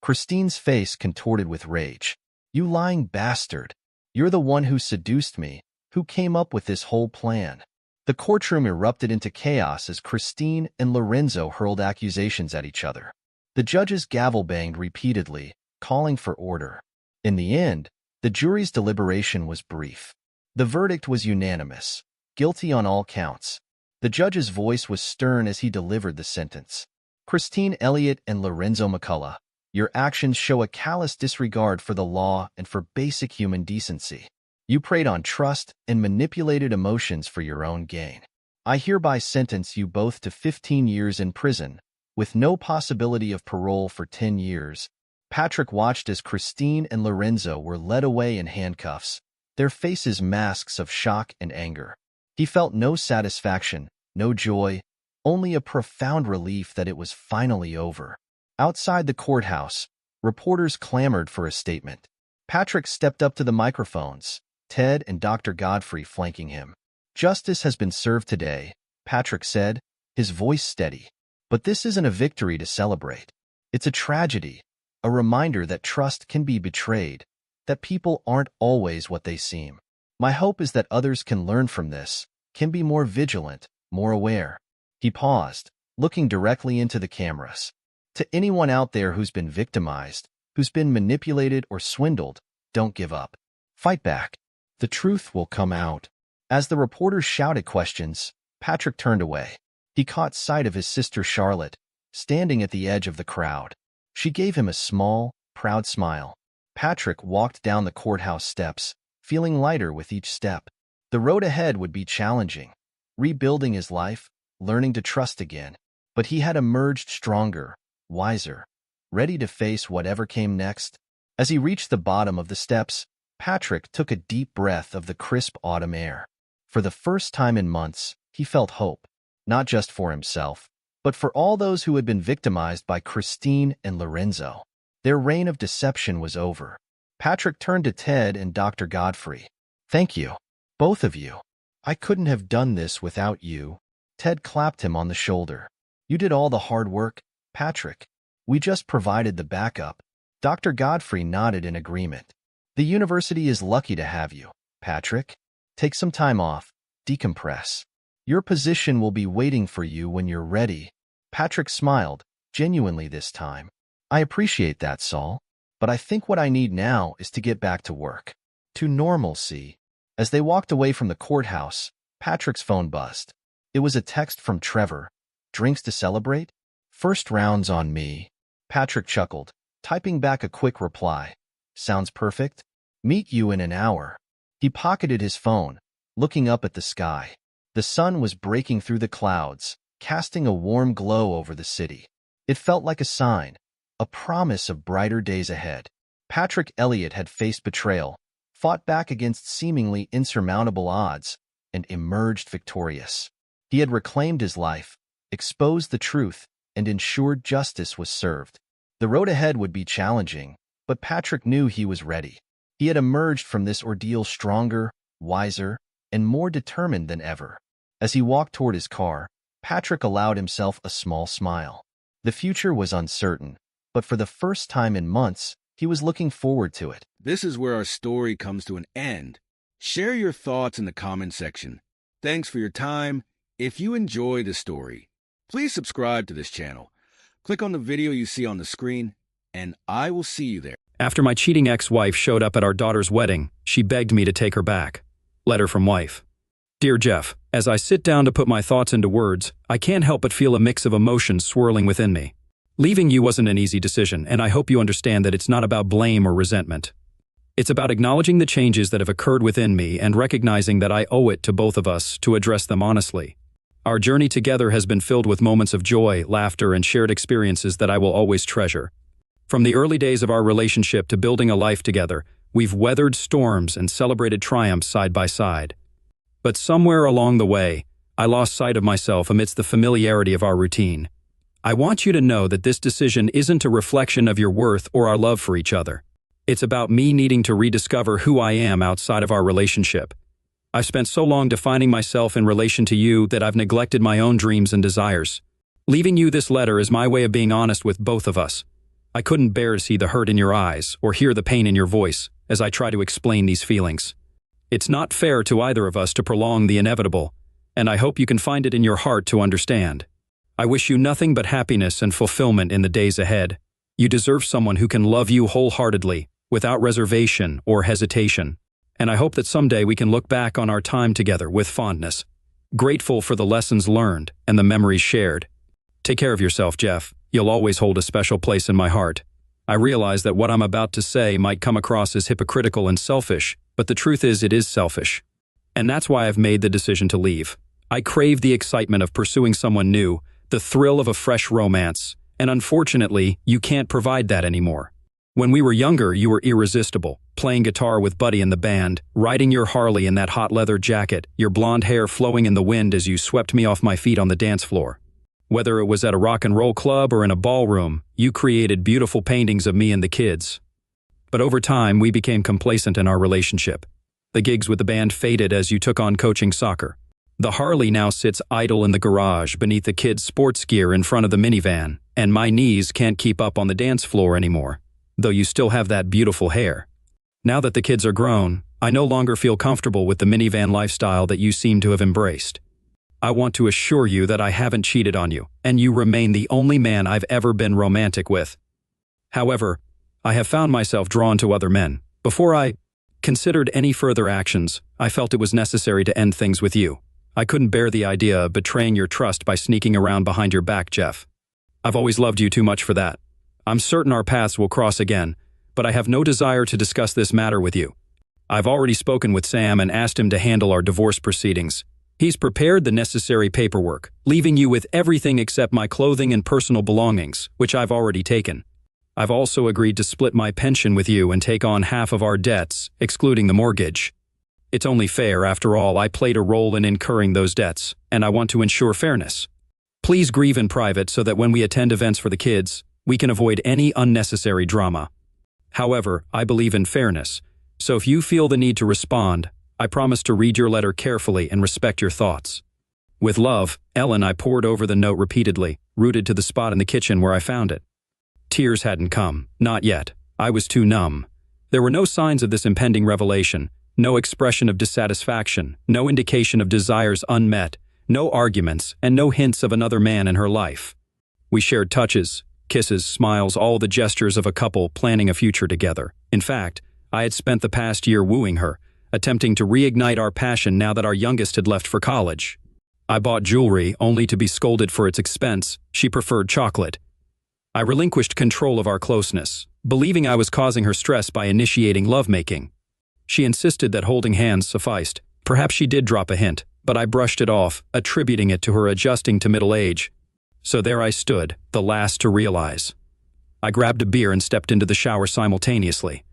Christine's face contorted with rage. "You lying bastard. You're the one who seduced me, who came up with this whole plan." The courtroom erupted into chaos as Christine and Lorenzo hurled accusations at each other. The judge's gavel banged repeatedly, calling for order. In the end, the jury's deliberation was brief. The verdict was unanimous, guilty on all counts. The judge's voice was stern as he delivered the sentence. "Christine Elliott and Lorenzo McCullough, your actions show a callous disregard for the law and for basic human decency. You preyed on trust and manipulated emotions for your own gain. I hereby sentence you both to 15 years in prison, with no possibility of parole for 10 years. Patrick watched as Christine and Lorenzo were led away in handcuffs, their faces masks of shock and anger. He felt no satisfaction, no joy, only a profound relief that it was finally over. Outside the courthouse, reporters clamored for a statement. Patrick stepped up to the microphones, Ted and Dr. Godfrey flanking him. "Justice has been served today," Patrick said, his voice steady. "But this isn't a victory to celebrate. It's a tragedy, a reminder that trust can be betrayed, that people aren't always what they seem. My hope is that others can learn from this, can be more vigilant, more aware." He paused, looking directly into the cameras. "To anyone out there who's been victimized, who's been manipulated or swindled, don't give up. Fight back. The truth will come out." As the reporters shouted questions, Patrick turned away. He caught sight of his sister Charlotte, standing at the edge of the crowd. She gave him a small, proud smile. Patrick walked down the courthouse steps, feeling lighter with each step. The road ahead would be challenging, rebuilding his life, learning to trust again. But he had emerged stronger, wiser, ready to face whatever came next. As he reached the bottom of the steps, Patrick took a deep breath of the crisp autumn air. For the first time in months, he felt hope, not just for himself, but for all those who had been victimized by Christine and Lorenzo. Their reign of deception was over. Patrick turned to Ted and Dr. Godfrey. "Thank you, both of you. I couldn't have done this without you." Ted clapped him on the shoulder. "You did all the hard work, Patrick. We just provided the backup." Dr. Godfrey nodded in agreement. "The university is lucky to have you, Patrick. Take some time off, decompress. Your position will be waiting for you when you're ready." Patrick smiled, genuinely this time. "I appreciate that, Saul. But I think what I need now is to get back to work. To normalcy." As they walked away from the courthouse, Patrick's phone buzzed. It was a text from Trevor. "Drinks to celebrate? First round's on me." Patrick chuckled, typing back a quick reply. "Sounds perfect. Meet you in an hour." He pocketed his phone, looking up at the sky. The sun was breaking through the clouds, casting a warm glow over the city. It felt like a sign, a promise of brighter days ahead. Patrick Elliott had faced betrayal, fought back against seemingly insurmountable odds, and emerged victorious. He had reclaimed his life, exposed the truth, and ensured justice was served. The road ahead would be challenging, but Patrick knew he was ready. He had emerged from this ordeal stronger, wiser, and more determined than ever. As he walked toward his car, Patrick allowed himself a small smile. The future was uncertain, but for the first time in months, he was looking forward to it. This is where our story comes to an end. Share your thoughts in the comment section. Thanks for your time. If you enjoy the story, please subscribe to this channel. Click on the video you see on the screen, and I will see you there. After my cheating ex-wife showed up at our daughter's wedding, she begged me to take her back. Letter from wife. Dear Jeff, as I sit down to put my thoughts into words, I can't help but feel a mix of emotions swirling within me. Leaving you wasn't an easy decision, and I hope you understand that it's not about blame or resentment. It's about acknowledging the changes that have occurred within me and recognizing that I owe it to both of us to address them honestly. Our journey together has been filled with moments of joy, laughter, and shared experiences that I will always treasure. From the early days of our relationship to building a life together, we've weathered storms and celebrated triumphs side by side. But somewhere along the way, I lost sight of myself amidst the familiarity of our routine. I want you to know that this decision isn't a reflection of your worth or our love for each other. It's about me needing to rediscover who I am outside of our relationship. I've spent so long defining myself in relation to you that I've neglected my own dreams and desires. Leaving you this letter is my way of being honest with both of us. I couldn't bear to see the hurt in your eyes or hear the pain in your voice as I try to explain these feelings. It's not fair to either of us to prolong the inevitable, and I hope you can find it in your heart to understand. I wish you nothing but happiness and fulfillment in the days ahead. You deserve someone who can love you wholeheartedly, without reservation or hesitation. And I hope that someday we can look back on our time together with fondness, grateful for the lessons learned and the memories shared. Take care of yourself, Jeff. You'll always hold a special place in my heart. I realize that what I'm about to say might come across as hypocritical and selfish, but the truth is it is selfish. And that's why I've made the decision to leave. I crave the excitement of pursuing someone new, the thrill of a fresh romance, and unfortunately, you can't provide that anymore. When we were younger, you were irresistible, playing guitar with Buddy in the band, riding your Harley in that hot leather jacket, your blonde hair flowing in the wind as you swept me off my feet on the dance floor. Whether it was at a rock and roll club or in a ballroom, you created beautiful paintings of me and the kids. But over time, we became complacent in our relationship. The gigs with the band faded as you took on coaching soccer. The Harley now sits idle in the garage beneath the kids' sports gear in front of the minivan, and my knees can't keep up on the dance floor anymore, though you still have that beautiful hair. Now that the kids are grown, I no longer feel comfortable with the minivan lifestyle that you seem to have embraced. I want to assure you that I haven't cheated on you, and you remain the only man I've ever been romantic with. However, I have found myself drawn to other men. Before I considered any further actions, I felt it was necessary to end things with you. I couldn't bear the idea of betraying your trust by sneaking around behind your back, Jeff. I've always loved you too much for that. I'm certain our paths will cross again, but I have no desire to discuss this matter with you. I've already spoken with Sam and asked him to handle our divorce proceedings. He's prepared the necessary paperwork, leaving you with everything except my clothing and personal belongings, which I've already taken. I've also agreed to split my pension with you and take on half of our debts, excluding the mortgage. It's only fair, after all, I played a role in incurring those debts, and I want to ensure fairness. Please grieve in private so that when we attend events for the kids, we can avoid any unnecessary drama. However, I believe in fairness, so if you feel the need to respond, I promise to read your letter carefully and respect your thoughts. With love, Ellen. I poured over the note repeatedly, rooted to the spot in the kitchen where I found it. Tears hadn't come, not yet. I was too numb. There were no signs of this impending revelation, no expression of dissatisfaction, no indication of desires unmet, no arguments, and no hints of another man in her life. We shared touches, kisses, smiles, all the gestures of a couple planning a future together. In fact, I had spent the past year wooing her, attempting to reignite our passion now that our youngest had left for college. I bought jewelry only to be scolded for its expense. She preferred chocolate. I relinquished control of our closeness, believing I was causing her stress by initiating lovemaking. She insisted that holding hands sufficed. Perhaps she did drop a hint, but I brushed it off, attributing it to her adjusting to middle age. So there I stood, the last to realize. I grabbed a beer and stepped into the shower simultaneously.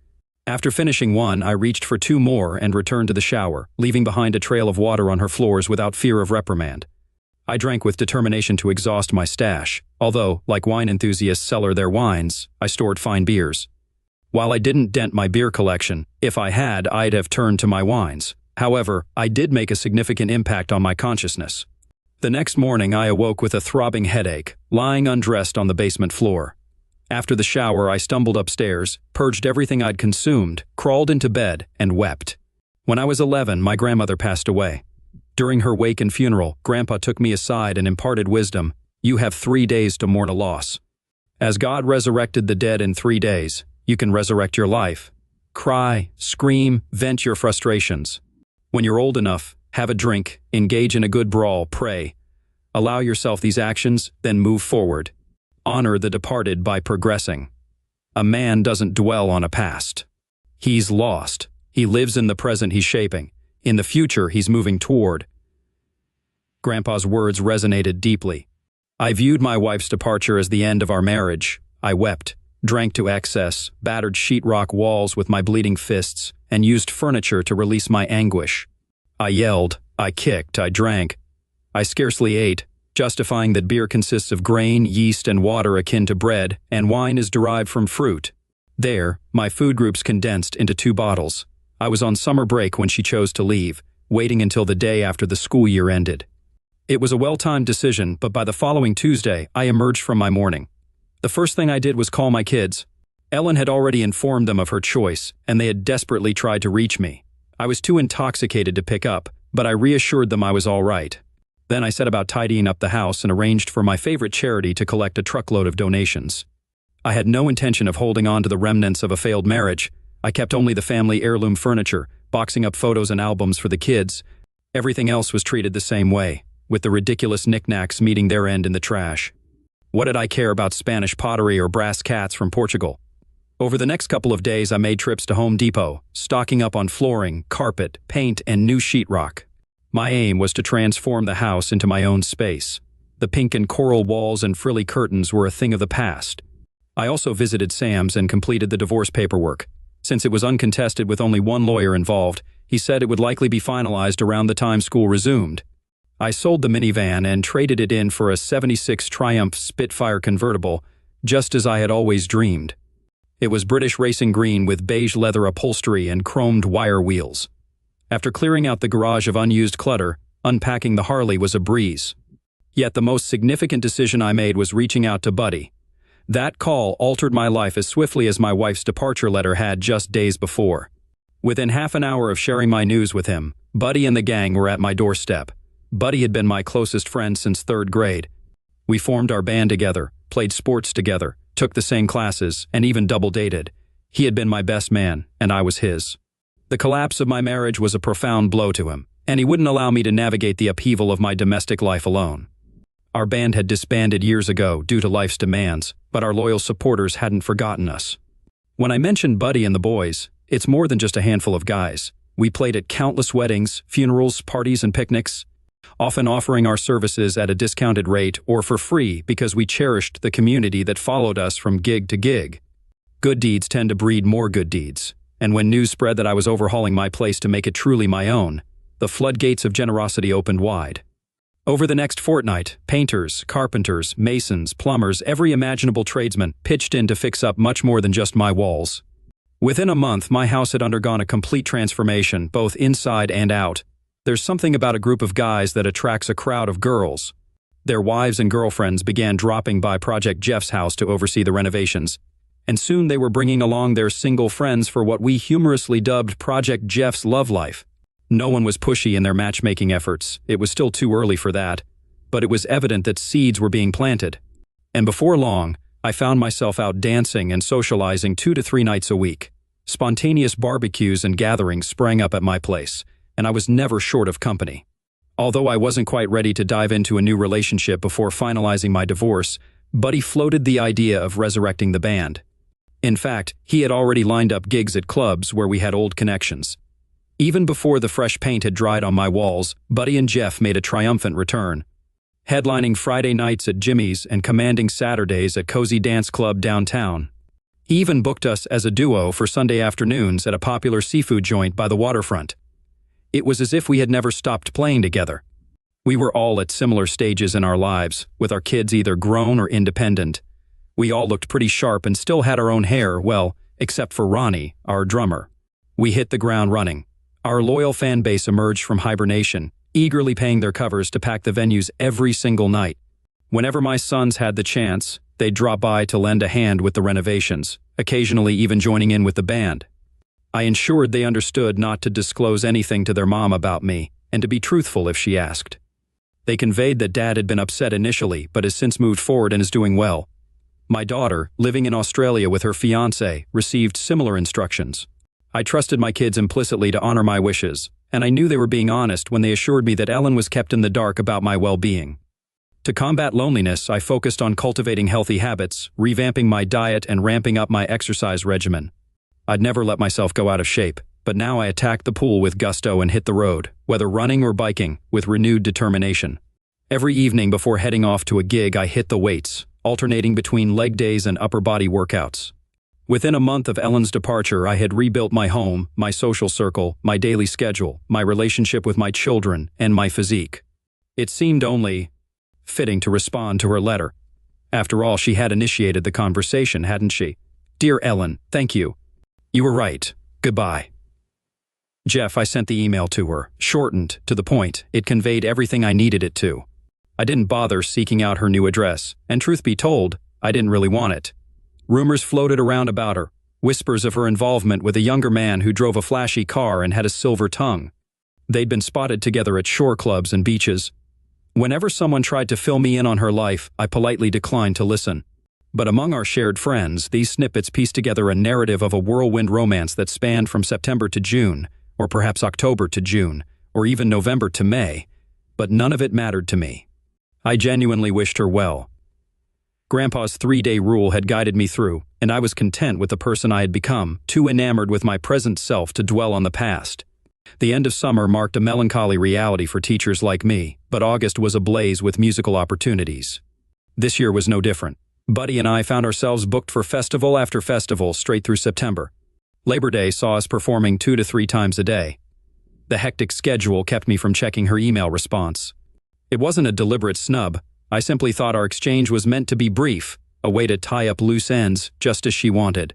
After finishing one, I reached for two more and returned to the shower, leaving behind a trail of water on her floors without fear of reprimand. I drank with determination to exhaust my stash, although, like wine enthusiasts cellar their wines, I stored fine beers. While I didn't dent my beer collection, if I had, I'd have turned to my wines. However, I did make a significant impact on my consciousness. The next morning, I awoke with a throbbing headache, lying undressed on the basement floor. After the shower, I stumbled upstairs, purged everything I'd consumed, crawled into bed, and wept. When I was 11, my grandmother passed away. During her wake and funeral, Grandpa took me aside and imparted wisdom. You have 3 days to mourn a loss. As God resurrected the dead in 3 days, you can resurrect your life. Cry, scream, vent your frustrations. When you're old enough, have a drink, engage in a good brawl, pray. Allow yourself these actions, then move forward. Honor the departed by progressing. A man doesn't dwell on a past. He's lost. He lives in the present he's shaping. In the future he's moving toward. Grandpa's words resonated deeply. I viewed my wife's departure as the end of our marriage. I wept, drank to excess, battered sheetrock walls with my bleeding fists, and used furniture to release my anguish. I yelled, I kicked, I drank. I scarcely ate, justifying that beer consists of grain, yeast, and water akin to bread, and wine is derived from fruit. There, my food groups condensed into 2 bottles. I was on summer break when she chose to leave, waiting until the day after the school year ended. It was a well-timed decision, but by the following Tuesday, I emerged from my mourning. The first thing I did was call my kids. Ellen had already informed them of her choice, and they had desperately tried to reach me. I was too intoxicated to pick up, but I reassured them I was all right. Then I set about tidying up the house and arranged for my favorite charity to collect a truckload of donations. I had no intention of holding on to the remnants of a failed marriage. I kept only the family heirloom furniture, boxing up photos and albums for the kids. Everything else was treated the same way, with the ridiculous knickknacks meeting their end in the trash. What did I care about Spanish pottery or brass cats from Portugal? Over the next couple of days, I made trips to Home Depot, stocking up on flooring, carpet, paint, and new sheetrock. My aim was to transform the house into my own space. The pink and coral walls and frilly curtains were a thing of the past. I also visited Sam's and completed the divorce paperwork. Since it was uncontested with only one lawyer involved, he said it would likely be finalized around the time school resumed. I sold the minivan and traded it in for a '76 Triumph Spitfire convertible, just as I had always dreamed. It was British racing green with beige leather upholstery and chromed wire wheels. After clearing out the garage of unused clutter, unpacking the Harley was a breeze. Yet the most significant decision I made was reaching out to Buddy. That call altered my life as swiftly as my wife's departure letter had just days before. Within half an hour of sharing my news with him, Buddy and the gang were at my doorstep. Buddy had been my closest friend since 3rd grade. We formed our band together, played sports together, took the same classes, and even double-dated. He had been my best man, and I was his. The collapse of my marriage was a profound blow to him, and he wouldn't allow me to navigate the upheaval of my domestic life alone. Our band had disbanded years ago due to life's demands, but our loyal supporters hadn't forgotten us. When I mentioned Buddy and the boys, it's more than just a handful of guys. We played at countless weddings, funerals, parties, and picnics, often offering our services at a discounted rate or for free because we cherished the community that followed us from gig to gig. Good deeds tend to breed more good deeds, and when news spread that I was overhauling my place to make it truly my own, the floodgates of generosity opened wide. Over the next fortnight, painters, carpenters, masons, plumbers, every imaginable tradesman pitched in to fix up much more than just my walls. Within a month, my house had undergone a complete transformation, both inside and out. There's something about a group of guys that attracts a crowd of girls. Their wives and girlfriends began dropping by Project Jeff's house to oversee the renovations, and soon they were bringing along their single friends for what we humorously dubbed Project Jeff's love life. No one was pushy in their matchmaking efforts. It was still too early for that, but it was evident that seeds were being planted. And before long, I found myself out dancing and socializing 2 to 3 nights a week. Spontaneous barbecues and gatherings sprang up at my place, and I was never short of company. Although I wasn't quite ready to dive into a new relationship before finalizing my divorce, Buddy floated the idea of resurrecting the band. In fact, he had already lined up gigs at clubs where we had old connections. Even before the fresh paint had dried on my walls, Buddy and Jeff made a triumphant return, headlining Friday nights at Jimmy's and commanding Saturdays at Cozy Dance Club downtown. He even booked us as a duo for Sunday afternoons at a popular seafood joint by the waterfront. It was as if we had never stopped playing together. We were all at similar stages in our lives, with our kids either grown or independent. We all looked pretty sharp and still had our own hair, well, except for Ronnie, our drummer. We hit the ground running. Our loyal fan base emerged from hibernation, eagerly paying their covers to pack the venues every single night. Whenever my sons had the chance, they'd drop by to lend a hand with the renovations, occasionally even joining in with the band. I ensured they understood not to disclose anything to their mom about me, and to be truthful if she asked. They conveyed that Dad had been upset initially, but has since moved forward and is doing well. My daughter, living in Australia with her fiancé, received similar instructions. I trusted my kids implicitly to honor my wishes, and I knew they were being honest when they assured me that Ellen was kept in the dark about my well-being. To combat loneliness, I focused on cultivating healthy habits, revamping my diet, and ramping up my exercise regimen. I'd never let myself go out of shape, but now I attacked the pool with gusto and hit the road, whether running or biking, with renewed determination. Every evening before heading off to a gig, I hit the weights, alternating between leg days and upper body workouts. Within a month of Ellen's departure, I had rebuilt my home, my social circle, my daily schedule, my relationship with my children, and my physique. It seemed only fitting to respond to her letter. After all, she had initiated the conversation, hadn't she? Dear Ellen, thank you. You were right. Goodbye. Jeff, I sent the email to her, shortened, to the point. It conveyed everything I needed it to. I didn't bother seeking out her new address, and truth be told, I didn't really want it. Rumors floated around about her, whispers of her involvement with a younger man who drove a flashy car and had a silver tongue. They'd been spotted together at shore clubs and beaches. Whenever someone tried to fill me in on her life, I politely declined to listen. But among our shared friends, these snippets pieced together a narrative of a whirlwind romance that spanned from September to June, or perhaps October to June, or even November to May. But none of it mattered to me. I genuinely wished her well. Grandpa's 3-day rule had guided me through, and I was content with the person I had become, too enamored with my present self to dwell on the past. The end of summer marked a melancholy reality for teachers like me, but August was ablaze with musical opportunities. This year was no different. Buddy and I found ourselves booked for festival after festival straight through September. Labor Day saw us performing 2 to 3 times a day. The hectic schedule kept me from checking her email response. It wasn't a deliberate snub. I simply thought our exchange was meant to be brief, a way to tie up loose ends just as she wanted.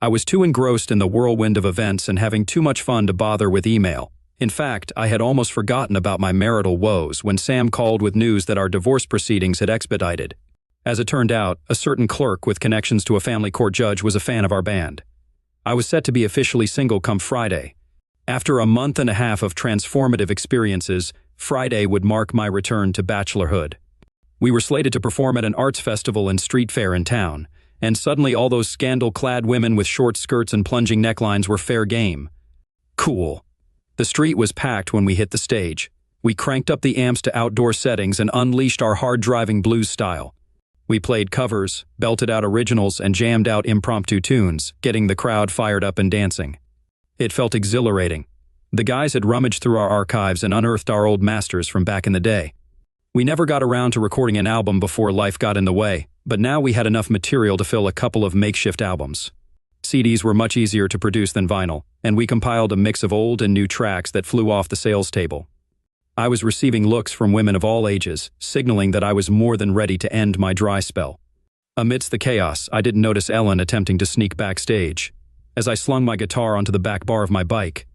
I was too engrossed in the whirlwind of events and having too much fun to bother with email. In fact, I had almost forgotten about my marital woes when Sam called with news that our divorce proceedings had expedited. As it turned out, a certain clerk with connections to a family court judge was a fan of our band. I was set to be officially single come Friday. After a month and a half of transformative experiences, Friday would mark my return to bachelorhood. We were slated to perform at an arts festival and street fair in town, and suddenly all those scandal-clad women with short skirts and plunging necklines were fair game. Cool. The street was packed when we hit the stage. We cranked up the amps to outdoor settings and unleashed our hard-driving blues style. We played covers, belted out originals, and jammed out impromptu tunes, getting the crowd fired up and dancing. It felt exhilarating. The guys had rummaged through our archives and unearthed our old masters from back in the day. We never got around to recording an album before life got in the way, but now we had enough material to fill a couple of makeshift albums. CDs were much easier to produce than vinyl, and we compiled a mix of old and new tracks that flew off the sales table. I was receiving looks from women of all ages, signaling that I was more than ready to end my dry spell. Amidst the chaos, I didn't notice Ellen attempting to sneak backstage. As I slung my guitar onto the back bar of my bike,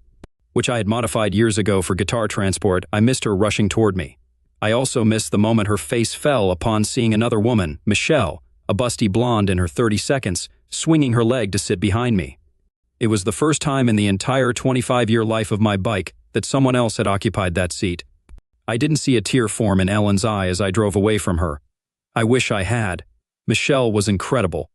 which I had modified years ago for guitar transport, I missed her rushing toward me. I also missed the moment her face fell upon seeing another woman, Michelle, a busty blonde in her 30s, swinging her leg to sit behind me. It was the first time in the entire 25-year life of my bike that someone else had occupied that seat. I didn't see a tear form in Ellen's eye as I drove away from her. I wish I had. Michelle was incredible.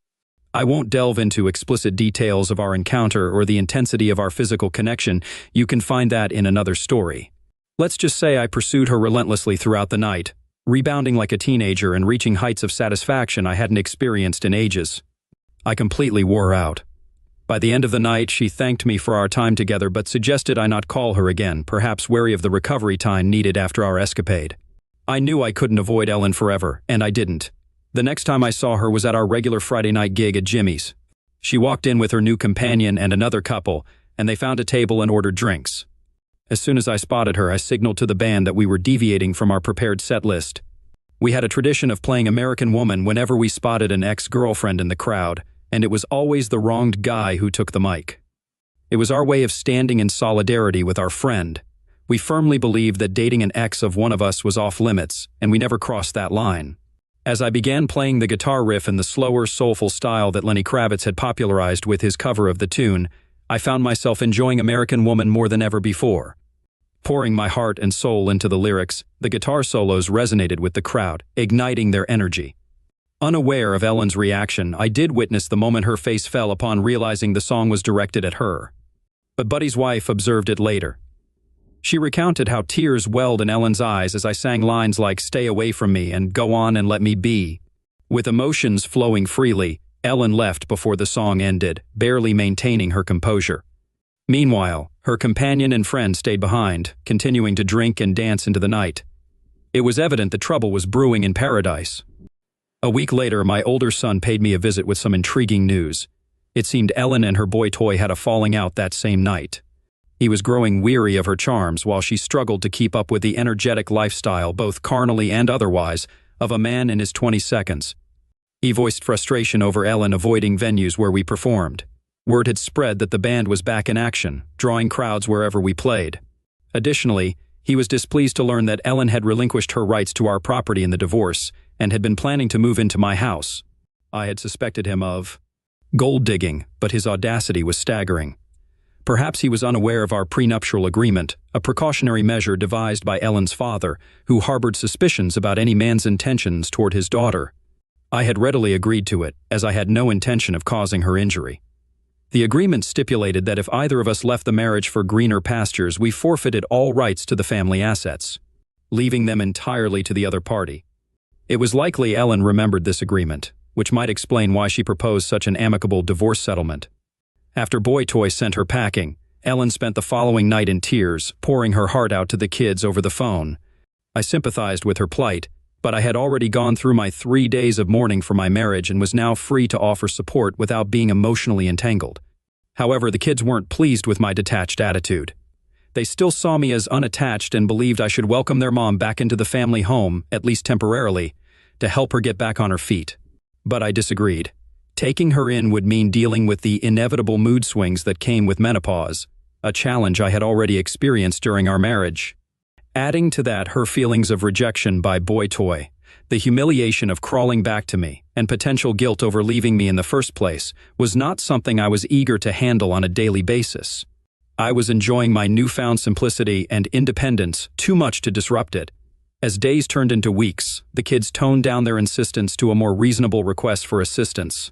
I won't delve into explicit details of our encounter or the intensity of our physical connection. You can find that in another story. Let's just say I pursued her relentlessly throughout the night, rebounding like a teenager and reaching heights of satisfaction I hadn't experienced in ages. I completely wore out. By the end of the night, she thanked me for our time together but suggested I not call her again, perhaps wary of the recovery time needed after our escapade. I knew I couldn't avoid Ellen forever, and I didn't. The next time I saw her was at our regular Friday night gig at Jimmy's. She walked in with her new companion and another couple, and they found a table and ordered drinks. As soon as I spotted her, I signaled to the band that we were deviating from our prepared set list. We had a tradition of playing American Woman whenever we spotted an ex-girlfriend in the crowd, and it was always the wronged guy who took the mic. It was our way of standing in solidarity with our friend. We firmly believed that dating an ex of one of us was off limits, and we never crossed that line. As I began playing the guitar riff in the slower, soulful style that Lenny Kravitz had popularized with his cover of the tune, I found myself enjoying American Woman more than ever before. Pouring my heart and soul into the lyrics, the guitar solos resonated with the crowd, igniting their energy. Unaware of Ellen's reaction, I did witness the moment her face fell upon realizing the song was directed at her. But Buddy's wife observed it later. She recounted how tears welled in Ellen's eyes as I sang lines like "Stay away from me" and "Go on and let me be." With emotions flowing freely, Ellen left before the song ended, barely maintaining her composure. Meanwhile, her companion and friend stayed behind, continuing to drink and dance into the night. It was evident that trouble was brewing in paradise. A week later, my older son paid me a visit with some intriguing news. It seemed Ellen and her boy toy had a falling out that same night. He was growing weary of her charms while she struggled to keep up with the energetic lifestyle, both carnally and otherwise, of a man in his 20s. He voiced frustration over Ellen avoiding venues where we performed. Word had spread that the band was back in action, drawing crowds wherever we played. Additionally, he was displeased to learn that Ellen had relinquished her rights to our property in the divorce and had been planning to move into my house. I had suspected him of gold digging, but his audacity was staggering. Perhaps he was unaware of our prenuptial agreement, a precautionary measure devised by Ellen's father, who harbored suspicions about any man's intentions toward his daughter. I had readily agreed to it, as I had no intention of causing her injury. The agreement stipulated that if either of us left the marriage for greener pastures, we forfeited all rights to the family assets, leaving them entirely to the other party. It was likely Ellen remembered this agreement, which might explain why she proposed such an amicable divorce settlement. After Boy Toy sent her packing, Ellen spent the following night in tears, pouring her heart out to the kids over the phone. I sympathized with her plight, but I had already gone through my 3 days of mourning for my marriage and was now free to offer support without being emotionally entangled. However, the kids weren't pleased with my detached attitude. They still saw me as unattached and believed I should welcome their mom back into the family home, at least temporarily, to help her get back on her feet. But I disagreed. Taking her in would mean dealing with the inevitable mood swings that came with menopause, a challenge I had already experienced during our marriage. Adding to that her feelings of rejection by boy toy, the humiliation of crawling back to me, and potential guilt over leaving me in the first place was not something I was eager to handle on a daily basis. I was enjoying my newfound simplicity and independence too much to disrupt it. As days turned into weeks, the kids toned down their insistence to a more reasonable request for assistance,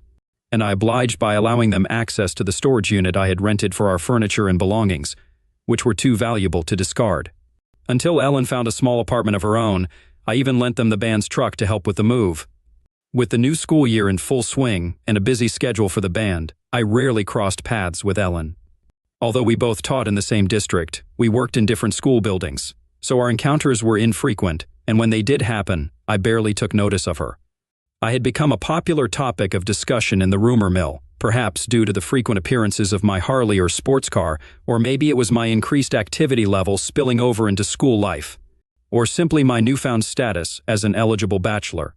and I obliged by allowing them access to the storage unit I had rented for our furniture and belongings, which were too valuable to discard. Until Ellen found a small apartment of her own, I even lent them the band's truck to help with the move. With the new school year in full swing and a busy schedule for the band, I rarely crossed paths with Ellen. Although we both taught in the same district, we worked in different school buildings, so our encounters were infrequent, and when they did happen, I barely took notice of her. I had become a popular topic of discussion in the rumor mill, perhaps due to the frequent appearances of my Harley or sports car, or maybe it was my increased activity level spilling over into school life, or simply my newfound status as an eligible bachelor.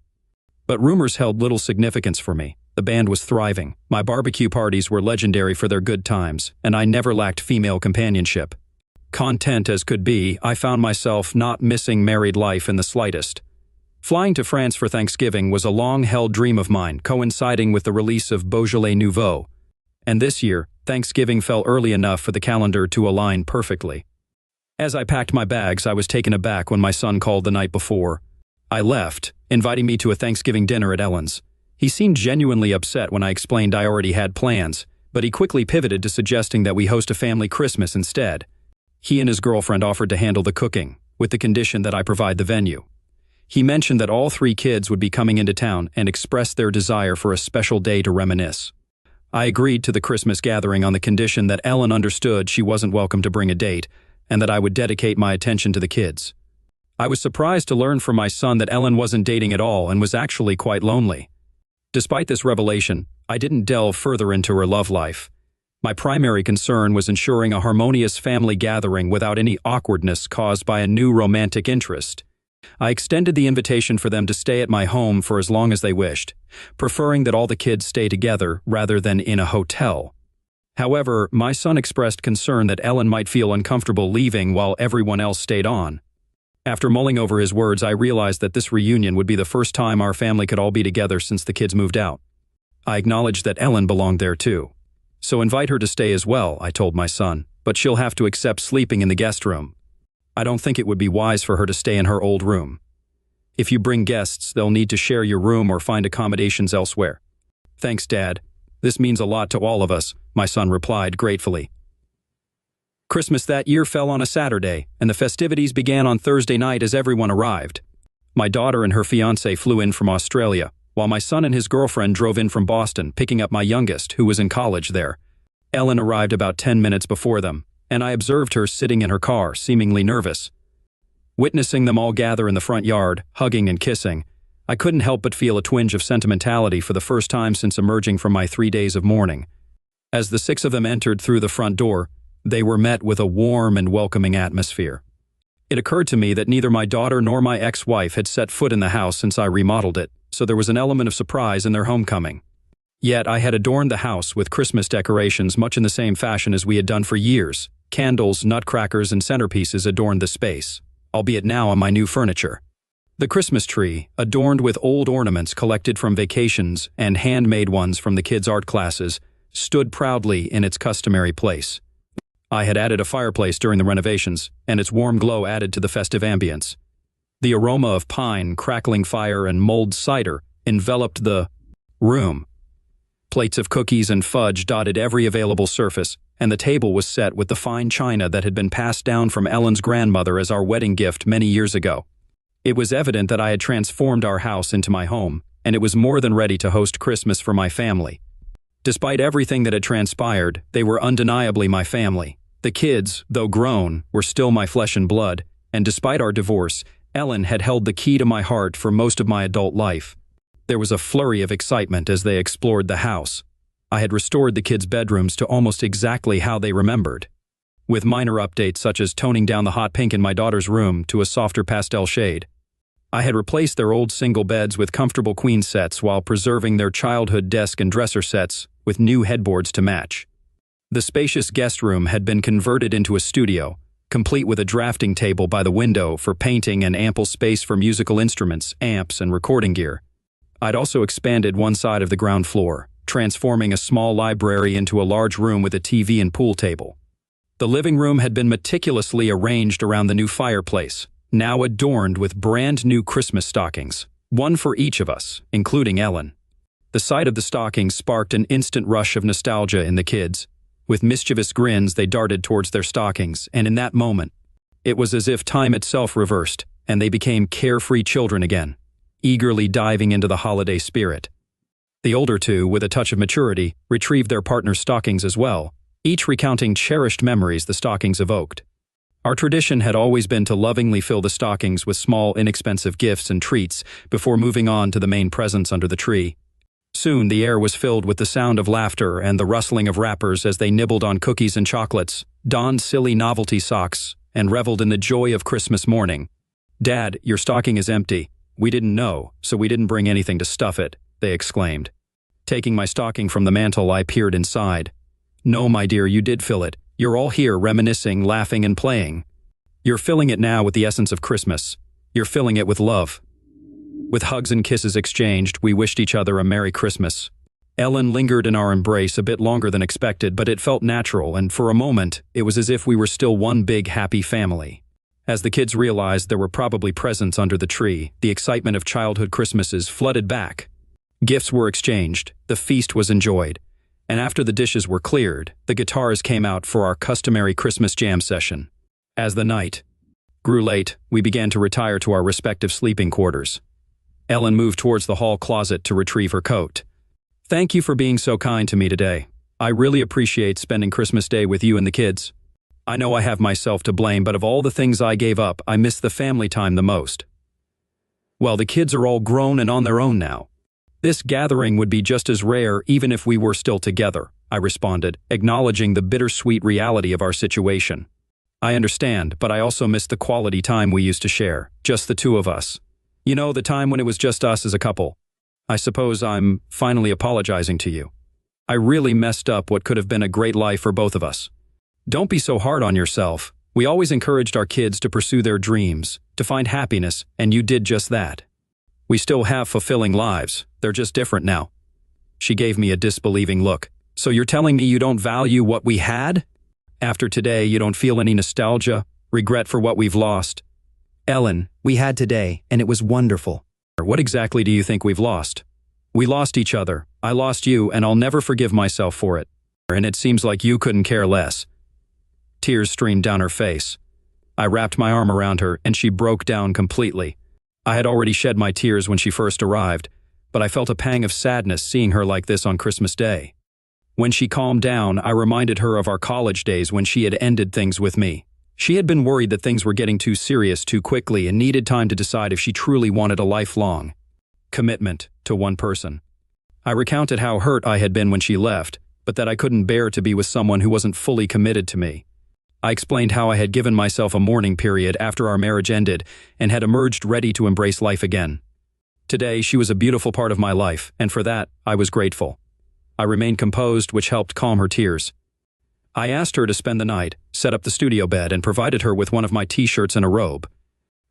But rumors held little significance for me. The band was thriving, my barbecue parties were legendary for their good times, and I never lacked female companionship. Content as could be, I found myself not missing married life in the slightest. Flying to France for Thanksgiving was a long-held dream of mine, coinciding with the release of Beaujolais Nouveau. And this year, Thanksgiving fell early enough for the calendar to align perfectly. As I packed my bags, I was taken aback when my son called the night before. I left, inviting me to a Thanksgiving dinner at Ellen's. He seemed genuinely upset when I explained I already had plans, but he quickly pivoted to suggesting that we host a family Christmas instead. He and his girlfriend offered to handle the cooking, with the condition that I provide the venue. He mentioned that all 3 kids would be coming into town and expressed their desire for a special day to reminisce. I agreed to the Christmas gathering on the condition that Ellen understood she wasn't welcome to bring a date, and that I would dedicate my attention to the kids. I was surprised to learn from my son that Ellen wasn't dating at all and was actually quite lonely. Despite this revelation, I didn't delve further into her love life. My primary concern was ensuring a harmonious family gathering without any awkwardness caused by a new romantic interest. I extended the invitation for them to stay at my home for as long as they wished, preferring that all the kids stay together rather than in a hotel. However, my son expressed concern that Ellen might feel uncomfortable leaving while everyone else stayed on. After mulling over his words, I realized that this reunion would be the first time our family could all be together since the kids moved out. I acknowledged that Ellen belonged there too. So invite her to stay as well, I told my son, but she'll have to accept sleeping in the guest room. I don't think it would be wise for her to stay in her old room. If you bring guests, they'll need to share your room or find accommodations elsewhere. Thanks, Dad. This means a lot to all of us, my son replied gratefully. Christmas that year fell on a Saturday, and the festivities began on Thursday night as everyone arrived. My daughter and her fiancé flew in from Australia, while my son and his girlfriend drove in from Boston, picking up my youngest, who was in college there. Ellen arrived about 10 minutes before them, and I observed her sitting in her car, seemingly nervous. Witnessing them all gather in the front yard, hugging and kissing, I couldn't help but feel a twinge of sentimentality for the first time since emerging from my 3 days of mourning. As the 6 of them entered through the front door, they were met with a warm and welcoming atmosphere. It occurred to me that neither my daughter nor my ex-wife had set foot in the house since I remodeled it, so there was an element of surprise in their homecoming. Yet I had adorned the house with Christmas decorations much in the same fashion as we had done for years. Candles, nutcrackers, and centerpieces adorned the space, albeit now on my new furniture. The Christmas tree, adorned with old ornaments collected from vacations and handmade ones from the kids' art classes, stood proudly in its customary place. I had added a fireplace during the renovations, and its warm glow added to the festive ambience. The aroma of pine, crackling fire, and mulled cider enveloped the room. Plates of cookies and fudge dotted every available surface, and the table was set with the fine china that had been passed down from Ellen's grandmother as our wedding gift many years ago. It was evident that I had transformed our house into my home, and it was more than ready to host Christmas for my family. Despite everything that had transpired, they were undeniably my family. The kids, though grown, were still my flesh and blood, and despite our divorce, Ellen had held the key to my heart for most of my adult life. There was a flurry of excitement as they explored the house. I had restored the kids' bedrooms to almost exactly how they remembered. with minor updates such as toning down the hot pink in my daughter's room to a softer pastel shade. I had replaced their old single beds with comfortable queen sets while preserving their childhood desk and dresser sets with new headboards to match. The spacious guest room had been converted into a studio, complete with a drafting table by the window for painting and ample space for musical instruments, amps, and recording gear. I'd also expanded one side of the ground floor, transforming a small library into a large room with a TV and pool table. The living room had been meticulously arranged around the new fireplace, now adorned with brand new Christmas stockings, one for each of us, including Ellen. The sight of the stockings sparked an instant rush of nostalgia in the kids. With mischievous grins, they darted towards their stockings, and in that moment, it was as if time itself reversed, and they became carefree children again, eagerly diving into the holiday spirit. The older two, with a touch of maturity, retrieved their partner's stockings as well, each recounting cherished memories the stockings evoked. Our tradition had always been to lovingly fill the stockings with small, inexpensive gifts and treats before moving on to the main presents under the tree. Soon the air was filled with the sound of laughter and the rustling of wrappers as they nibbled on cookies and chocolates, donned silly novelty socks, and reveled in the joy of Christmas morning. "Dad, your stocking is empty. We didn't know, so we didn't bring anything to stuff it," they exclaimed. Taking my stocking from the mantel, I peered inside. "No, my dear, you did fill it. You're all here reminiscing, laughing, and playing. You're filling it now with the essence of Christmas. You're filling it with love." With hugs and kisses exchanged, we wished each other a Merry Christmas. Ellen lingered in our embrace a bit longer than expected, but it felt natural, and for a moment, it was as if we were still one big happy family. As the kids realized there were probably presents under the tree, the excitement of childhood Christmases flooded back. Gifts were exchanged, the feast was enjoyed, and after the dishes were cleared, the guitars came out for our customary Christmas jam session. As the night grew late, we began to retire to our respective sleeping quarters. Ellen moved towards the hall closet to retrieve her coat. "Thank you for being so kind to me today. I really appreciate spending Christmas Day with you and the kids. I know I have myself to blame, but of all the things I gave up, I miss the family time the most. Well, the kids are all grown and on their own now. This gathering would be just as rare even if we were still together," I responded, acknowledging the bittersweet reality of our situation. "I understand, but I also miss the quality time we used to share, just the two of us. You know, the time when it was just us as a couple. I suppose I'm finally apologizing to you. I really messed up what could have been a great life for both of us. Don't be so hard on yourself. We always encouraged our kids to pursue their dreams, to find happiness, and you did just that. We still have fulfilling lives, they're just different now." She gave me a disbelieving look. "So you're telling me you don't value what we had? After today, you don't feel any nostalgia, regret for what we've lost?" "Ellen, we had today, and it was wonderful." "What exactly do you think we've lost?" "We lost each other. I lost you, and I'll never forgive myself for it. And it seems like you couldn't care less." Tears streamed down her face. I wrapped my arm around her, and she broke down completely. I had already shed my tears when she first arrived, but I felt a pang of sadness seeing her like this on Christmas Day. When she calmed down, I reminded her of our college days when she had ended things with me. She had been worried that things were getting too serious too quickly and needed time to decide if she truly wanted a lifelong commitment to one person. I recounted how hurt I had been when she left, but that I couldn't bear to be with someone who wasn't fully committed to me. I explained how I had given myself a mourning period after our marriage ended and had emerged ready to embrace life again. Today, she was a beautiful part of my life, and for that, I was grateful. I remained composed, which helped calm her tears. I asked her to spend the night, set up the studio bed, and provided her with one of my t-shirts and a robe.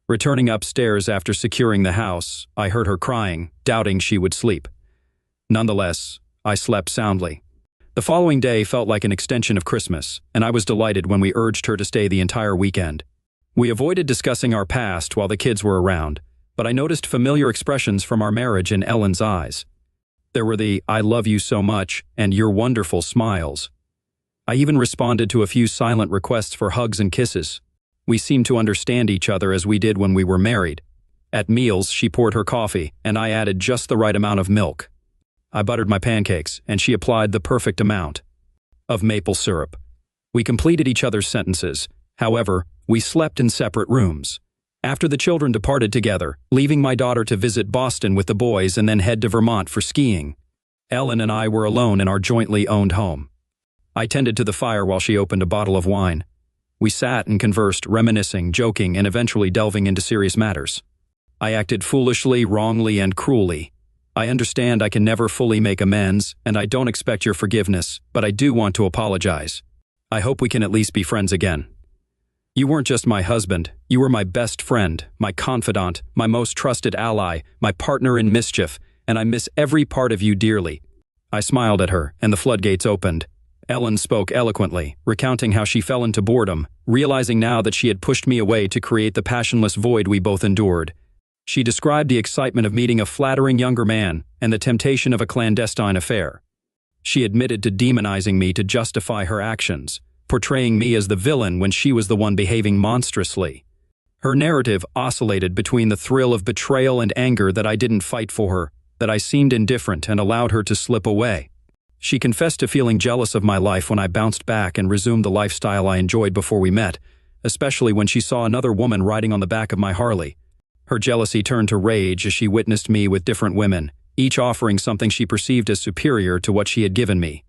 Returning upstairs after securing the house, I heard her crying, doubting she would sleep. Nonetheless, I slept soundly. The following day felt like an extension of Christmas, and I was delighted when we urged her to stay the entire weekend. We avoided discussing our past while the kids were around, but I noticed familiar expressions from our marriage in Ellen's eyes. There were the "I love you so much" and "you're wonderful" smiles. I even responded to a few silent requests for hugs and kisses. We seemed to understand each other as we did when we were married. At meals, she poured her coffee, and I added just the right amount of milk. I buttered my pancakes, and she applied the perfect amount of maple syrup. We completed each other's sentences. However, we slept in separate rooms. After the children departed together, leaving my daughter to visit Boston with the boys and then head to Vermont for skiing, Ellen and I were alone in our jointly owned home. I tended to the fire while she opened a bottle of wine. We sat and conversed, reminiscing, joking, and eventually delving into serious matters. I acted foolishly, wrongly, and cruelly. I understand I can never fully make amends, and I don't expect your forgiveness, but I do want to apologize. I hope we can at least be friends again. You weren't just my husband, you were my best friend, my confidant, my most trusted ally, my partner in mischief, and I miss every part of you dearly. I smiled at her, and the floodgates opened. Ellen spoke eloquently, recounting how she fell into boredom, realizing now that she had pushed me away to create the passionless void we both endured. She described the excitement of meeting a flattering younger man and the temptation of a clandestine affair. She admitted to demonizing me to justify her actions, portraying me as the villain when she was the one behaving monstrously. Her narrative oscillated between the thrill of betrayal and anger that I didn't fight for her, that I seemed indifferent and allowed her to slip away. She confessed to feeling jealous of my life when I bounced back and resumed the lifestyle I enjoyed before we met, especially when she saw another woman riding on the back of my Harley. Her jealousy turned to rage as she witnessed me with different women, each offering something she perceived as superior to what she had given me.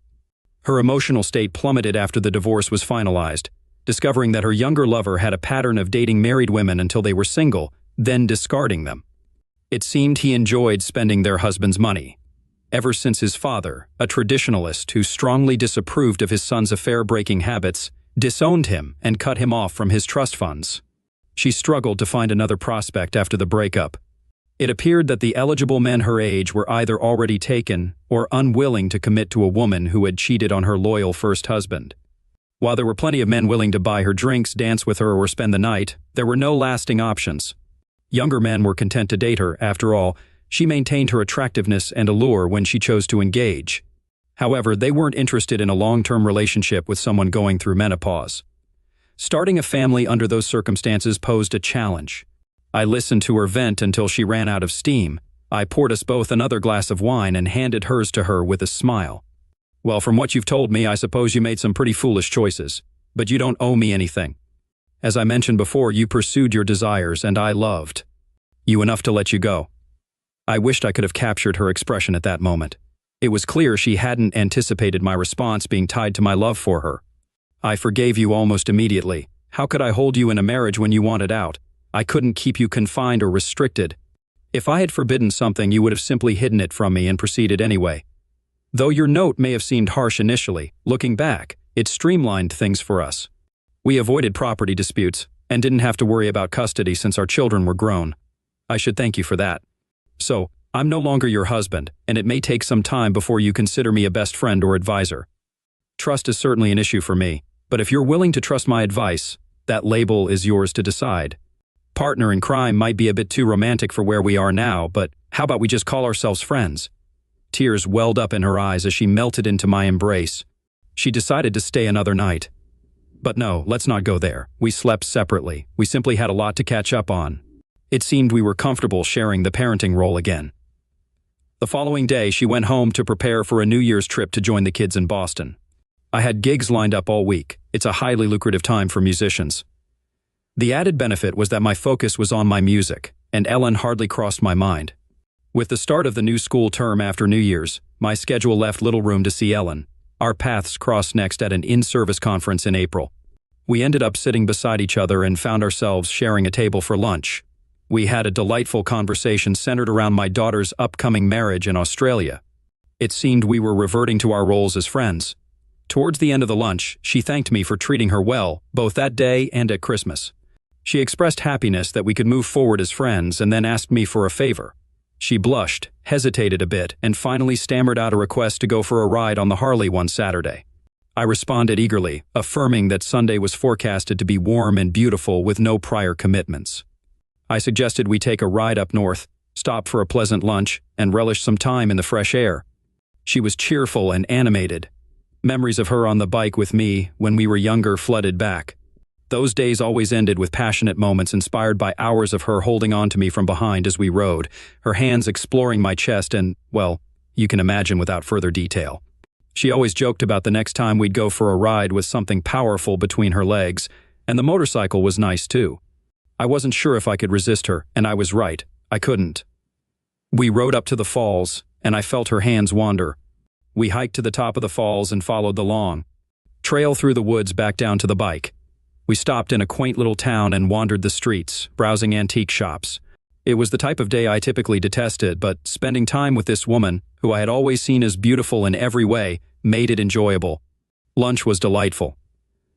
Her emotional state plummeted after the divorce was finalized, discovering that her younger lover had a pattern of dating married women until they were single, then discarding them. It seemed he enjoyed spending their husband's money. Ever since his father, a traditionalist who strongly disapproved of his son's affair-breaking habits, disowned him and cut him off from his trust funds. She struggled to find another prospect after the breakup. It appeared that the eligible men her age were either already taken or unwilling to commit to a woman who had cheated on her loyal first husband. While there were plenty of men willing to buy her drinks, dance with her, or spend the night, there were no lasting options. Younger men were content to date her. After all, she maintained her attractiveness and allure when she chose to engage. However, they weren't interested in a long-term relationship with someone going through menopause. Starting a family under those circumstances posed a challenge. I listened to her vent until she ran out of steam. I poured us both another glass of wine and handed hers to her with a smile. Well, from what you've told me, I suppose you made some pretty foolish choices, but you don't owe me anything. As I mentioned before, you pursued your desires, and I loved you enough to let you go. I wished I could have captured her expression at that moment. It was clear she hadn't anticipated my response being tied to my love for her. I forgave you almost immediately. How could I hold you in a marriage when you wanted out? I couldn't keep you confined or restricted. If I had forbidden something, you would have simply hidden it from me and proceeded anyway. Though your note may have seemed harsh initially, looking back, it streamlined things for us. We avoided property disputes and didn't have to worry about custody since our children were grown. I should thank you for that. So, I'm no longer your husband, and it may take some time before you consider me a best friend or advisor. Trust is certainly an issue for me, but if you're willing to trust my advice, that label is yours to decide. Partner in crime might be a bit too romantic for where we are now, but how about we just call ourselves friends? Tears welled up in her eyes as she melted into my embrace. She decided to stay another night. But no, let's not go there. We slept separately. We simply had a lot to catch up on. It seemed we were comfortable sharing the parenting role again. The following day, she went home to prepare for a New Year's trip to join the kids in Boston. I had gigs lined up all week. It's a highly lucrative time for musicians. The added benefit was that my focus was on my music, and Ellen hardly crossed my mind. With the start of the new school term after New Year's, my schedule left little room to see Ellen. Our paths crossed next at an in-service conference in April. We ended up sitting beside each other and found ourselves sharing a table for lunch. We had a delightful conversation centered around my daughter's upcoming marriage in Australia. It seemed we were reverting to our roles as friends. Towards the end of the lunch, she thanked me for treating her well, both that day and at Christmas. She expressed happiness that we could move forward as friends and then asked me for a favor. She blushed, hesitated a bit, and finally stammered out a request to go for a ride on the Harley one Saturday. I responded eagerly, affirming that Sunday was forecasted to be warm and beautiful with no prior commitments. I suggested we take a ride up north, stop for a pleasant lunch, and relish some time in the fresh air. She was cheerful and animated. Memories of her on the bike with me when we were younger flooded back. Those days always ended with passionate moments inspired by hours of her holding on to me from behind as we rode, her hands exploring my chest and, well, you can imagine without further detail. She always joked about the next time we'd go for a ride with something powerful between her legs, and the motorcycle was nice too. I wasn't sure if I could resist her, and I was right. I couldn't. We rode up to the falls, and I felt her hands wander. We hiked to the top of the falls and followed the long trail through the woods back down to the bike. We stopped in a quaint little town and wandered the streets, browsing antique shops. It was the type of day I typically detested, but spending time with this woman, who I had always seen as beautiful in every way, made it enjoyable. Lunch was delightful.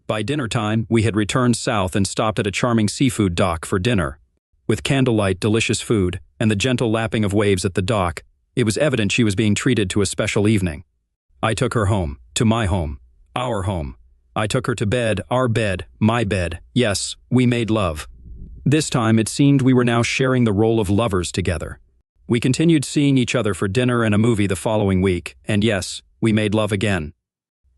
By dinner time, we had returned south and stopped at a charming seafood dock for dinner. With candlelight, delicious food, and the gentle lapping of waves at the dock, it was evident she was being treated to a special evening. I took her home, to my home, our home. I took her to bed, our bed, my bed. Yes, we made love. This time it seemed we were now sharing the role of lovers together. We continued seeing each other for dinner and a movie the following week, and yes, we made love again.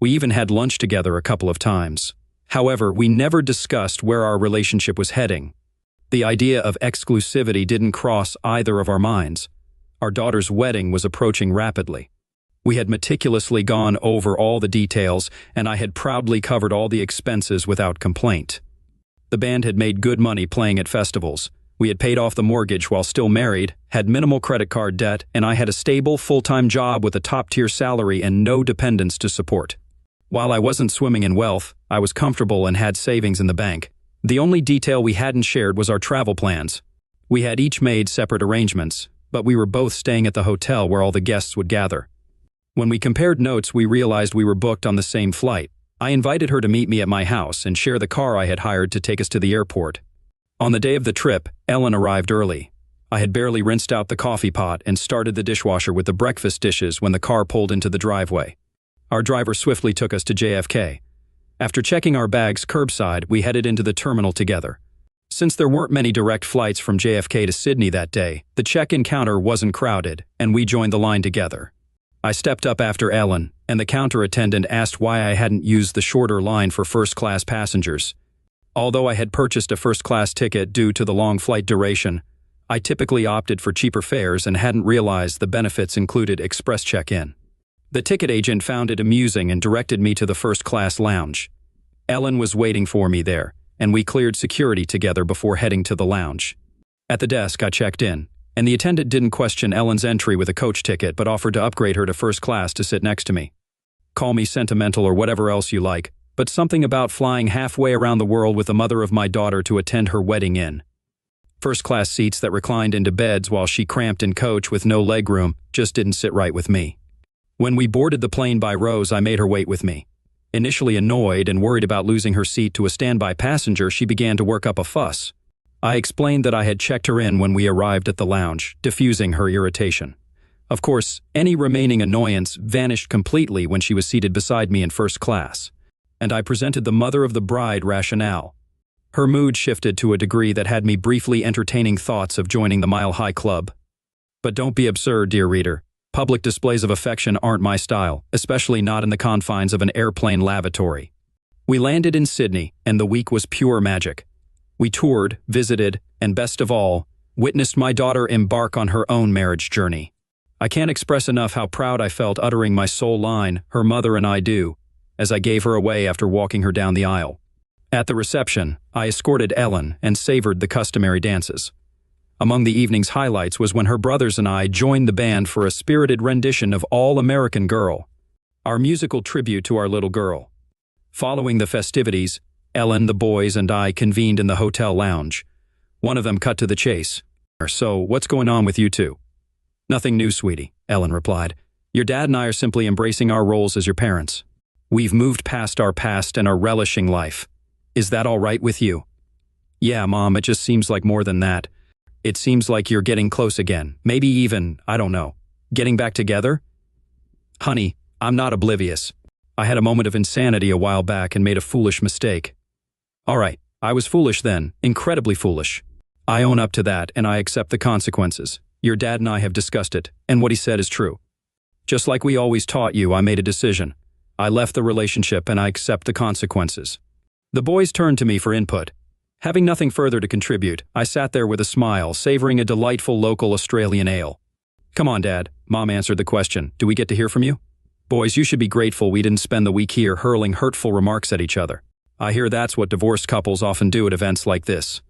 We even had lunch together a couple of times. However, we never discussed where our relationship was heading. The idea of exclusivity didn't cross either of our minds. Our daughter's wedding was approaching rapidly. We had meticulously gone over all the details, and I had proudly covered all the expenses without complaint. The band had made good money playing at festivals. We had paid off the mortgage while still married, had minimal credit card debt, and I had a stable, full-time job with a top-tier salary and no dependents to support. While I wasn't swimming in wealth, I was comfortable and had savings in the bank. The only detail we hadn't shared was our travel plans. We had each made separate arrangements, but we were both staying at the hotel where all the guests would gather. When we compared notes, we realized we were booked on the same flight. I invited her to meet me at my house and share the car I had hired to take us to the airport. On the day of the trip, Ellen arrived early. I had barely rinsed out the coffee pot and started the dishwasher with the breakfast dishes when the car pulled into the driveway. Our driver swiftly took us to JFK. After checking our bags curbside, we headed into the terminal together. Since there weren't many direct flights from JFK to Sydney that day, the check-in counter wasn't crowded, and we joined the line together. I stepped up after Ellen, and the counter attendant asked why I hadn't used the shorter line for first-class passengers. Although I had purchased a first-class ticket due to the long flight duration, I typically opted for cheaper fares and hadn't realized the benefits included express check-in. The ticket agent found it amusing and directed me to the first-class lounge. Ellen was waiting for me there, and we cleared security together before heading to the lounge. At the desk, I checked in, and the attendant didn't question Ellen's entry with a coach ticket but offered to upgrade her to first class to sit next to me. Call me sentimental or whatever else you like, but something about flying halfway around the world with the mother of my daughter to attend her wedding in. First-class seats that reclined into beds while she cramped in coach with no legroom just didn't sit right with me. When we boarded the plane by rows, I made her wait with me. Initially annoyed and worried about losing her seat to a standby passenger, she began to work up a fuss. I explained that I had checked her in when we arrived at the lounge, diffusing her irritation. Of course, any remaining annoyance vanished completely when she was seated beside me in first class, and I presented the mother of the bride rationale. Her mood shifted to a degree that had me briefly entertaining thoughts of joining the Mile High Club. But don't be absurd, dear reader. Public displays of affection aren't my style, especially not in the confines of an airplane lavatory. We landed in Sydney, and the week was pure magic. We toured, visited, and best of all, witnessed my daughter embark on her own marriage journey. I can't express enough how proud I felt uttering my sole line, "Her mother and I do," as I gave her away after walking her down the aisle. At the reception, I escorted Ellen and savored the customary dances. Among the evening's highlights was when her brothers and I joined the band for a spirited rendition of All American Girl, our musical tribute to our little girl. Following the festivities, Ellen, the boys, and I convened in the hotel lounge. One of them cut to the chase. "So, what's going on with you two?" "Nothing new, sweetie," Ellen replied. "Your dad and I are simply embracing our roles as your parents. We've moved past our past and are relishing life. Is that all right with you?" "Yeah, Mom, it just seems like more than that. It seems like you're getting close again. Maybe even, I don't know, getting back together?" "Honey, I'm not oblivious. I had a moment of insanity a while back and made a foolish mistake." "All right, I was foolish then, incredibly foolish. I own up to that and I accept the consequences. Your dad and I have discussed it, and what he said is true. Just like we always taught you, I made a decision. I left the relationship and I accept the consequences." The boys turned to me for input. Having nothing further to contribute, I sat there with a smile, savoring a delightful local Australian ale. "Come on, Dad," Mom answered the question. "Do we get to hear from you?" "Boys, you should be grateful we didn't spend the week here hurling hurtful remarks at each other. I hear that's what divorced couples often do at events like this.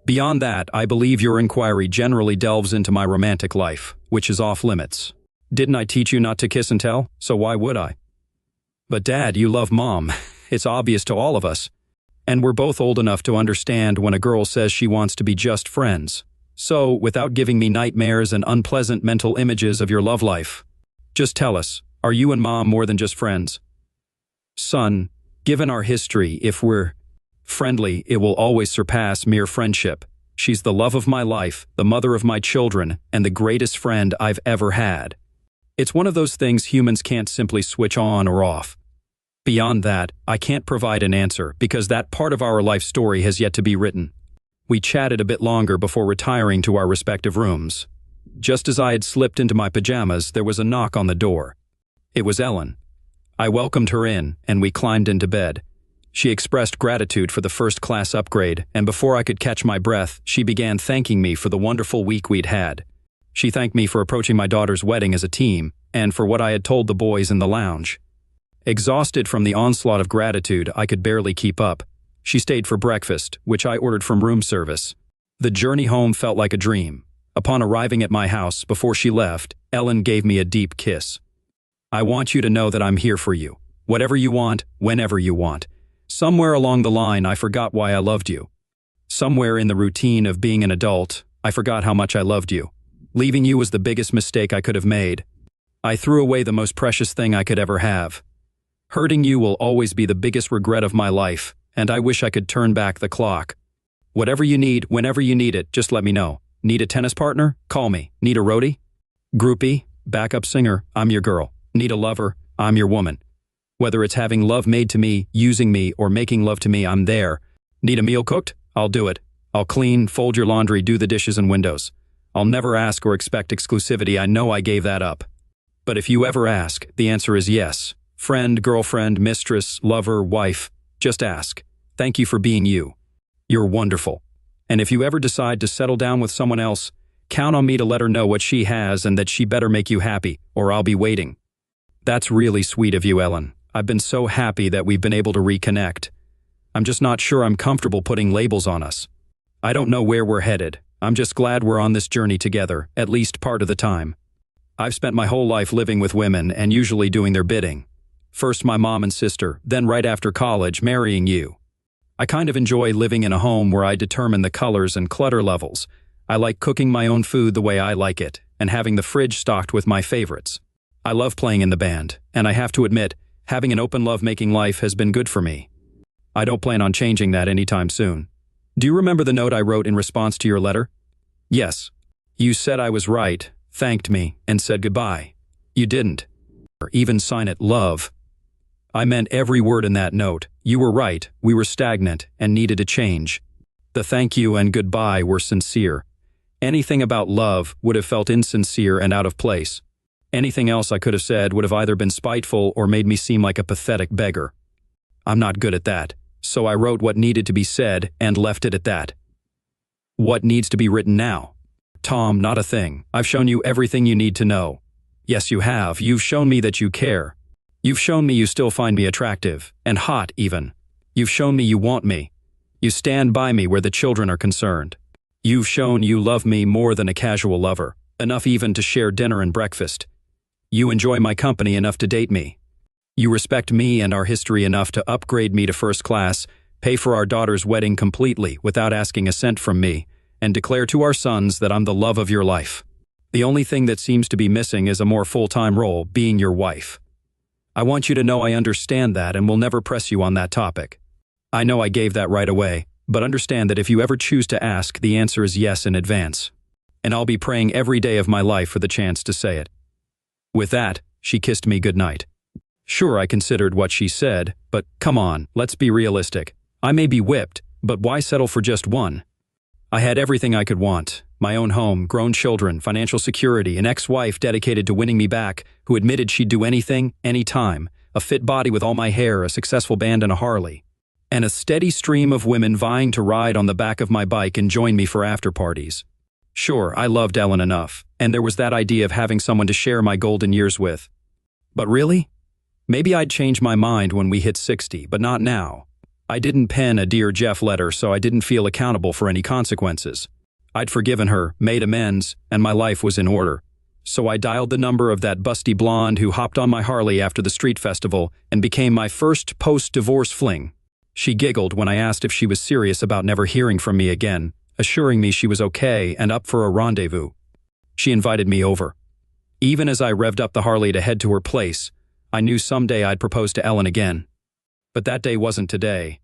Beyond that, I believe your inquiry generally delves into my romantic life, which is off limits. Didn't I teach you not to kiss and tell? So why would I?" "But Dad, you love Mom. It's obvious to all of us." And we're both old enough to understand when a girl says she wants to be just friends. So, without giving me nightmares and unpleasant mental images of your love life, just tell us, are you and Mom more than just friends? Son, given our history, if we're friendly, it will always surpass mere friendship. She's the love of my life, the mother of my children, and the greatest friend I've ever had. It's one of those things humans can't simply switch on or off. Beyond that, I can't provide an answer because that part of our life story has yet to be written. We chatted a bit longer before retiring to our respective rooms. Just as I had slipped into my pajamas, there was a knock on the door. It was Ellen. I welcomed her in, and we climbed into bed. She expressed gratitude for the first-class upgrade, and before I could catch my breath, she began thanking me for the wonderful week we'd had. She thanked me for approaching my daughter's wedding as a team, and for what I had told the boys in the lounge. Exhausted from the onslaught of gratitude, I could barely keep up. She stayed for breakfast, which I ordered from room service. The journey home felt like a dream. Upon arriving at my house, before she left, Ellen gave me a deep kiss. I want you to know that I'm here for you. Whatever you want, whenever you want. Somewhere along the line, I forgot why I loved you. Somewhere in the routine of being an adult, I forgot how much I loved you. Leaving you was the biggest mistake I could have made. I threw away the most precious thing I could ever have. Hurting you will always be the biggest regret of my life, and I wish I could turn back the clock. Whatever you need, whenever you need it, just let me know. Need a tennis partner? Call me. Need a roadie? Groupie? Backup singer? I'm your girl. Need a lover? I'm your woman. Whether it's having love made to me, using me, or making love to me, I'm there. Need a meal cooked? I'll do it. I'll clean, fold your laundry, do the dishes and windows. I'll never ask or expect exclusivity. I know I gave that up. But if you ever ask, the answer is yes. Friend, girlfriend, mistress, lover, wife. Just ask. Thank you for being you. You're wonderful. And if you ever decide to settle down with someone else, count on me to let her know what she has and that she better make you happy, or I'll be waiting. That's really sweet of you, Ellen. I've been so happy that we've been able to reconnect. I'm just not sure I'm comfortable putting labels on us. I don't know where we're headed. I'm just glad we're on this journey together, at least part of the time. I've spent my whole life living with women and usually doing their bidding. First my mom and sister, then right after college, marrying you. I kind of enjoy living in a home where I determine the colors and clutter levels. I like cooking my own food the way I like it, and having the fridge stocked with my favorites. I love playing in the band, and I have to admit, having an open love-making life has been good for me. I don't plan on changing that anytime soon. Do you remember the note I wrote in response to your letter? Yes. You said I was right, thanked me, and said goodbye. You didn't. Or even sign it love. I meant every word in that note. You were right, we were stagnant and needed a change. The thank you and goodbye were sincere. Anything about love would have felt insincere and out of place. Anything else I could have said would have either been spiteful or made me seem like a pathetic beggar. I'm not good at that, so I wrote what needed to be said and left it at that. What needs to be written now? Tom, not a thing. I've shown you everything you need to know. Yes, you have. You've shown me that you care. You've shown me you still find me attractive, and hot even. You've shown me you want me. You stand by me where the children are concerned. You've shown you love me more than a casual lover, enough even to share dinner and breakfast. You enjoy my company enough to date me. You respect me and our history enough to upgrade me to first class, pay for our daughter's wedding completely without asking a cent from me, and declare to our sons that I'm the love of your life. The only thing that seems to be missing is a more full-time role, being your wife. I want you to know I understand that and will never press you on that topic. I know I gave that right away, but understand that if you ever choose to ask, the answer is yes in advance. And I'll be praying every day of my life for the chance to say it. With that, she kissed me goodnight. Sure, I considered what she said, but come on, let's be realistic. I may be whipped, but why settle for just one? I had everything I could want. My own home, grown children, financial security, an ex-wife dedicated to winning me back, who admitted she'd do anything, anytime, a fit body with all my hair, a successful band and a Harley, and a steady stream of women vying to ride on the back of my bike and join me for after-parties. Sure, I loved Ellen enough, and there was that idea of having someone to share my golden years with. But really? Maybe I'd change my mind when we hit 60, but not now. I didn't pen a Dear Jeff letter, so I didn't feel accountable for any consequences. I'd forgiven her, made amends, and my life was in order. So I dialed the number of that busty blonde who hopped on my Harley after the street festival and became my first post-divorce fling. She giggled when I asked if she was serious about never hearing from me again, assuring me she was okay and up for a rendezvous. She invited me over. Even as I revved up the Harley to head to her place, I knew someday I'd propose to Ellen again. But that day wasn't today.